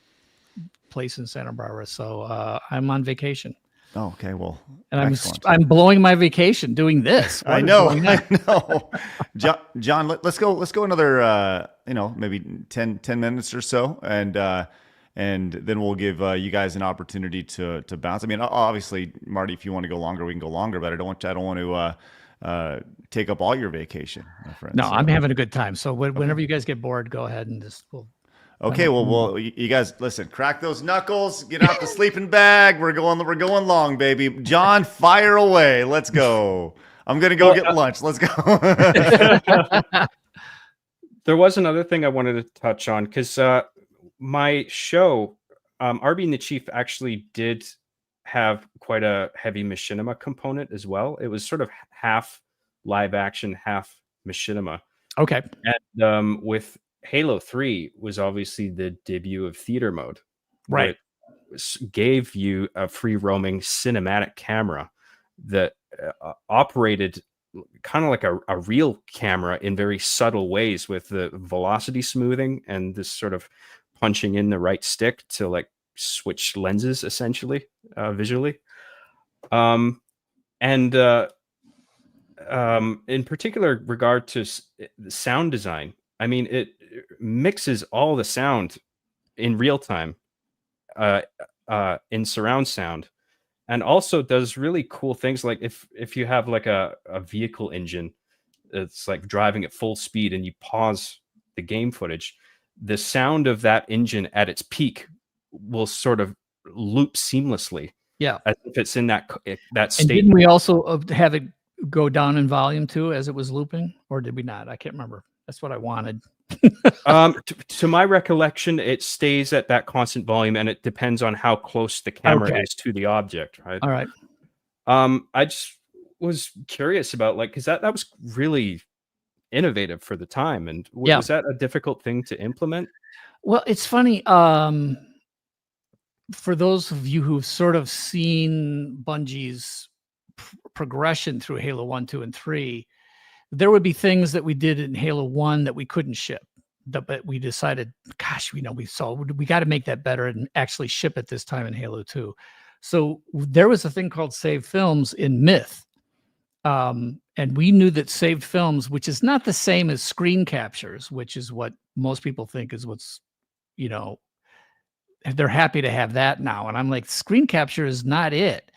place in Santa Barbara. So I'm on vacation. Oh, okay. Well, and I'm blowing my vacation doing this. I know. John, let's go another, maybe 10 minutes or so. And then we'll give you guys an opportunity to bounce. I mean, obviously, Marty, if you want to go longer, we can go longer, but I don't want to take up all your vacation, my friend. No, I'm having a good time. So whenever you guys get bored, go ahead and Okay, well, you guys listen. Crack those knuckles. Get out the sleeping bag. We're going long, baby. John, fire away. Let's go. I'm gonna go get lunch. Let's go. There was another thing I wanted to touch on because my show, RB and the Chief, actually did have quite a heavy machinima component as well. It was sort of half live action, half machinima. Okay, and with Halo 3 was obviously the debut of theater mode. Right. It gave you a free roaming cinematic camera that operated kind of like a real camera in very subtle ways with the velocity smoothing and this sort of punching in the right stick to like switch lenses essentially visually. In particular regard to sound design, I mean, it mixes all the sound in real time in surround sound, and also does really cool things like if you have like a vehicle engine that's like driving at full speed and you pause the game footage, the sound of that engine at its peak will sort of loop seamlessly. Yeah, as if it's in that state. And didn't we also have it go down in volume too as it was looping, or did we not? I can't remember. That's what I wanted. To my recollection, it stays at that constant volume, and it depends on how close the camera is to the object. Right. All right. I just was curious about because that was really innovative for the time, and was that a difficult thing to implement? Well, it's funny. For those of you who've sort of seen Bungie's progression through Halo 1, 2, and 3, there would be things that we did in Halo 1 that we couldn't ship. But we decided, gosh, we got to make that better and actually ship it this time in Halo 2. So there was a thing called saved films in Myth. And we knew that saved films, which is not the same as screen captures, which is what most people think is what's, they're happy to have that now. And I'm like, screen capture is not it.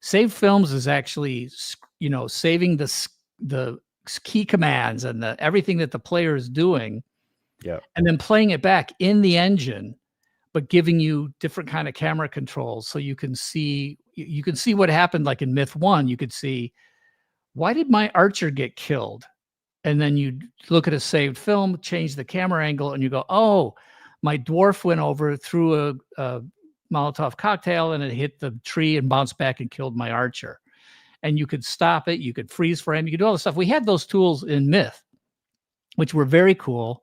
Saved films is actually, saving the key commands and everything that the player is doing, Yeah. and then playing it back in the engine, but giving you different kind of camera controls so you can see what happened. Like in Myth 1, you could see, why did my archer get killed? And then you look at a saved film, change the camera angle, and you go, oh, my dwarf went over, threw a Molotov cocktail, and it hit the tree and bounced back and killed my archer. And you could stop it. You could freeze frame. You could do all this stuff. We had those tools in Myth, which were very cool.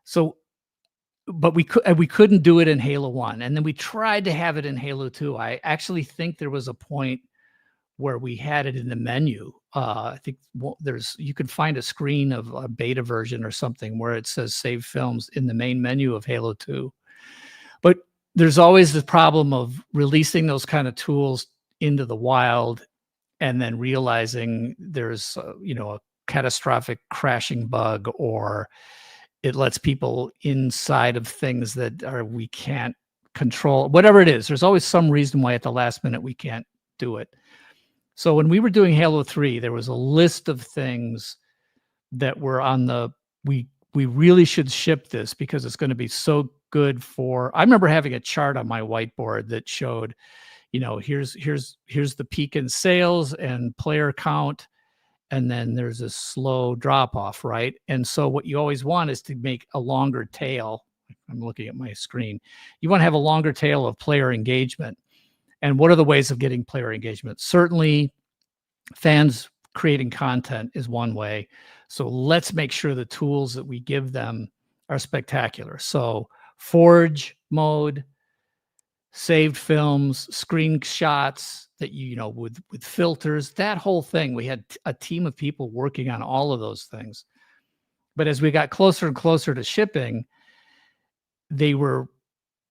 So, but we couldn't do it in Halo 1. And then we tried to have it in Halo 2. I actually think there was a point where we had it in the menu. I think you can find a screen of a beta version or something where it says save films in the main menu of Halo 2. But there's always the problem of releasing those kind of tools into the wild and then realizing there's a catastrophic crashing bug, or it lets people inside of things that we can't control. Whatever it is, there's always some reason why at the last minute we can't do it. So when we were doing Halo 3, there was a list of things that were on we really should ship this because it's going to be so good for. I remember having a chart on my whiteboard that showed, here's the peak in sales and player count, and then there's a slow drop off, right? And so what you always want is to make a longer tail. I'm looking at my screen. You want to have a longer tail of player engagement. And what are the ways of getting player engagement? Certainly, fans creating content is one way. So let's make sure the tools that we give them are spectacular. So Forge mode, saved films, screenshots that with filters, that whole thing. We had a team of people working on all of those things. But as we got closer and closer to shipping, they were,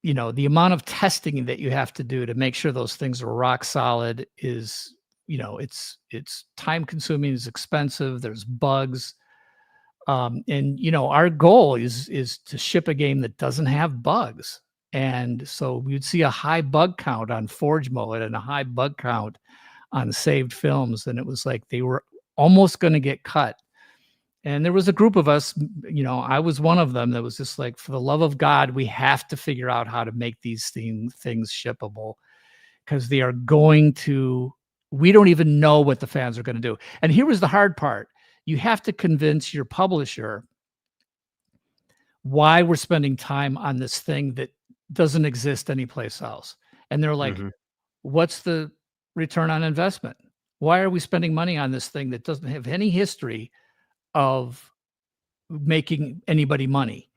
the amount of testing that you have to do to make sure those things are rock solid is, it's time consuming, it's expensive, there's bugs. And our goal is to ship a game that doesn't have bugs. And so we'd see a high bug count on Forge mode and a high bug count on saved films. And it was like they were almost going to get cut. And there was a group of us, I was one of them that was just like, for the love of God, we have to figure out how to make these things shippable, because they are we don't even know what the fans are going to do. And here was the hard part. You have to convince your publisher why we're spending time on this thing that doesn't exist anyplace else. And they're like, what's the return on investment? Why are we spending money on this thing that doesn't have any history of making anybody money?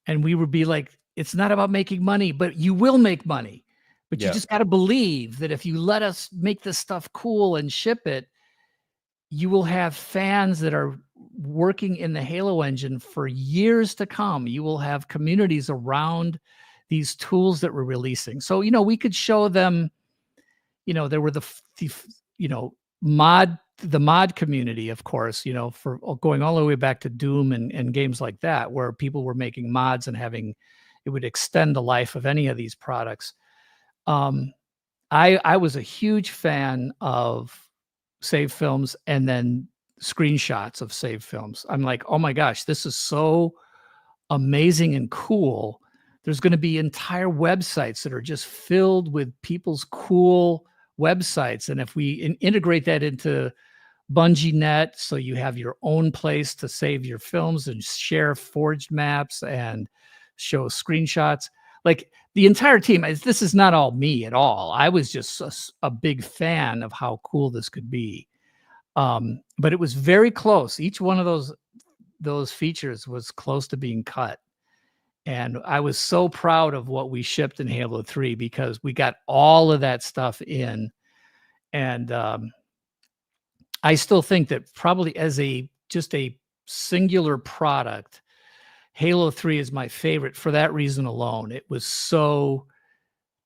And we would be like, it's not about making money, but you will make money. But you just got to believe that if you let us make this stuff cool and ship it, you will have fans that are working in the Halo engine for years to come. You will have communities around these tools that we're releasing. So, we could show them, there were the mod community, of course, for going all the way back to Doom and games like that, where people were making mods and it would extend the life of any of these products. I was a huge fan of save films and then screenshots of save films. I'm like, oh my gosh, this is so amazing and cool. There's going to be entire websites that are just filled with people's cool websites. And if we integrate that into Bungie Net, so you have your own place to save your films and share forged maps and show screenshots, like the entire team, this is not all me at all. I was just a big fan of how cool this could be. But it was very close. Each one of those features was close to being cut. And I was so proud of what we shipped in Halo 3 because we got all of that stuff in. And I still think that probably as just a singular product, Halo 3 is my favorite for that reason alone. It was so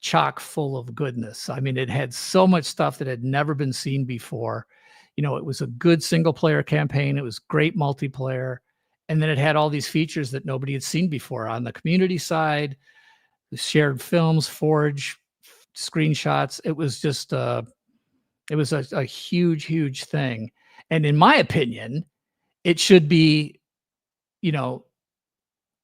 chock full of goodness. I mean, it had so much stuff that had never been seen before. It was a good single player campaign. It was great multiplayer. And then it had all these features that nobody had seen before on the community side, the shared films, Forge, screenshots. It was just, it was a huge, huge thing. And in my opinion, it should be, you know,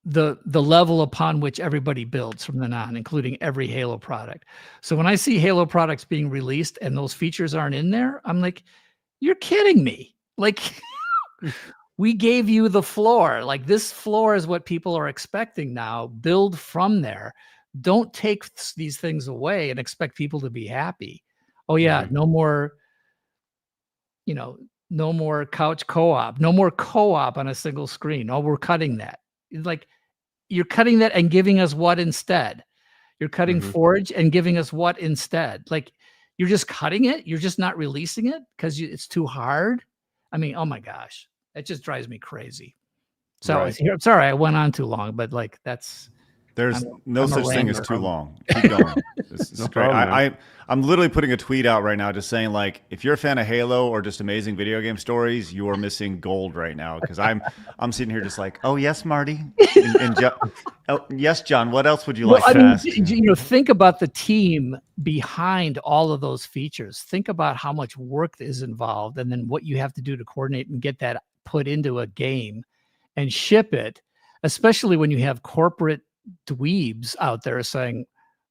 the level upon which everybody builds from then on, including every Halo product. So when I see Halo products being released and those features aren't in there, I'm like, you're kidding me. Like, we gave you the floor. Like, this floor is what people are expecting now. Build from there. Don't take these things away and expect people to be happy. Oh yeah, no more, you know, no more couch co-op, no more co-op on a single screen. Oh, we're cutting that. It's like, you're cutting that and giving us what instead? You're cutting Forge and giving us what instead? Like, you're just cutting it. You're just not releasing it because it's too hard. I mean, oh my gosh, that just drives me crazy. So I'm sorry, I went on too long, but like, there's no I'm such a thing as wrangler. too long. Keep going. It's No great. problem, I'm literally putting a tweet out right now just saying, like, if you're a fan of Halo or just amazing video game stories, you are missing gold right now. Because I'm sitting here just like, oh yes, Marty, and oh, yes, John. What else would you like to ask? You know, think about the team behind all of those features. Think about how much work is involved, and then what you have to do to coordinate and get that put into a game and ship it. Especially when you have corporate dweebs out there saying,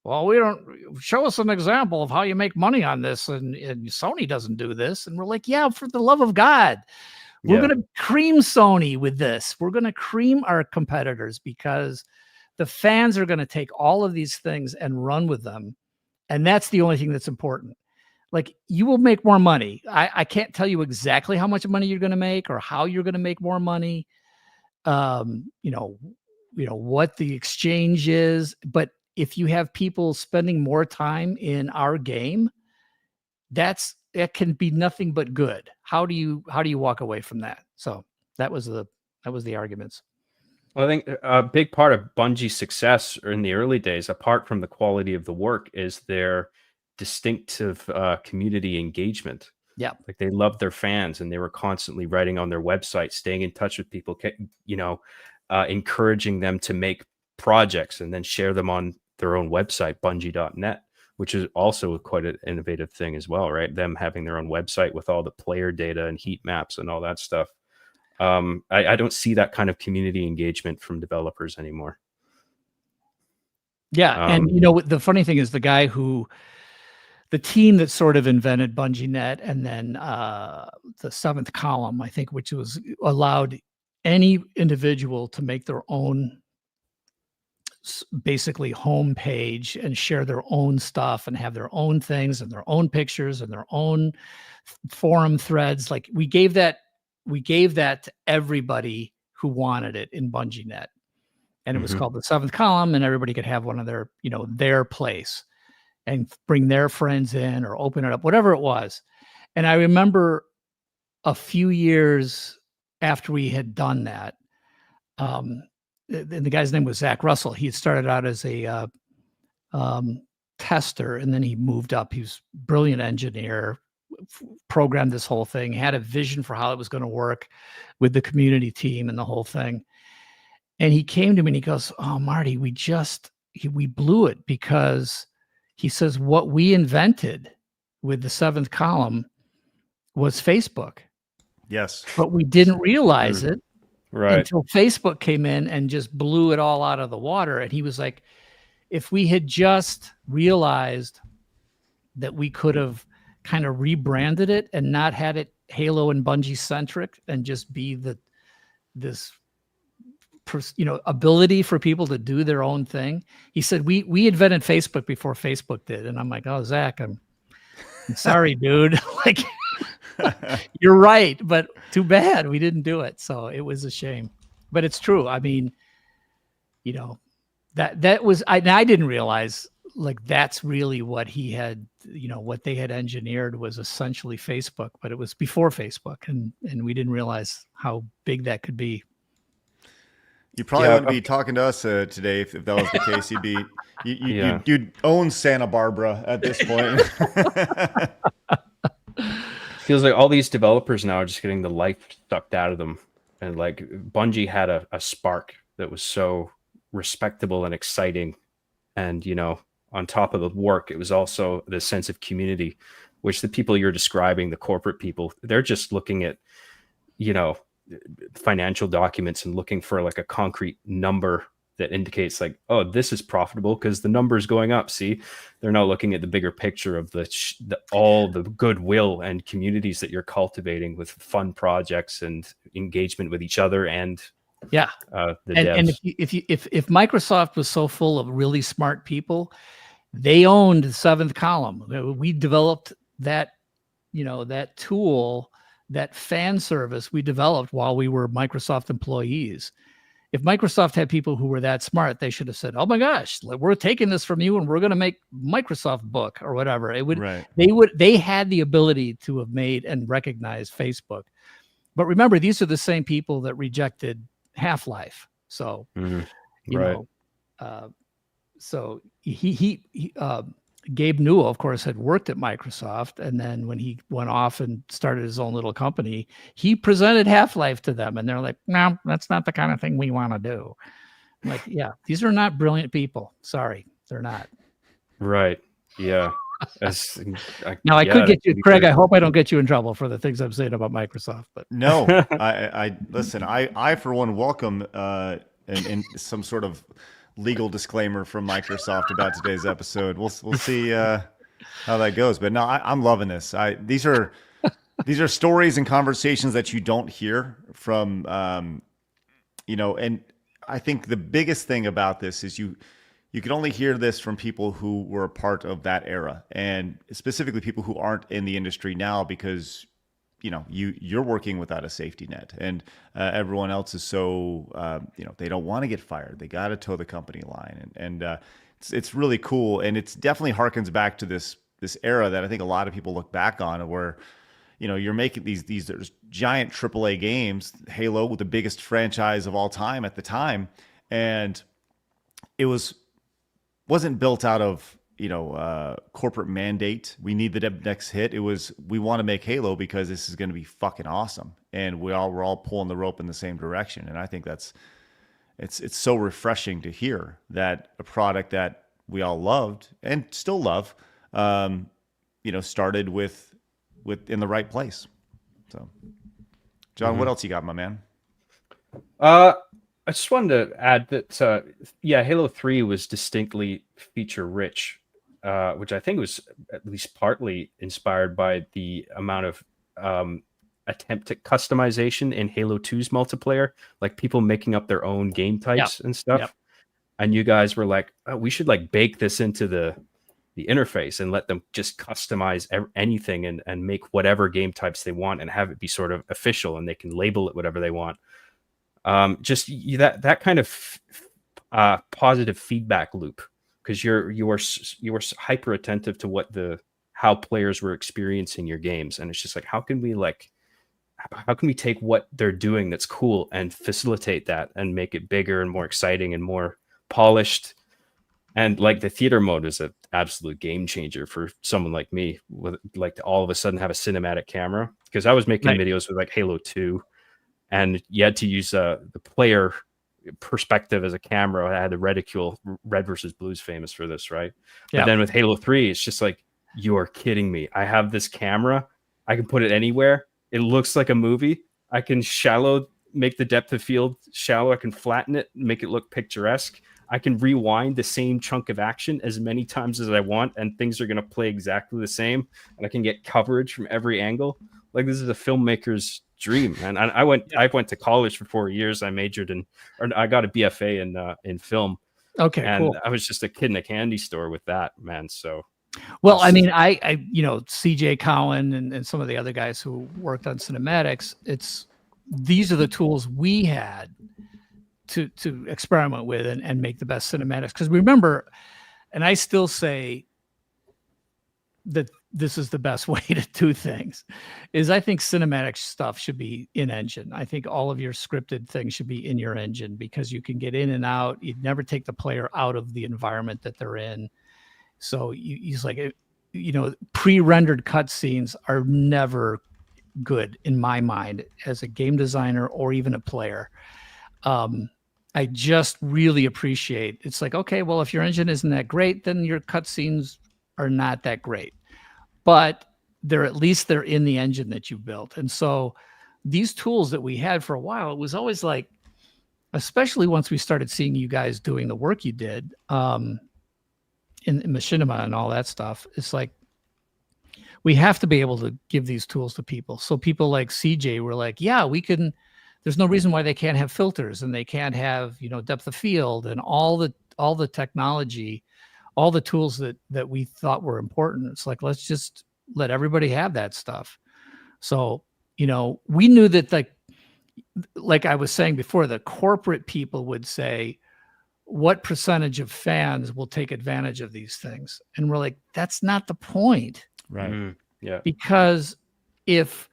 well, we don't show us an example of how you make money on this, and Sony doesn't do this. And we're like, yeah, for the love of God, we're going to cream Sony with this. We're going to cream our competitors because the fans are going to take all of these things and run with them. And that's the only thing that's important. Like, you will make more money. I can't tell you exactly how much money you're going to make or how you're going to make more money. You know what the exchange is, but if you have people spending more time in our game, that can be nothing but good. How do you walk away from that? So that was the arguments. Well, I think a big part of Bungie's success in the early days, apart from the quality of the work, is their distinctive community engagement. Yeah, like they loved their fans, and they were constantly writing on their website, staying in touch with people, you know, encouraging them to make projects and then share them on their own website, bungie.net, which is also quite an innovative thing as well, right? Them having their own website with all the player data and heat maps and all that stuff. I don't see that kind of community engagement from developers anymore. Yeah, and you know, the funny thing is the team that sort of invented BungieNet, and then the seventh column, I think, which was allowed any individual to make their own basically homepage and share their own stuff and have their own things and their own pictures and their own forum threads. Like, we gave that to everybody who wanted it in BungieNet. And it was called the seventh column, and everybody could have one of their, you know, their place and bring their friends in or open it up, whatever it was. And I remember a few years after we had done that, and the guy's name was Zach Russell. He had started out as a tester, and then he moved up. He was a brilliant engineer, programmed this whole thing, had a vision for how it was going to work with the community team and the whole thing. And he came to me and he goes, "Oh, Marty, we blew it," because he says what we invented with the seventh column was Facebook. Yes. But we didn't realize it until Right. Facebook came in and just blew it all out of the water. And he was like, if we had just realized that we could have kind of rebranded it and not had it Halo and Bungie centric and just be this ability for people to do their own thing. He said, we invented Facebook before Facebook did. And I'm like, oh, Zach, I'm sorry, dude. Like, you're right, but too bad we didn't do it. So it was a shame, but it's true. I mean, you know, that was, I didn't realize, like, that's really what he had, you know, what they had engineered was essentially Facebook, but it was before Facebook, and we didn't realize how big that could be. You probably wouldn't be talking to us today if that was the case. You'd own Santa Barbara at this point. Feels like all these developers now are just getting the life sucked out of them. And like Bungie had a spark that was so respectable and exciting. And, you know, on top of the work, it was also the sense of community, which the people you're describing, the corporate people, they're just looking at, you know, financial documents and looking for like a concrete number that indicates like, oh, this is profitable because the number is going up. See, they're not looking at the bigger picture of all the goodwill and communities that you're cultivating with fun projects and engagement with each other and the devs. And if Microsoft was so full of really smart people, they owned the seventh column. We developed that, that tool, that fan service we developed while we were Microsoft employees. If Microsoft had people who were that smart, they should have said, "Oh my gosh, we're taking this from you, and we're going to make Microsoft Book or whatever." It would. Right. They had the ability to have made and recognized Facebook. But remember, these are the same people that rejected Half-Life. So, so Gabe Newell, of course, had worked at Microsoft, and then when he went off and started his own little company, he presented Half-Life to them, and they're like, "No, that's not the kind of thing we want to do." I'm like, yeah, these are not brilliant people. Sorry, they're not. Right. Yeah. Now I could get you, Craig. I hope I don't get you in trouble for the things I'm saying about Microsoft. But no, I listen. I for one welcome in some sort of legal disclaimer from Microsoft about today's episode. We'll see how that goes. But no, I'm loving this. These are stories and conversations that you don't hear from, and I think the biggest thing about this is you can only hear this from people who were a part of that era, and specifically people who aren't in the industry now because you're working without a safety net, and everyone else is so they don't want to get fired. They got to toe the company line, and it's really cool, and it's definitely harkens back to this era that I think a lot of people look back on, where you're making these giant AAA games, Halo, with the biggest franchise of all time at the time, and it wasn't built out of corporate mandate. We need the next hit. It was, we want to make Halo because this is going to be fucking awesome, and we're all pulling the rope in the same direction. And I think it's so refreshing to hear that a product that we all loved and still love, started with in the right place. So, John, what else you got, my man? I just wanted to add that, Halo 3 was distinctly feature rich, which I think was at least partly inspired by the amount of attempt at customization in Halo 2's multiplayer, like people making up their own game types and stuff. Yep. And you guys were like, oh, we should like bake this into the interface and let them just customize anything and make whatever game types they want and have it be sort of official, and they can label it whatever they want. Just that kind of positive feedback loop, because you were hyper attentive to how players were experiencing your games, and it's just like, how can we take what they're doing that's cool and facilitate that and make it bigger and more exciting and more polished. And like the theater mode is an absolute game changer for someone like me, with like to all of a sudden have a cinematic camera, because I was making videos with like Halo 2. And you had to use the player perspective as a camera. I had the reticule. Red versus Blue's famous for this, right? But then with Halo 3, it's just like, you are kidding me. I have this camera. I can put it anywhere. It looks like a movie. I can make the depth of field shallow. I can flatten it, make it look picturesque. I can rewind the same chunk of action as many times as I want, and things are going to play exactly the same. And I can get coverage from every angle. Like, this is a filmmaker's dream. And I went to college for 4 years. I got a BFA in film. Okay, and cool. I was just a kid in a candy store with that, man. So, well, I mean, I CJ Cowan and some of the other guys who worked on cinematics, these are the tools we had to experiment with and make the best cinematics. Because remember, and I still say that this is the best way to do things, is I think cinematic stuff should be in engine. I think all of your scripted things should be in your engine, because you can get in and out. You'd never take the player out of the environment that they're in. So he's like, pre-rendered cutscenes are never good in my mind as a game designer or even a player. I just really appreciate, it's like, okay, well, if your engine isn't that great, then your cutscenes are not that great, but they're in the engine that you built. And so these tools that we had for a while, it was always like, especially once we started seeing you guys doing the work you did in machinima and all that stuff, it's like, we have to be able to give these tools to people. So people like CJ were like, yeah, we can, there's no reason why they can't have filters and they can't have, depth of field and all the technology, all the tools that we thought were important. It's like, let's just let everybody have that stuff. So, we knew that like I was saying before, the corporate people would say, what percentage of fans will take advantage of these things? And we're like, that's not the point. Right. Yeah. Because if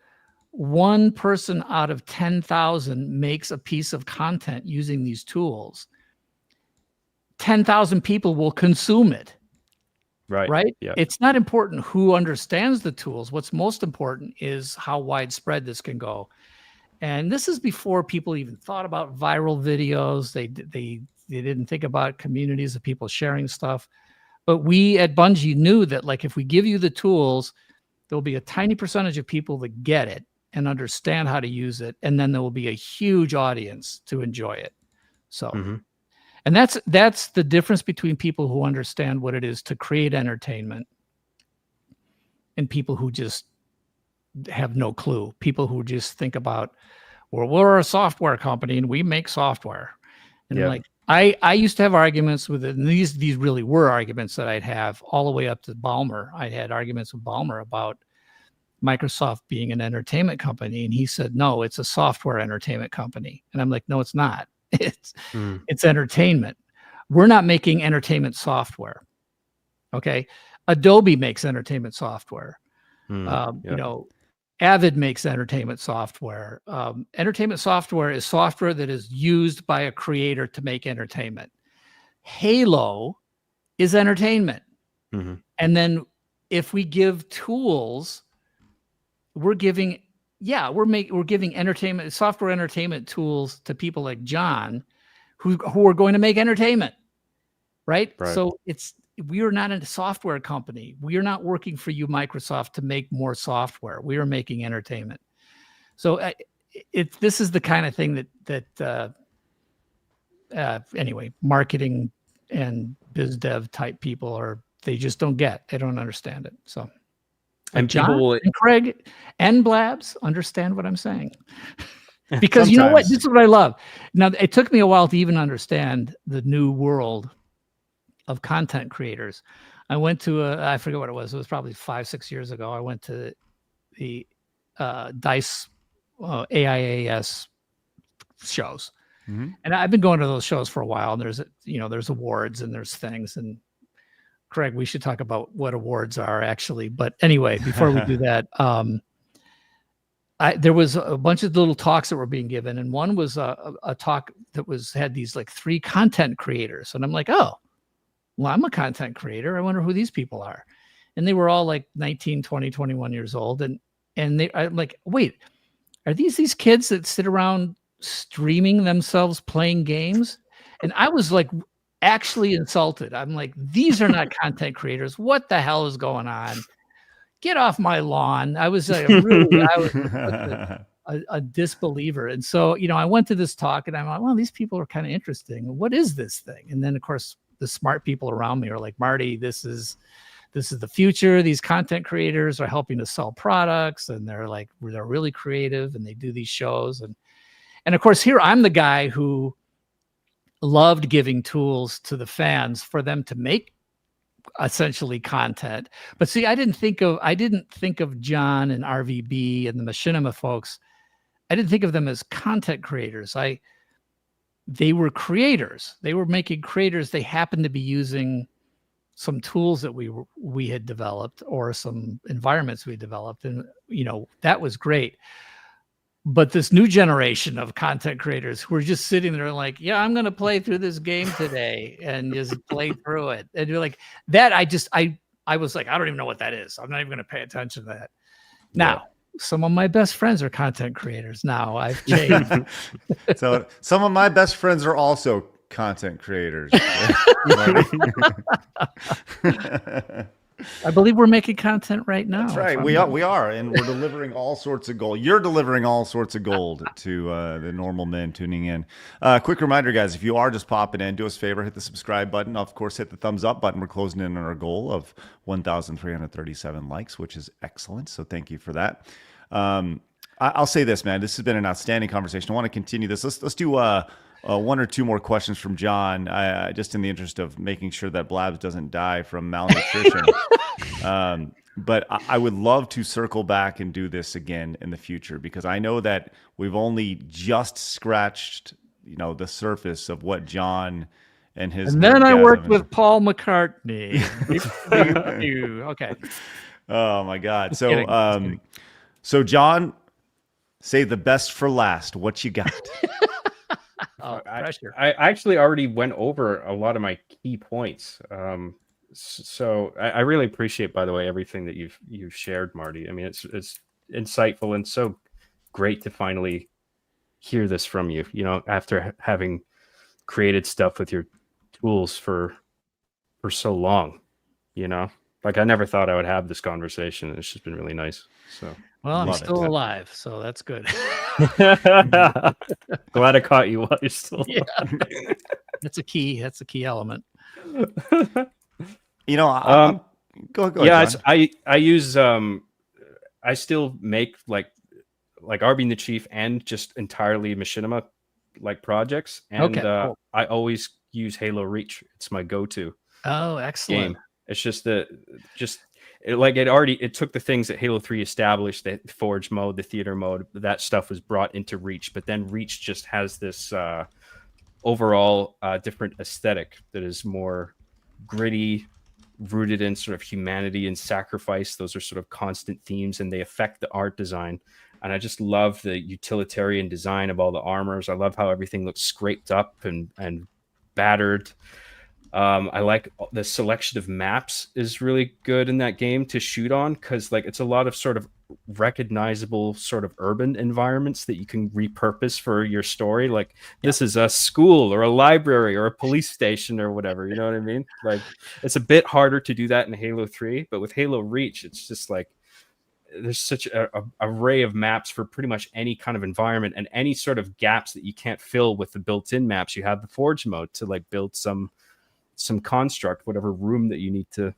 one person out of 10,000 makes a piece of content using these tools, 10,000 people will consume it. Right. Yeah. It's not important who understands the tools. What's most important is how widespread this can go. And this is before people even thought about viral videos. They didn't think about communities of people sharing stuff. But we at Bungie knew that, like, if we give you the tools, there'll be a tiny percentage of people that get it and understand how to use it. And then there will be a huge audience to enjoy it. So, and that's the difference between people who understand what it is to create entertainment and people who just have no clue. People who just think about, well, we're a software company and we make software. And like, I used to have arguments with it, and these really were arguments that I'd have all the way up to Ballmer. I had arguments with Ballmer about Microsoft being an entertainment company, and he said, no, it's a software entertainment company. And I'm like, no, it's not. It's entertainment. We're not making entertainment software. Okay. Adobe makes entertainment software. Avid makes entertainment software. Entertainment software is software that is used by a creator to make entertainment. Halo is entertainment. And then if we give tools, we're giving entertainment, software entertainment tools to people like Jon who are going to make entertainment. Right? So we are not a software company. We are not working for you, Microsoft, to make more software. We are making entertainment. So this is the kind of thing that anyway, marketing and biz dev type people they just don't get. They don't understand it. So, and Jon and Craig and Blabs understand what I'm saying. Because you know what? This is what I love. Now, it took me a while to even understand the new world of content creators. I went to I forget what it was. It was probably 5-6 years ago. I went to the DICE AIAS shows. And I've been going to those shows for a while. And there's awards and there's things. And Craig, we should talk about what awards are actually. But anyway, before we do that, there was a bunch of little talks that were being given. And one was a talk that had these like 3 content creators. And I'm like, oh, well, I'm a content creator. I wonder who these people are. And they were all like 19, 20, 21 years old. And I'm like, wait, are these kids that sit around streaming themselves playing games? And I was like, actually insulted. I'm like, these are not content creators. What the hell is going on? Get off my lawn. I was a disbeliever. And so, I went to this talk and I'm like, well, these people are kind of interesting. What is this thing? And then of course, the smart people around me are like, Marty, this is the future. These content creators are helping to sell products, and they're really creative, and they do these shows. And of course, here I'm the guy who loved giving tools to the fans for them to make essentially content. But see, I didn't think of Jon and RVB and the Machinima folks. I didn't think of them as content creators. They were creators. They were making creators. They happened to be using some tools that we had developed or some environments we developed. And, that was great. But this new generation of content creators who are just sitting there like, yeah, I'm going to play through this game today and just play through it. And you're like that. I was like, I don't even know what that is. I'm not even going to pay attention to that. Now, some of my best friends are content creators. Now I've changed. So some of my best friends are also content creators. I believe we're making content right now. That's right. We are, and we're delivering all sorts of gold. You're delivering all sorts of gold to the normal men tuning in. Quick reminder, guys, if you are just popping in, do us a favor, hit the subscribe button. Of course, hit the thumbs up button. We're closing in on our goal of 1,337 likes, which is excellent. So thank you for that. I'll say this, man. This has been an outstanding conversation. I want to continue this. Let's do one or two more questions from John, just in the interest of making sure that Blabs doesn't die from malnutrition. But I would love to circle back and do this again in the future, because I know that we've only just scratched, the surface of what John and his. And then I worked with Paul McCartney. Okay. Oh my God. Just So, kidding. So John, say the best for last. What you got? Pressure. I actually already went over a lot of my key points. So I really appreciate, by the way, everything that you've shared, Marty. I mean, it's insightful and so great to finally hear this from you. After having created stuff with your tools for so long. Like I never thought I would have this conversation. It's just been really nice. So. Well, I'm still alive, so that's good. Glad I caught you while you're still alive. That's a key element. Go ahead. Yeah, John. I use I still make like Arby and the Chief and just entirely machinima like projects, and Cool. I always use Halo Reach. It's my go-to. Oh, excellent. Game. It's just it took the things that Halo 3 established, the Forge mode, the theater mode, that stuff was brought into Reach, but then Reach just has this overall different aesthetic that is more gritty, rooted in sort of humanity and sacrifice. Those are sort of constant themes, and they affect the art design. And I just love the utilitarian design of all the armors. I love how everything looks scraped up and battered. I like the selection of maps is really good in that game to shoot on, because it's a lot of sort of recognizable sort of urban environments that you can repurpose for your story. Like this is a school or a library or a police station or whatever, you know what I mean? Like it's a bit harder to do that in Halo 3, but with Halo Reach, it's just like there's such a array of maps for pretty much any kind of environment, and any sort of gaps that you can't fill with the built-in maps. You have the Forge mode to build some construct, whatever room that you need to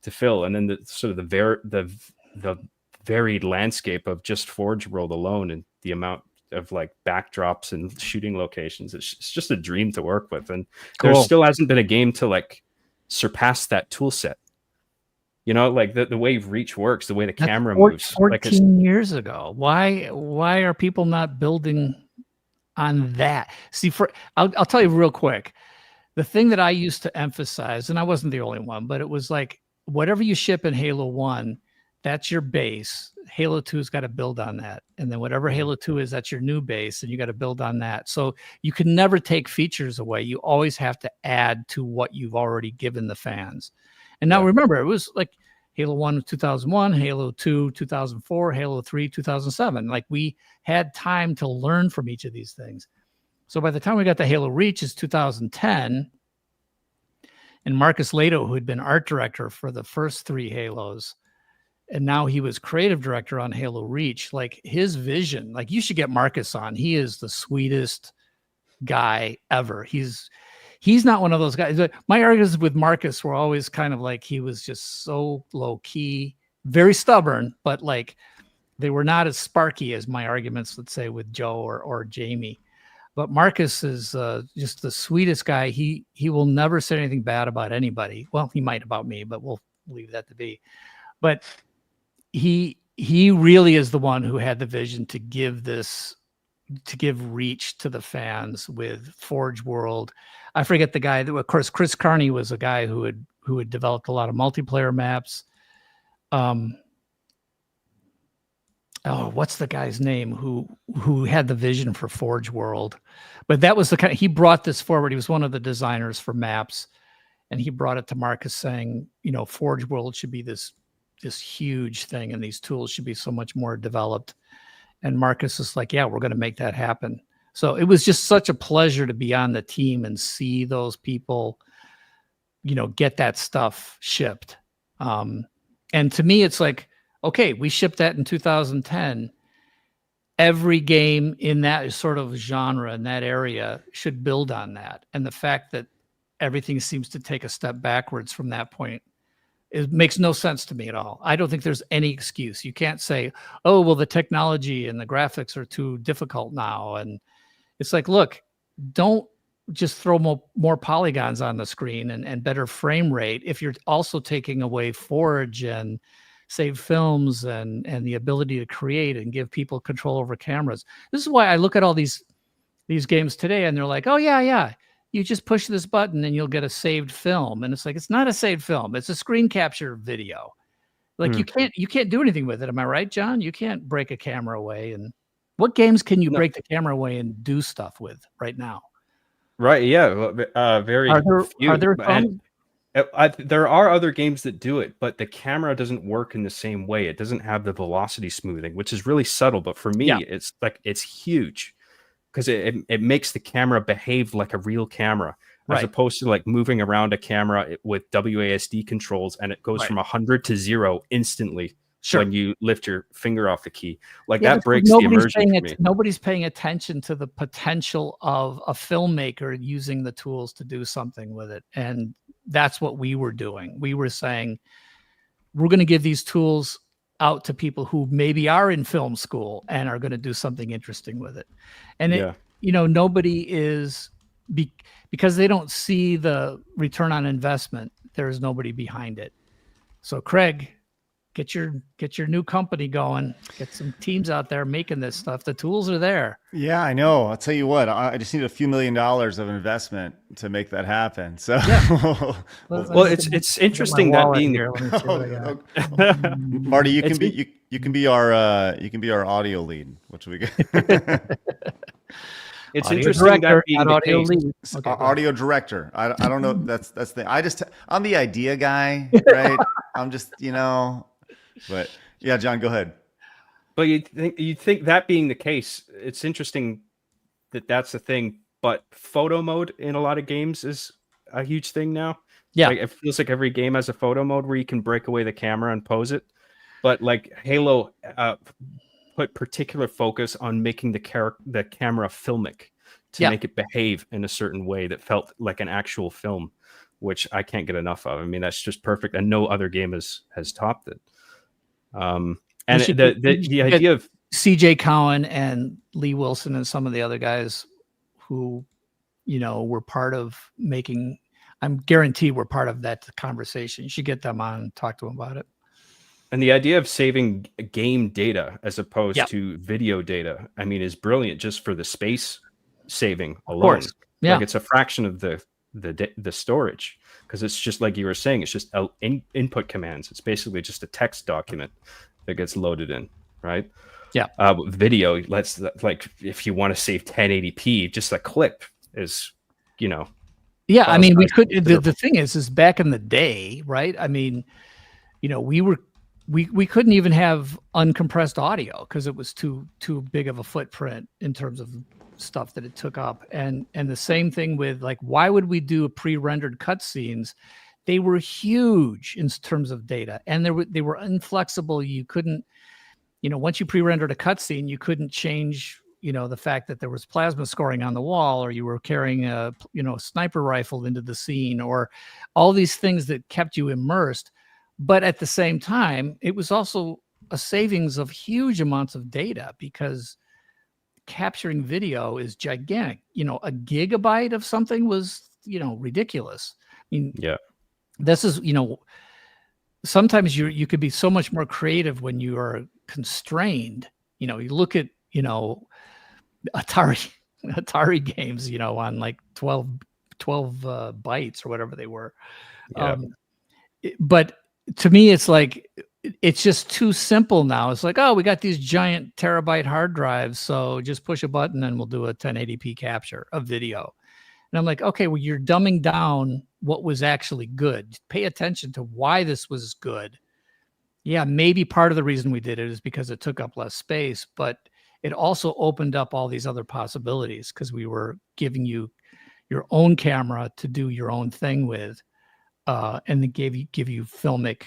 fill, and then the sort of the varied landscape of just Forge World alone, and the amount of backdrops and shooting locations. It's just a dream to work with, and there still hasn't been a game to surpass that tool set. The way Reach works, the way the camera moves. 14 years ago. Why are people not building on that? See, I'll tell you real quick. The thing that I used to emphasize, and I wasn't the only one, but it was whatever you ship in Halo 1, that's your base. Halo 2's got to build on that. And then whatever Halo 2 is, that's your new base, and you got to build on that. So you can never take features away. You always have to add to what you've already given the fans. And now remember, it was Halo 1 2001, Halo 2 2004, Halo 3 2007. We had time to learn from each of these things. So by the time we got to Halo Reach is 2010, and Marcus Lato, who had been art director for the first 3 Halos, and now he was creative director on Halo Reach, his vision, you should get Marcus on. He is the sweetest guy ever. He's not one of those guys. My arguments with Marcus were always kind of he was just so low key, very stubborn, but they were not as sparky as my arguments, let's say, with Joe or Jamie. But Marcus is just the sweetest guy. He will never say anything bad about anybody. Well, he might about me, but we'll leave that to be. But he really is the one who had the vision to give Reach to the fans with Forge World. I forget the guy that, of course, Chris Carney was a guy who had developed a lot of multiplayer maps. What's the guy's name who had the vision for Forge World? But that was he brought this forward. He was one of the designers for maps, and he brought it to Marcus saying, Forge World should be this huge thing, and these tools should be so much more developed. And Marcus is yeah, we're going to make that happen. So it was just such a pleasure to be on the team and see those people, get that stuff shipped. And to me, it's like, okay, we shipped that in 2010. Every game in that sort of genre in that area should build on that. And the fact that everything seems to take a step backwards from that point, it makes no sense to me at all. I don't think there's any excuse. You can't say, oh, well, the technology and the graphics are too difficult now. And it's like, look, don't just throw more polygons on the screen and better frame rate if you're also taking away Forge and save films and the ability to create and give people control over cameras. This is why I look at all these games today and they're like, oh yeah, you just push this button and you'll get a saved film. And it's like, it's not a saved film. It's a screen capture video. Like you can't do anything with it. Am I right, John? You can't break a camera away. And what games can you break the camera away and do stuff with right now? Right. Yeah. Very few. Are there some? There are other games that do it, but the camera doesn't work in the same way. It doesn't have the velocity smoothing, which is really subtle. But for me, it's like it's huge because it makes the camera behave like a real camera, as opposed to like moving around a camera with WASD controls, and it goes from 100 to 0 instantly when you lift your finger off the key. Like that breaks the immersion for me. Nobody's paying attention to the potential of a filmmaker using the tools to do something with it, and that's what we were doing. We were saying, we're going to give these tools out to people who maybe are in film school and are going to do something interesting with it. And nobody is, because they don't see the return on investment, there's nobody behind it. So Craig, get your new company going, get some teams out there making this stuff. The tools are there. Yeah, I know. I'll tell you what, I just need a few $1 million of investment to make that happen. So, well, it's interesting that being here. Marty, you can be our audio lead. What should we get? It's audio interesting director, that being the audio case. lead. Okay, audio director. I don't know. That's the. I'm the idea guy, right? I'm just But yeah, John, go ahead. But you think that being the case, it's interesting that that's the thing. But photo mode in a lot of games is a huge thing now. Yeah, like, it feels like every game has a photo mode where you can break away the camera and pose it. But like Halo put particular focus on making the camera filmic to make it behave in a certain way that felt like an actual film, which I can't get enough of. I mean, that's just perfect, and no other game has topped it. And the idea of CJ Cowan and Lee Wilson and some of the other guys who, were part of making, I'm guaranteed we're part of that conversation. You should get them on and talk to them about it. And the idea of saving game data as opposed to video data, I mean, is brilliant just for the space saving alone. Of course. Yeah. Like it's a fraction of the storage, because it's just like you were saying, it's just input commands. It's basically just a text document that gets loaded in, right? Yeah. Video, like if you want to save 1080p, just a clip is, Yeah, I mean, we could. The thing is back in the day, right? I mean, we couldn't even have uncompressed audio because it was too big of a footprint in terms of stuff that it took up. And the same thing with, like, why would we do pre-rendered cutscenes? They were huge in terms of data, and they were inflexible. You couldn't, once you pre-rendered a cutscene, you couldn't change, the fact that there was plasma scoring on the wall, or you were carrying a sniper rifle into the scene, or all these things that kept you immersed. But at the same time, it was also a savings of huge amounts of data, because capturing video is gigantic. A gigabyte of something was, ridiculous. I mean, this is, sometimes you could be so much more creative when you are constrained. You look at, Atari games, on like 12 bytes or whatever they were. But to me, it's like, it's just too simple now. It's like, oh, we got these giant terabyte hard drives, so just push a button and we'll do a 1080p capture of video. And I'm like, okay, well, you're dumbing down what was actually good. Pay attention to why this was good. Yeah, maybe part of the reason we did it is because it took up less space, but it also opened up all these other possibilities, because we were giving you your own camera to do your own thing with, and then give you filmic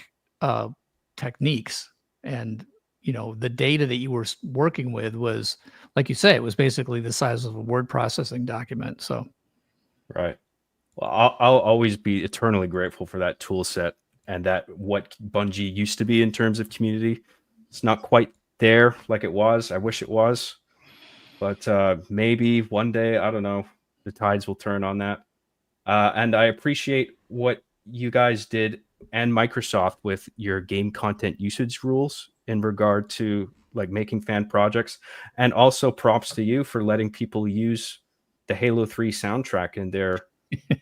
techniques. And, you know, the data that you were working with was, like you say, it was basically the size of a word processing document. So, Right. Well, I'll always be eternally grateful for that tool set and that what Bungie used to be in terms of community. It's not quite there like it was. I wish it was. But maybe one day, I don't know, the tides will turn on that. And I appreciate what you guys did and Microsoft with your game content usage rules in regard to like making fan projects. And also props to you for letting people use the Halo 3 soundtrack in their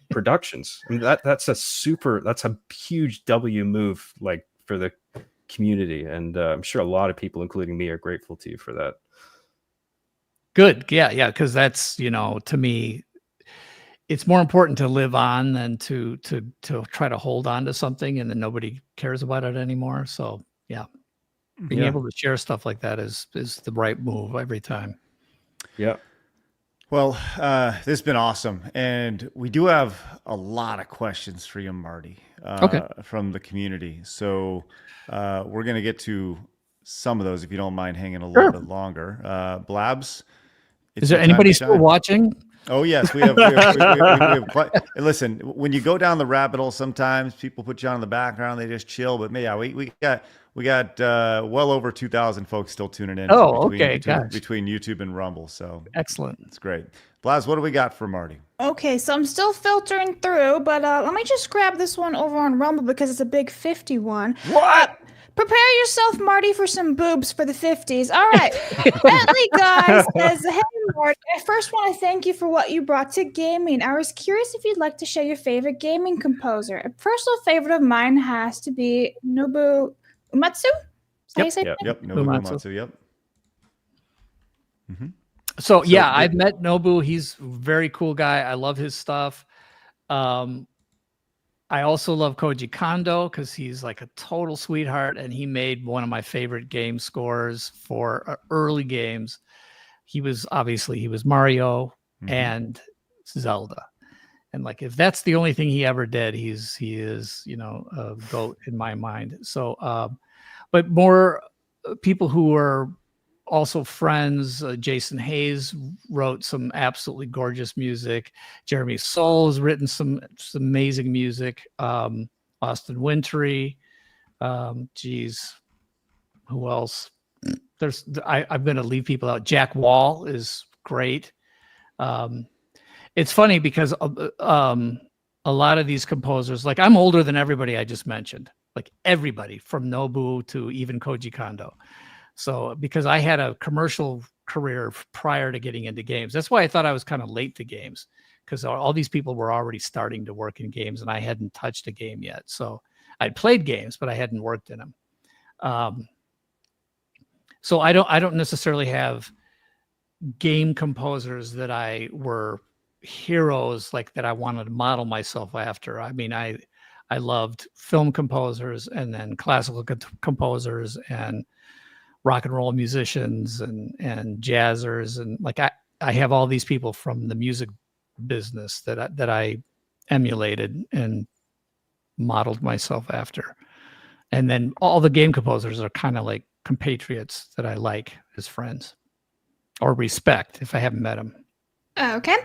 productions. I mean, that's a huge W move, like, for the community. And I'm sure a lot of people, including me, are grateful to you for that. good. Yeah. Because that's, you know, to me, it's more important to live on than to try to hold on to something and then nobody cares about it anymore. So yeah, being able to share stuff like that is the right move every time. Yeah. Well, this has been awesome. And we do have a lot of questions for you, Marty, from the community. So we're going to get to some of those if you don't mind hanging a little bit longer. Blabs, is there anybody still watching? Oh yes, we have quite. Listen, when you go down the rabbit hole, sometimes people put you on in the background, they just chill. But yeah, we got well over 2,000 folks still tuning in. Oh, between YouTube and Rumble. So excellent, it's great. Blaz, what do we got for Marty? Okay, so I'm still filtering through, but let me just grab this one over on Rumble because it's a big 51. What? Prepare yourself, Marty, for some boobs for the 50s. All right. Bentley Guy says, hey, Marty, I first want to thank you for what you brought to gaming. I was curious if you'd like to share your favorite gaming composer. A personal favorite of mine has to be Nobuo Uematsu. Yep. Nobuo Uematsu. Yep. Mm-hmm. So yeah, I've met Nobu. He's a very cool guy. I love his stuff. I also love Koji Kondo because he's like a total sweetheart, and he made one of my favorite game scores for early games. He was Mario and Zelda, and like if that's the only thing he ever did, he is a GOAT in my mind. So, but more people who are also friends. Jason Hayes wrote some absolutely gorgeous music. Jeremy Soule has written some amazing music. Austin Wintory. Who else? I'm going to leave people out. Jack Wall is great. It's funny because a lot of these composers, like I'm older than everybody I just mentioned, like everybody from Nobu to even Koji Kondo. So because I had a commercial career prior to getting into games, that's why I thought I was kind of late to games, because all these people were already starting to work in games and I hadn't touched a game yet. So I'd played games, but I hadn't worked in them. So I don't necessarily have game composers that I were heroes like that I wanted to model myself after. I mean, I loved film composers and then classical composers and rock and roll musicians and jazzers, and like I have all these people from the music business that I emulated and modeled myself after. And then all the game composers are kind of like compatriots that I like as friends or respect if I haven't met them. Okay.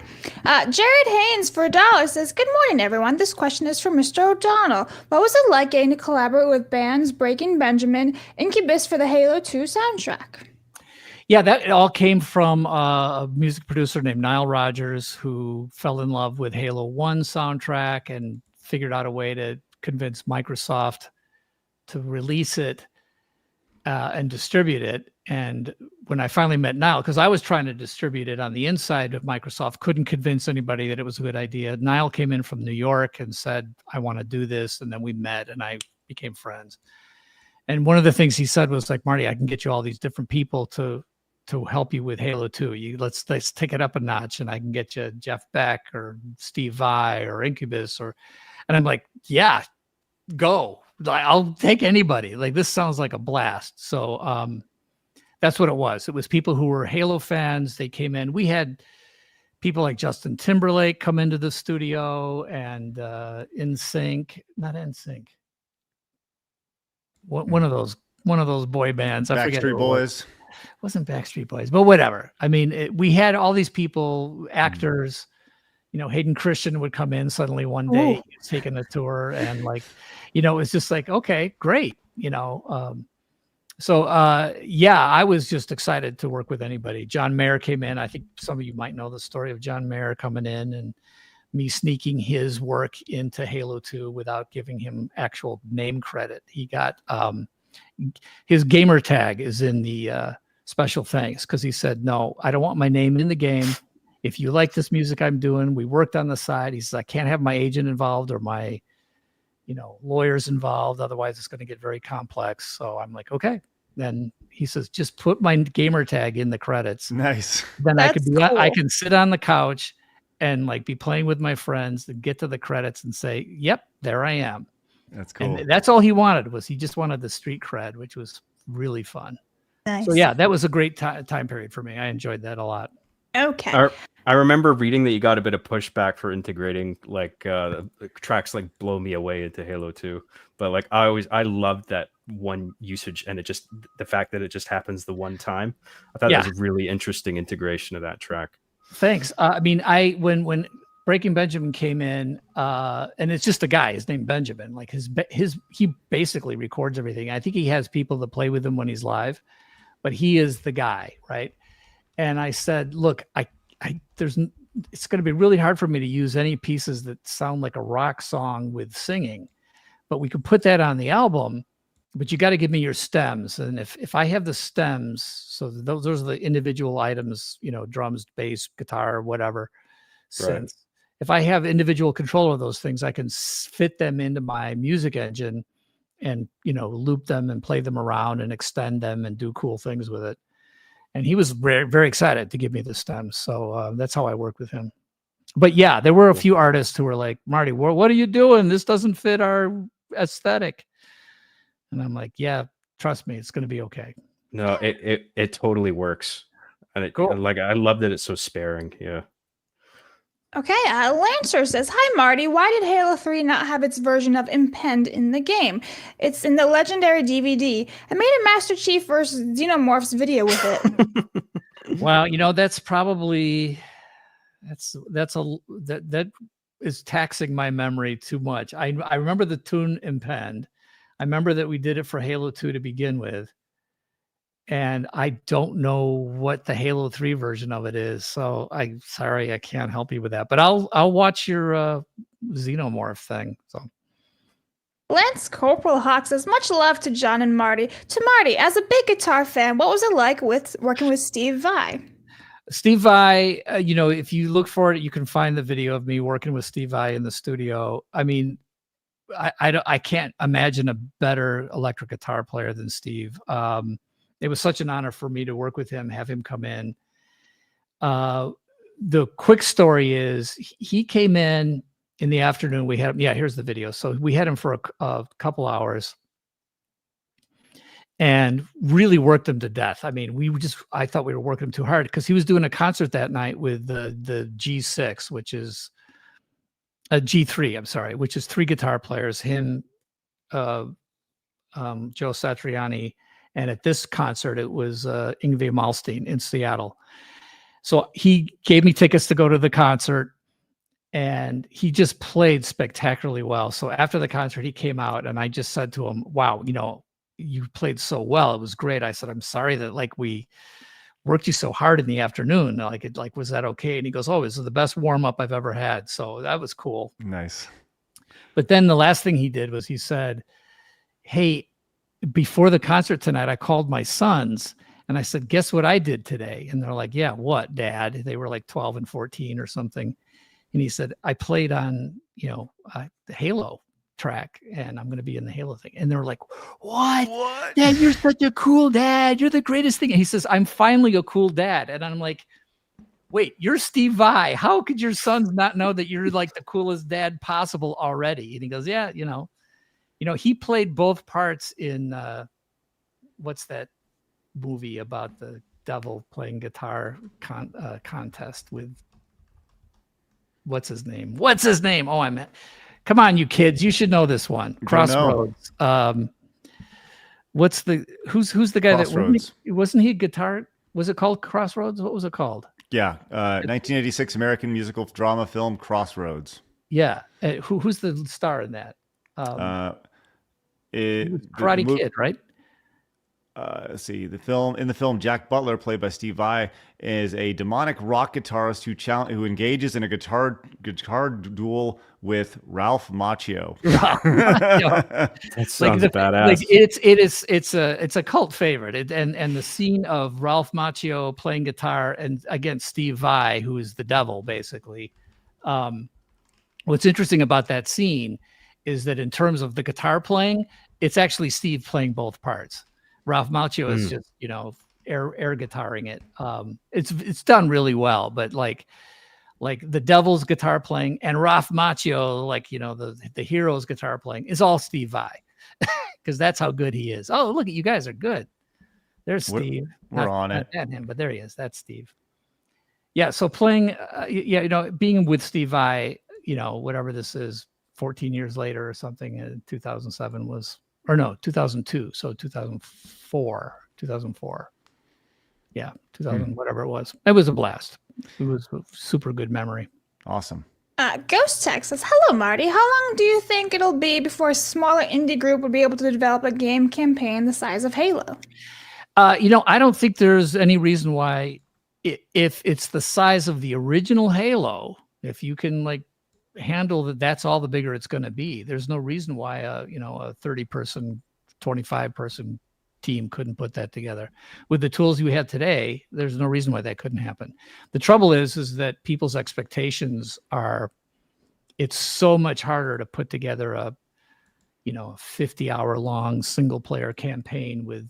Jared Haynes for $1 says, good morning, everyone. This question is for Mr. O'Donnell. What was it like getting to collaborate with bands Breaking Benjamin, Incubus for the Halo 2 soundtrack? Yeah, that all came from a music producer named Nile Rodgers, who fell in love with Halo 1 soundtrack and figured out a way to convince Microsoft to release it and distribute it. And when I finally met Nile, because I was trying to distribute it on the inside of Microsoft, couldn't convince anybody that it was a good idea. Nile came in from New York and said, I want to do this. And then we met and I became friends. And one of the things he said was like, Marty, I can get you all these different people to help you with Halo 2. Let's take it up a notch, and I can get you Jeff Beck or Steve Vai or Incubus and I'm like, yeah, go. I'll take anybody. Like, this sounds like a blast. So that's what it was. It was people who were Halo fans. They came in. We had people like Justin Timberlake come into the studio and not NSYNC. one of those boy bands. I forget. Backstreet Boys. It wasn't Backstreet Boys, but whatever. I mean, we had all these people, actors. You know, Hayden Christian would come in suddenly one day, he was taking a tour, and like, you know, it's just like, okay, great. You know, yeah, I was just excited to work with anybody. John Mayer came in. I think some of you might know the story of John Mayer coming in and me sneaking his work into Halo 2 without giving him actual name credit. He got his gamer tag is in the special thanks because he said, no, I don't want my name in the game. If you like this music I'm doing, we worked on the side. He says, I can't have my agent involved or my, you know, lawyers involved. Otherwise it's going to get very complex. So I'm like, okay. Then he says, just put my gamer tag in the credits. Nice. Then That's cool. I can sit on the couch and like be playing with my friends and get to the credits and say, yep, there I am. That's cool. And that's all he wanted he just wanted the street cred, which was really fun. Nice. So yeah, that was a great time period for me. I enjoyed that a lot. Okay. I remember reading that you got a bit of pushback for integrating like tracks like Blow Me Away into Halo 2. But like I loved that one usage, and the fact that it just happens the one time. I thought that was a really interesting integration of that track. Thanks. I mean, when Breaking Benjamin came in, and it's just a guy, his name Benjamin, like he basically records everything. I think he has people that play with him when he's live, but he is the guy, right? And I said, look, it's going to be really hard for me to use any pieces that sound like a rock song with singing, but we could put that on the album, but you got to give me your stems. And if I have the stems, so those are the individual items, you know, drums, bass, guitar, whatever, Right. synth. If I have individual control of those things, I can fit them into my music engine and, you know, loop them and play them around and extend them and do cool things with it. And he was very, very excited to give me the stems. So that's how I work with him. But yeah, there were a few artists who were like, Marty, what are you doing? This doesn't fit our aesthetic. And I'm like, yeah, trust me, it's going to be okay. No, it totally works. And Cool. like, I love that it's so sparing. Yeah. Okay, Lancer says, hi, Marty. Why did Halo 3 not have its version of Impend in the game? It's in the Legendary DVD. I made a Master Chief versus Xenomorphs video with it. Well, you know, that's probably that is taxing my memory too much. I remember the tune Impend. I remember that we did it for Halo 2 to begin with. And I don't know what the Halo 3 version of it is. So I'm sorry, I can't help you with that. But I'll watch your Xenomorph thing. So Lance Corporal Hawk says, much love to Jon and Marty. To Marty, as a big guitar fan, what was it like working with Steve Vai? Steve Vai, you know, if you look for it, you can find the video of me working with Steve Vai in the studio. I mean, I can't imagine a better electric guitar player than Steve. It was such an honor for me to work with him, have him come in. The quick story is he came in the afternoon. We had him. Yeah, here's the video. So we had him for a couple hours and really worked him to death. I mean, I thought we were working him too hard because he was doing a concert that night with the G6, which is a G3, I'm sorry, which is 3 guitar players, him, Joe Satriani, and at this concert, it was Yngwie Malmsteen in Seattle. So he gave me tickets to go to the concert, and he just played spectacularly well. So after the concert, he came out, and I just said to him, wow, you know, you played so well. It was great. I said, I'm sorry that like we worked you so hard in the afternoon. Like, was that okay? And he goes, oh, this is the best warm up I've ever had. So that was cool. Nice. But then the last thing he did was he said, hey, before the concert tonight, I called my sons and I said, guess what I did today? And they're like, yeah, what, Dad? They were like 12 and 14 or something. And he said, I played on, you know, the Halo track and I'm going to be in the Halo thing. And they're like, what? Dad, you're such a cool dad. You're the greatest thing. And he says, I'm finally a cool dad. And I'm like, wait, you're Steve Vai. How could your sons not know that you're like the coolest dad possible already? And he goes, yeah, you know, he played both parts in what's that movie about the devil playing guitar contest with what's his name? Oh, come on, you kids, you should know this one. Crossroads. who's the guy Crossroads. that wasn't he guitar? Was it called Crossroads? What was it called? Yeah, 1986 American musical drama film Crossroads. Yeah, who's the star in that? Karate Kid, right? Let's see. In the film, Jack Butler, played by Steve Vai, is a demonic rock guitarist who engages in a guitar duel with Ralph Macchio. That sounds badass. Like it's a cult favorite. And the scene of Ralph Macchio playing guitar and against Steve Vai, who is the devil, basically. What's interesting about that scene is that in terms of the guitar playing, it's actually Steve playing both parts. Ralph Macchio is just, air guitaring it. It's done really well, but like the devil's guitar playing and Ralph Macchio, the hero's guitar playing is all Steve Vai, because that's how good he is. Oh, look at you guys are good. There's Steve. We're on it. Not him, but there he is. That's Steve. Yeah. So playing, being with Steve Vai, whatever this is, 14 years later or something in 2007 was, or no, 2002. So 2004. Yeah, 2000, whatever it was. It was a blast. It was a super good memory. Awesome. Ghost Tech says, hello, Marty. How long do you think it'll be before a smaller indie group would be able to develop a game campaign the size of Halo? I don't think there's any reason why, if it's the size of the original Halo, if you can handle that's all the bigger it's going to be. There's no reason why a 30-person, 25-person team couldn't put that together. With the tools we have today, there's no reason why that couldn't happen. The trouble is that people's expectations it's so much harder to put together a 50-hour-long single-player campaign with,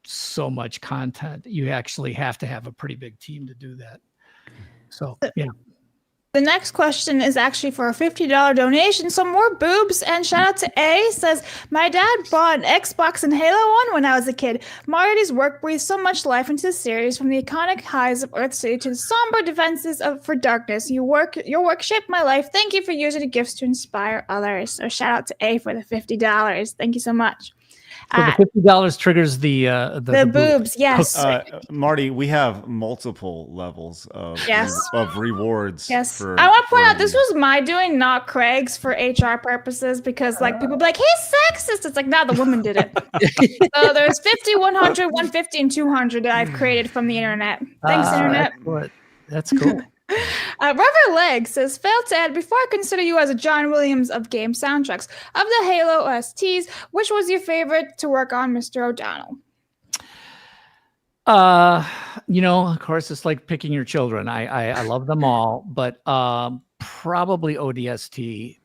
so much content. You actually have to have a pretty big team to do that. So, yeah. The next question is actually for a $50 donation. So more boobs, and shout out to A, says, my dad bought an Xbox and Halo 1 when I was a kid. Marty's work breathes so much life into the series, from the iconic highs of Earth City to the somber defenses for darkness. Your work shaped my life. Thank you for using the gifts to inspire others. So shout out to A for the $50. Thank you so much. So the $50 triggers the boobs. Yes. Marty, we have multiple levels of rewards. Yes. I want to point out this was my doing, not Craig's, for HR purposes, because people be like, he's sexist. It's like, no, the woman did it. So there's 50, 100, 150, and 200 that I've created from the internet. Thanks, internet. That's cool. Rever Leg says, failed to add, before I consider you as a John Williams of game soundtracks, of the Halo OSTs, which was your favorite to work on, Mr. O'Donnell? Of course, it's like picking your children. I love them all, but probably ODST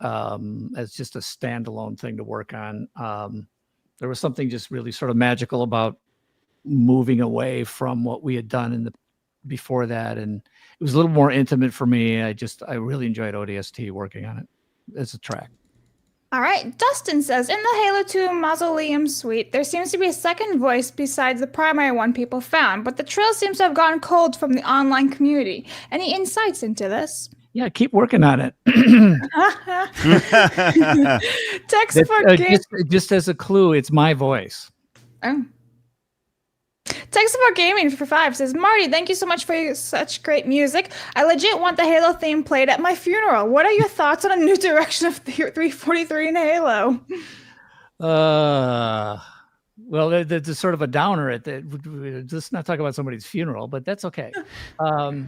as just a standalone thing to work on. There was something just really sort of magical about moving away from what we had done before that, and it was a little more intimate for me. I really enjoyed ODST, working on it as a track. All right. Dustin says, in the Halo 2 Mausoleum suite, there seems to be a second voice besides the primary one people found, but the trail seems to have gone cold from the online community. Any insights into this? Yeah, keep working on it. Text for just as a clue, it's my voice. Oh. Text About Gaming for 5 says, Marty, thank you so much for such great music. I legit want the Halo theme played at my funeral. What are your thoughts on a new direction of 343 in Halo? Well, there's sort of a downer let's not talk about somebody's funeral, but that's okay. The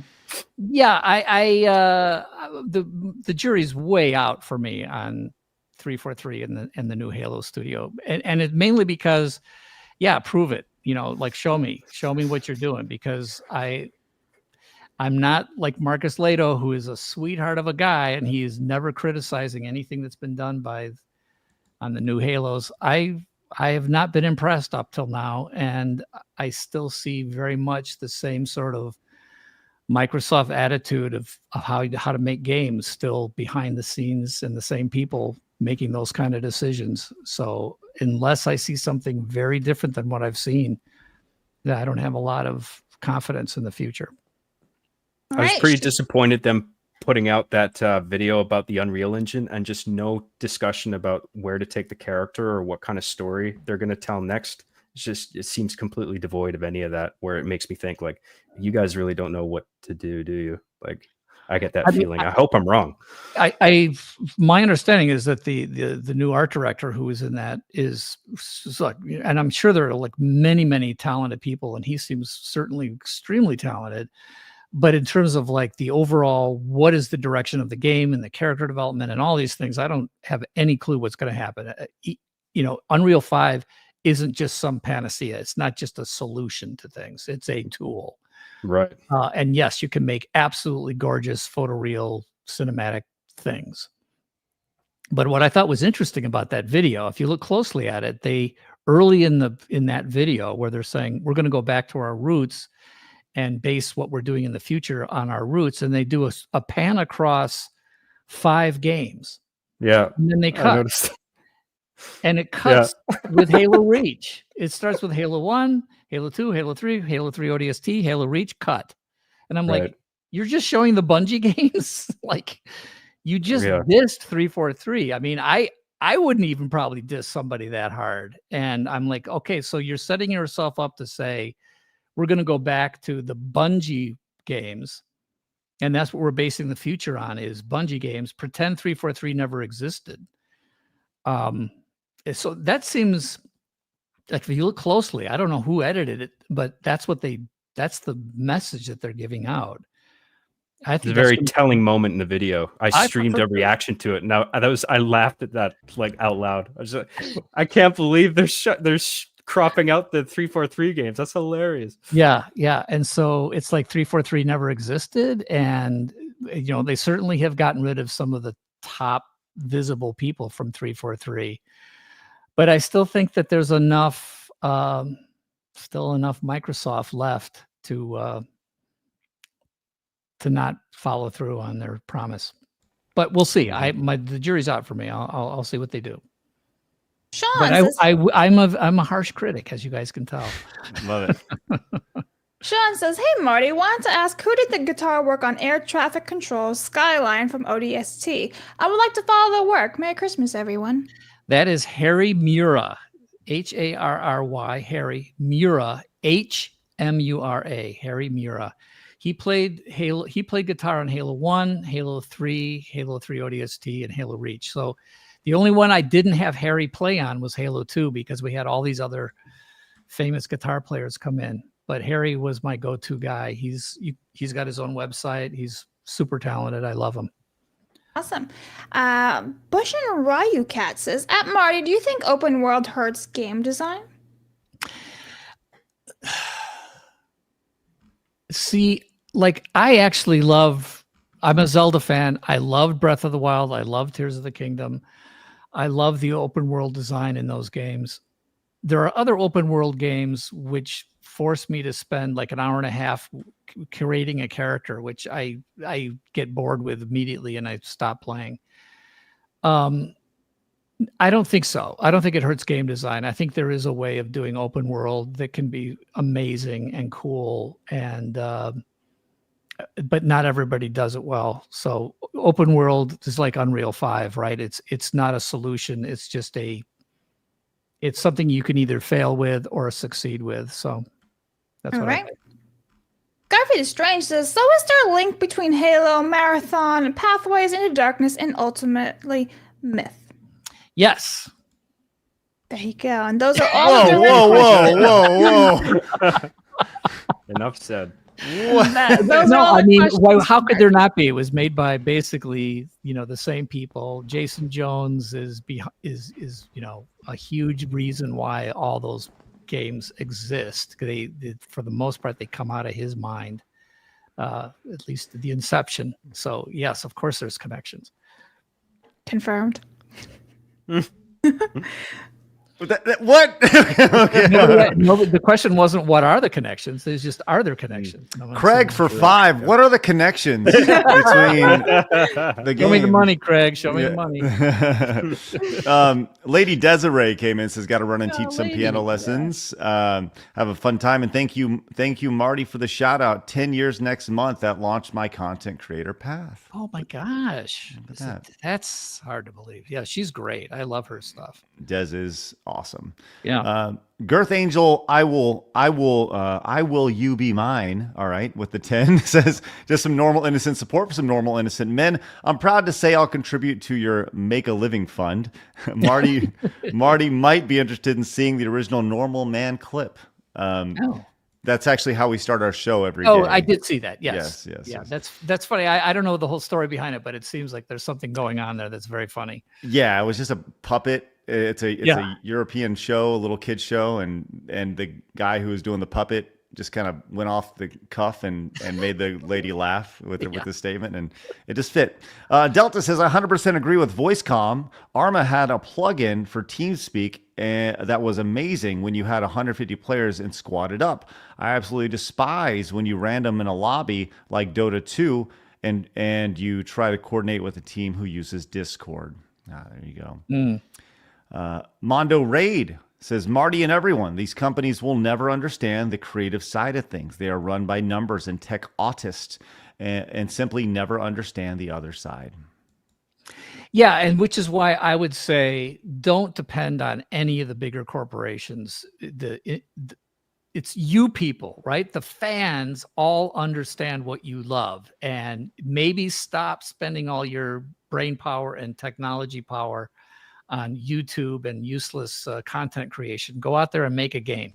jury's way out for me on 343 and the new Halo studio, and it mainly because, prove it. Show me what you're doing, because I'm not like Marcus Lato, who is a sweetheart of a guy, and he is never criticizing anything that's been done on the new Halos. I have not been impressed up till now, and I still see very much the same sort of Microsoft attitude of how to make games still behind the scenes, and the same people making those kind of decisions. So unless I see something very different than what I've seen, I don't have a lot of confidence in the future. I was pretty disappointed them putting out that video about the Unreal Engine and just no discussion about where to take the character or what kind of story they're going to tell next. It seems completely devoid of any of that, where it makes me think like, you guys really don't know what to do you? Like, I get that feeling. I hope I'm wrong. My understanding is that the new art director who is in that is like, and I'm sure there are like many talented people, and he seems certainly extremely talented. But in terms of like the overall, what is the direction of the game and the character development and all these things, I don't have any clue what's going to happen. Unreal 5 isn't just some panacea. It's not just a solution to things. It's a tool. Right. And yes, you can make absolutely gorgeous photoreal cinematic things. But what I thought was interesting about that video, if you look closely at it, they early in that video where they're saying we're going to go back to our roots and base what we're doing in the future on our roots, and they do a pan across 5 games. Yeah. And then they cut. And it cuts with Halo Reach. It starts with Halo 1, Halo 2, Halo 3, Halo 3 ODST, Halo Reach, cut. And I'm like, you're just showing the Bungie games? Like, you just dissed 343. I mean, I wouldn't even probably diss somebody that hard. And I'm like, okay, so you're setting yourself up to say, we're going to go back to the Bungie games. And that's what we're basing the future on, is Bungie games. Pretend 343 never existed. So that seems like, if you look closely, I don't know who edited it, but that's the message that they're giving out. I think it's a very telling moment in the video. I streamed a reaction to it. Now I laughed at that like out loud. I was like, I can't believe they're cropping out the 343 games. That's hilarious. Yeah. And so it's like 343 never existed. And, they certainly have gotten rid of some of the top visible people from 343. But I still think that there's enough Microsoft left to not follow through on their promise. But we'll see. The jury's out for me. I'll see what they do. Sean, but I'm a harsh critic, as you guys can tell. Love it. Sean says, "Hey Marty, wanted to ask who did the guitar work on Air Traffic Control Skyline from ODST? I would like to follow the work. Merry Christmas, everyone." That is Harry Mura, Harry Harry Mura, HMURA, Harry Mura. He played guitar on Halo 1, Halo 3, Halo 3 ODST, and Halo Reach. So the only one I didn't have Harry play on was Halo 2, because we had all these other famous guitar players come in. But Harry was my go-to guy. He's got his own website. He's super talented. I love him. Awesome. Bush and Ryu Cat says, "At Marty, do you think open world hurts game design?" See, like, I'm a Zelda fan. I loved Breath of the Wild. I love Tears of the Kingdom. I love the open world design in those games. There are other open world games which force me to spend like an hour and a half curating a character, which I get bored with immediately and I stop playing. I don't think so. I don't think it hurts game design. I think there is a way of doing open world that can be amazing and cool, and but not everybody does it well. So open world is like Unreal 5, right? It's not a solution. It's just it's something you can either fail with or succeed with. So that's what I think. Garfield is Strange says, "So is there a link between Halo, Marathon, and Pathways into Darkness, and ultimately Myth?" Yes. There you go. And those are all Whoa. Enough said. How could there not be? It was made by basically, the same people. Jason Jones is a huge reason why all those games exist. They for the most part, they come out of his mind, at least the inception. So yes, of course there's connections. Confirmed. What? The question wasn't what are the connections. It's just are there connections? Craig for 5. What are the connections between the games? Show me the money, Craig. Show me the money. Lady Desiree came in, says got to run and teach some piano lessons. Have a fun time, and thank you, Marty, for the shout out. 10 years next month. That launched my content creator path. Oh my gosh, that's hard to believe. Yeah, she's great. I love her stuff. Des is awesome. Yeah. Girth Angel, I will you be mine. All right. With the 10 says just some normal innocent support for some normal innocent men. I'm proud to say I'll contribute to your make a living fund. Marty might be interested in seeing the original Normal Man clip. That's actually how we start our show every day. Oh, I did see that. Yes. Yes. That's funny. I don't know the whole story behind it, but it seems like there's something going on there that's very funny. Yeah, it was just a puppet. It's a European show, a little kid show, and the guy who was doing the puppet just kind of went off the cuff and made the lady laugh with the statement, and it just fit. Delta says, I 100% agree with VoiceCom. Arma had a plugin for TeamSpeak that was amazing when you had 150 players and squatted up. I absolutely despise when you random in a lobby like Dota 2 and you try to coordinate with a team who uses Discord. There you go. Mondo Raid says, Marty and everyone, these companies will never understand the creative side of things. They are run by numbers and tech autists and simply never understand the other side. Yeah, and which is why I would say don't depend on any of the bigger corporations. It's you people, right? The fans all understand what you love, and maybe stop spending all your brain power and technology power on YouTube and useless content creation. Go out there and make a game.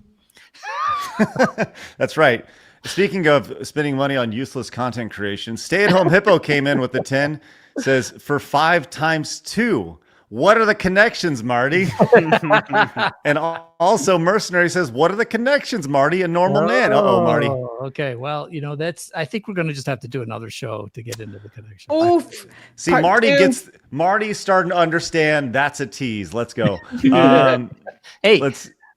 That's right. Speaking of spending money on useless content creation, Stay at Home Hippo came in with the 10, says for 5 times 2. What are the connections, Marty? And also Mercenary says, what are the connections, Marty? A normal man. Uh-oh, Marty. Okay. Well, I think we're going to just have to do another show to get into the connections. Oof. See, Marty's starting to understand that's a tease. Let's go.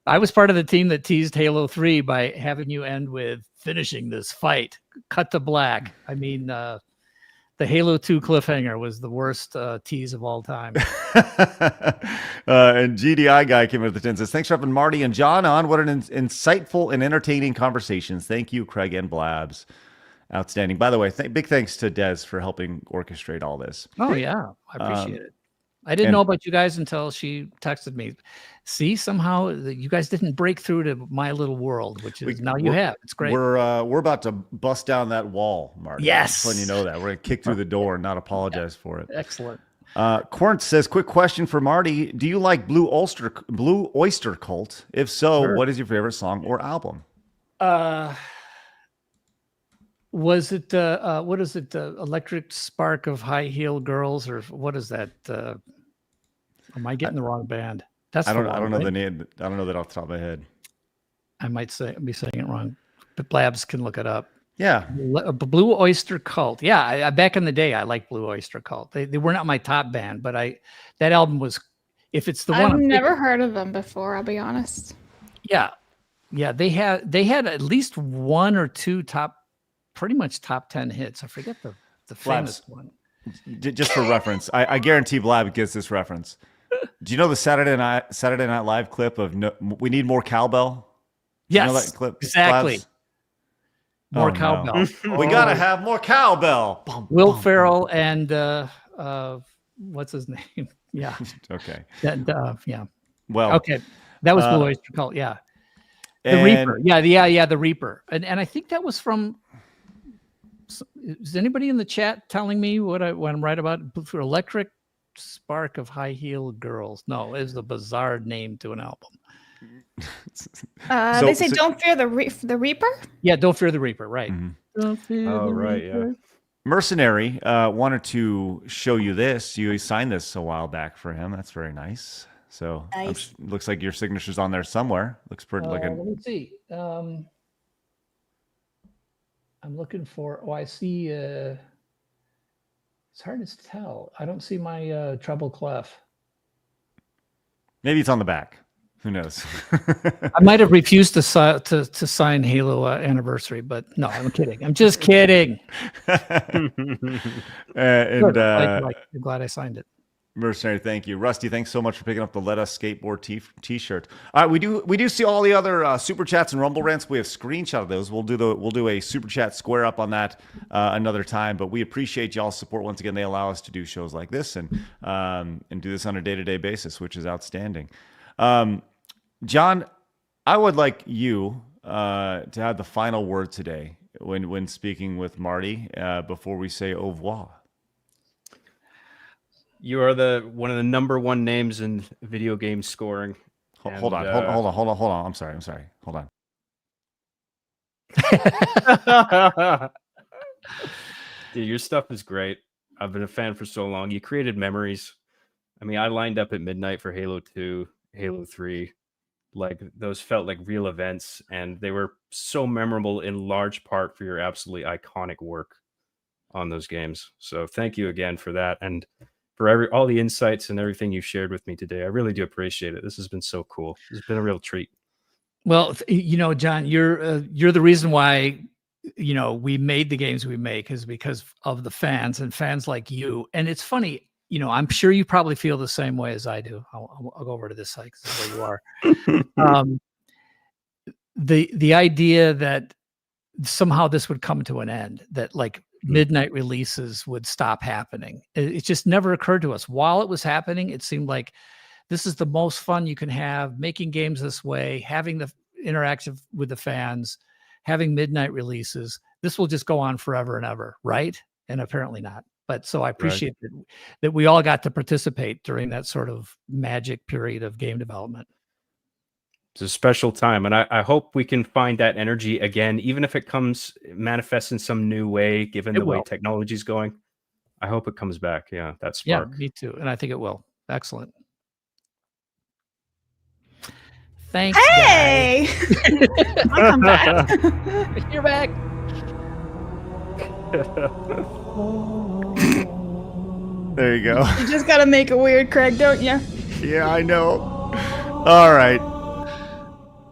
I was part of the team that teased Halo 3 by having you end with finishing this fight. Cut to black. I mean, the Halo 2 cliffhanger was the worst tease of all time. And GDI guy came in with the 10, says, thanks for having Marty and Jon on. What an insightful and entertaining conversations. Thank you, Craig and Blabs. Outstanding. By the way, big thanks to Des for helping orchestrate all this. Oh, yeah. I appreciate it. I didn't know about you guys until she texted me. See, somehow you guys didn't break through to my little world, which is now you have. It's great. We're about to bust down that wall, Marty. Yes. Just letting you know that. We're going to kick through the door and not apologize for it. Excellent. Quint says, quick question for Marty. Do you like Blue Oyster Cult? If so, What is your favorite song or album? Was it what is it? Electric Spark of High Heel Girls, or what is that? Am I getting the wrong band? That's I don't know the name. I don't know that off the top of my head. I might be saying it wrong, but Blabs can look it up. Yeah, Blue Oyster Cult. Yeah, I back in the day, I liked Blue Oyster Cult. They were not my top band, but that album was. If it's the one, I've never heard of them before. I'll be honest. Yeah, they had at least 1 or 2 pretty much top 10 hits. I forget the famous one. Just for reference, I guarantee Blab gets this reference. Do you know the Saturday Night Live clip of "We Need More Cowbell"? Yes, you know that clip? Exactly. Blabs? More cowbell. No. We gotta have more cowbell. Will Ferrell and what's his name? Yeah. Okay. Yeah. Well. Okay. That was Blue Oyster Cult. Yeah. The Reaper. Yeah. The Reaper. And I think that was from. Is anybody in the chat telling me what I'm right about? For Electric Spark of High Heel Girls. No, it was a bizarre name to an album. They say don't fear the Reaper. Yeah, don't fear the Reaper. Right. Mm-hmm. Don't fear the Reaper. Yeah. Mercenary wanted to show you this. You signed this a while back for him. That's very nice. So nice. Looks like your signature's on there somewhere. Looks pretty like Let me see. I'm looking for. Oh, I see. It's hard to tell. I don't see my treble clef. Maybe it's on the back. Who knows? I might have refused to sign Halo Anniversary, but no, I'm kidding. I'm just kidding. And I'm glad I signed it. Mercenary, thank you. Rusty, thanks so much for picking up the Let Us Skateboard t-shirt. All right, we do see all the other super chats and rumble rants. We have screenshot of those. We'll do a super chat square up on that another time. But we appreciate y'all's support once again. They allow us to do shows like this and do this on a day-to-day basis, which is outstanding. John, I would like you to have the final word today when speaking with Marty before we say au revoir. You are one of the number one names in video game scoring. Hold on. I'm sorry. Hold on. Dude, your stuff is great. I've been a fan for so long. You created memories. I mean, I lined up at midnight for Halo 2, Halo 3. Like, those felt like real events, and they were so memorable in large part for your absolutely iconic work on those games. So thank you again for that, and for all the insights and everything you've shared with me today. I really do appreciate it. This has been so cool. It's been a real treat. Well, John, you're the reason why, we made the games we make is because of the fans and fans like you. And it's funny, I'm sure you probably feel the same way as I do. I'll go over to this side because this is where you are. The idea that somehow this would come to an end, that like midnight releases would stop happening. It just never occurred to us. While it was happening, it seemed like this is the most fun you can have, making games this way, having the interaction with the fans, having midnight releases. This will just go on forever and ever, right? And apparently not. But so I appreciate that we all got to participate during that sort of magic period of game development. It's a special time, and I hope we can find that energy again, even if it manifests in some new way, given the way technology's going. I hope it comes back. Yeah, that spark. Yeah, me too. And I think it will. Excellent. Thanks, hey! I'll come back. You're back. There you go. You just got to make it weird, Craig, don't you? Yeah, I know. All right.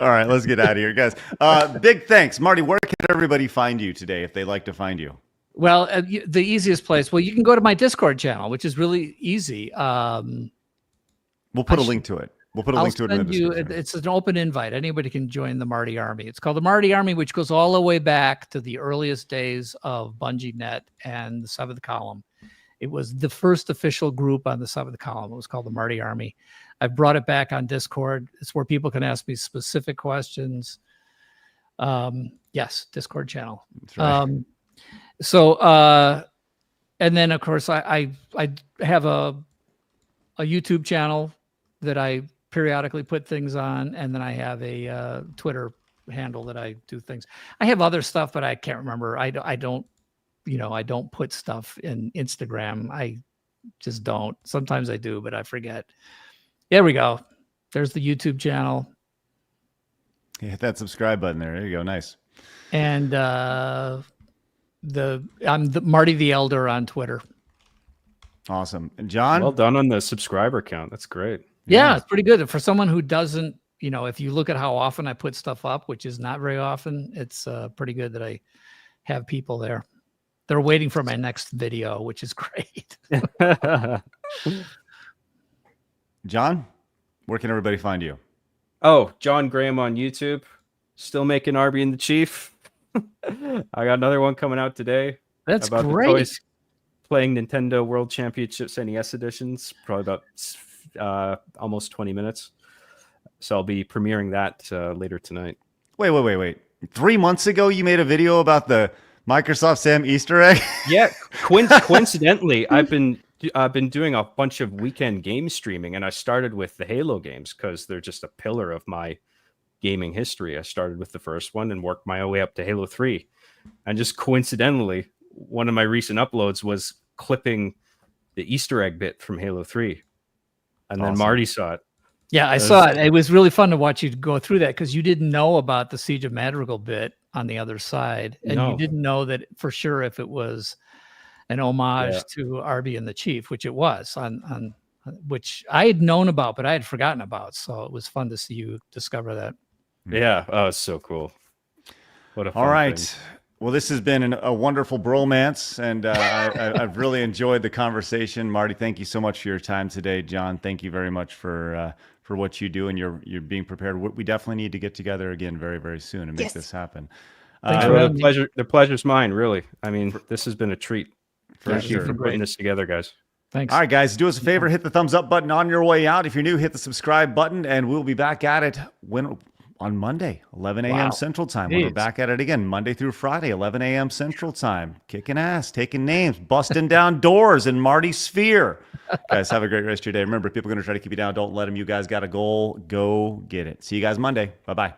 Let's get out of here, guys. Big thanks. Marty, where can everybody find you today if they'd like to find you? Well, the easiest place, you can go to my Discord channel, which is really easy. We'll put a link to it. We'll put a link to it in the description. It's an open invite. Anybody can join the Marty Army. It's called the Marty Army, which goes all the way back to the earliest days of BungieNet and the Seventh Column. It was the first official group on the Seventh Column. It was called the Marty Army. I've brought it back on Discord. It's where people can ask me specific questions. Yes, Discord channel. That's right. And then of course I have a YouTube channel that I periodically put things on, and then I have a Twitter handle that I do things. I have other stuff, but I can't remember. I don't put stuff in Instagram. I just don't. Sometimes I do, but I forget. There we go. There's the YouTube channel. Yeah, hit that subscribe button there. There you go. Nice. And I'm the Marty the Elder on Twitter. Awesome. And John? Well done on the subscriber count. That's great. Yeah, it's pretty good. For someone who doesn't, if you look at how often I put stuff up, which is not very often, it's pretty good that I have people there. They're waiting for my next video, which is great. John, where can everybody find you? Oh, John Graham on YouTube. Still making Arby and the Chief. I got another one coming out today. That's about great. The toys, playing Nintendo World Championships NES editions. Probably about almost 20 minutes. So I'll be premiering that later tonight. Wait. 3 months ago, you made a video about the Microsoft Sam Easter egg? Yeah, coincidentally, I've been doing a bunch of weekend game streaming, and I started with the Halo games because they're just a pillar of my gaming history. I started with the first one and worked my way up to Halo 3. And just coincidentally, one of my recent uploads was clipping the Easter egg bit from Halo 3. And then Marty saw it. Yeah, I saw it. It was really fun to watch you go through that because you didn't know about the Siege of Madrigal bit on the other side. And you didn't know that for sure if it was an homage to Arby and the Chief, which it was on which I had known about, but I had forgotten about. So it was fun to see you discover that. Yeah. Oh, it's so cool. What a fun All right. thing. Well, this has been a wonderful bromance, and I've really enjoyed the conversation. Marty, thank you so much for your time today. Jon, thank you very much for what you do, and you're being prepared. We definitely need to get together again very, very soon and make this happen. The pleasure's mine, really. I mean, this has been a treat. Thank you for putting this together, guys. Thanks. All right, guys, do us a favor, hit the thumbs up button on your way out. If you're new, hit the subscribe button, and we'll be back at it on Monday, 11 a.m. Central Time. We're back at it again, Monday through Friday, 11 a.m. Central Time. Kicking ass, taking names, busting down doors in Marty's sphere. Guys, have a great rest of your day. Remember, if people are going to try to keep you down, don't let them. You guys got a goal. Go get it. See you guys Monday. Bye-bye.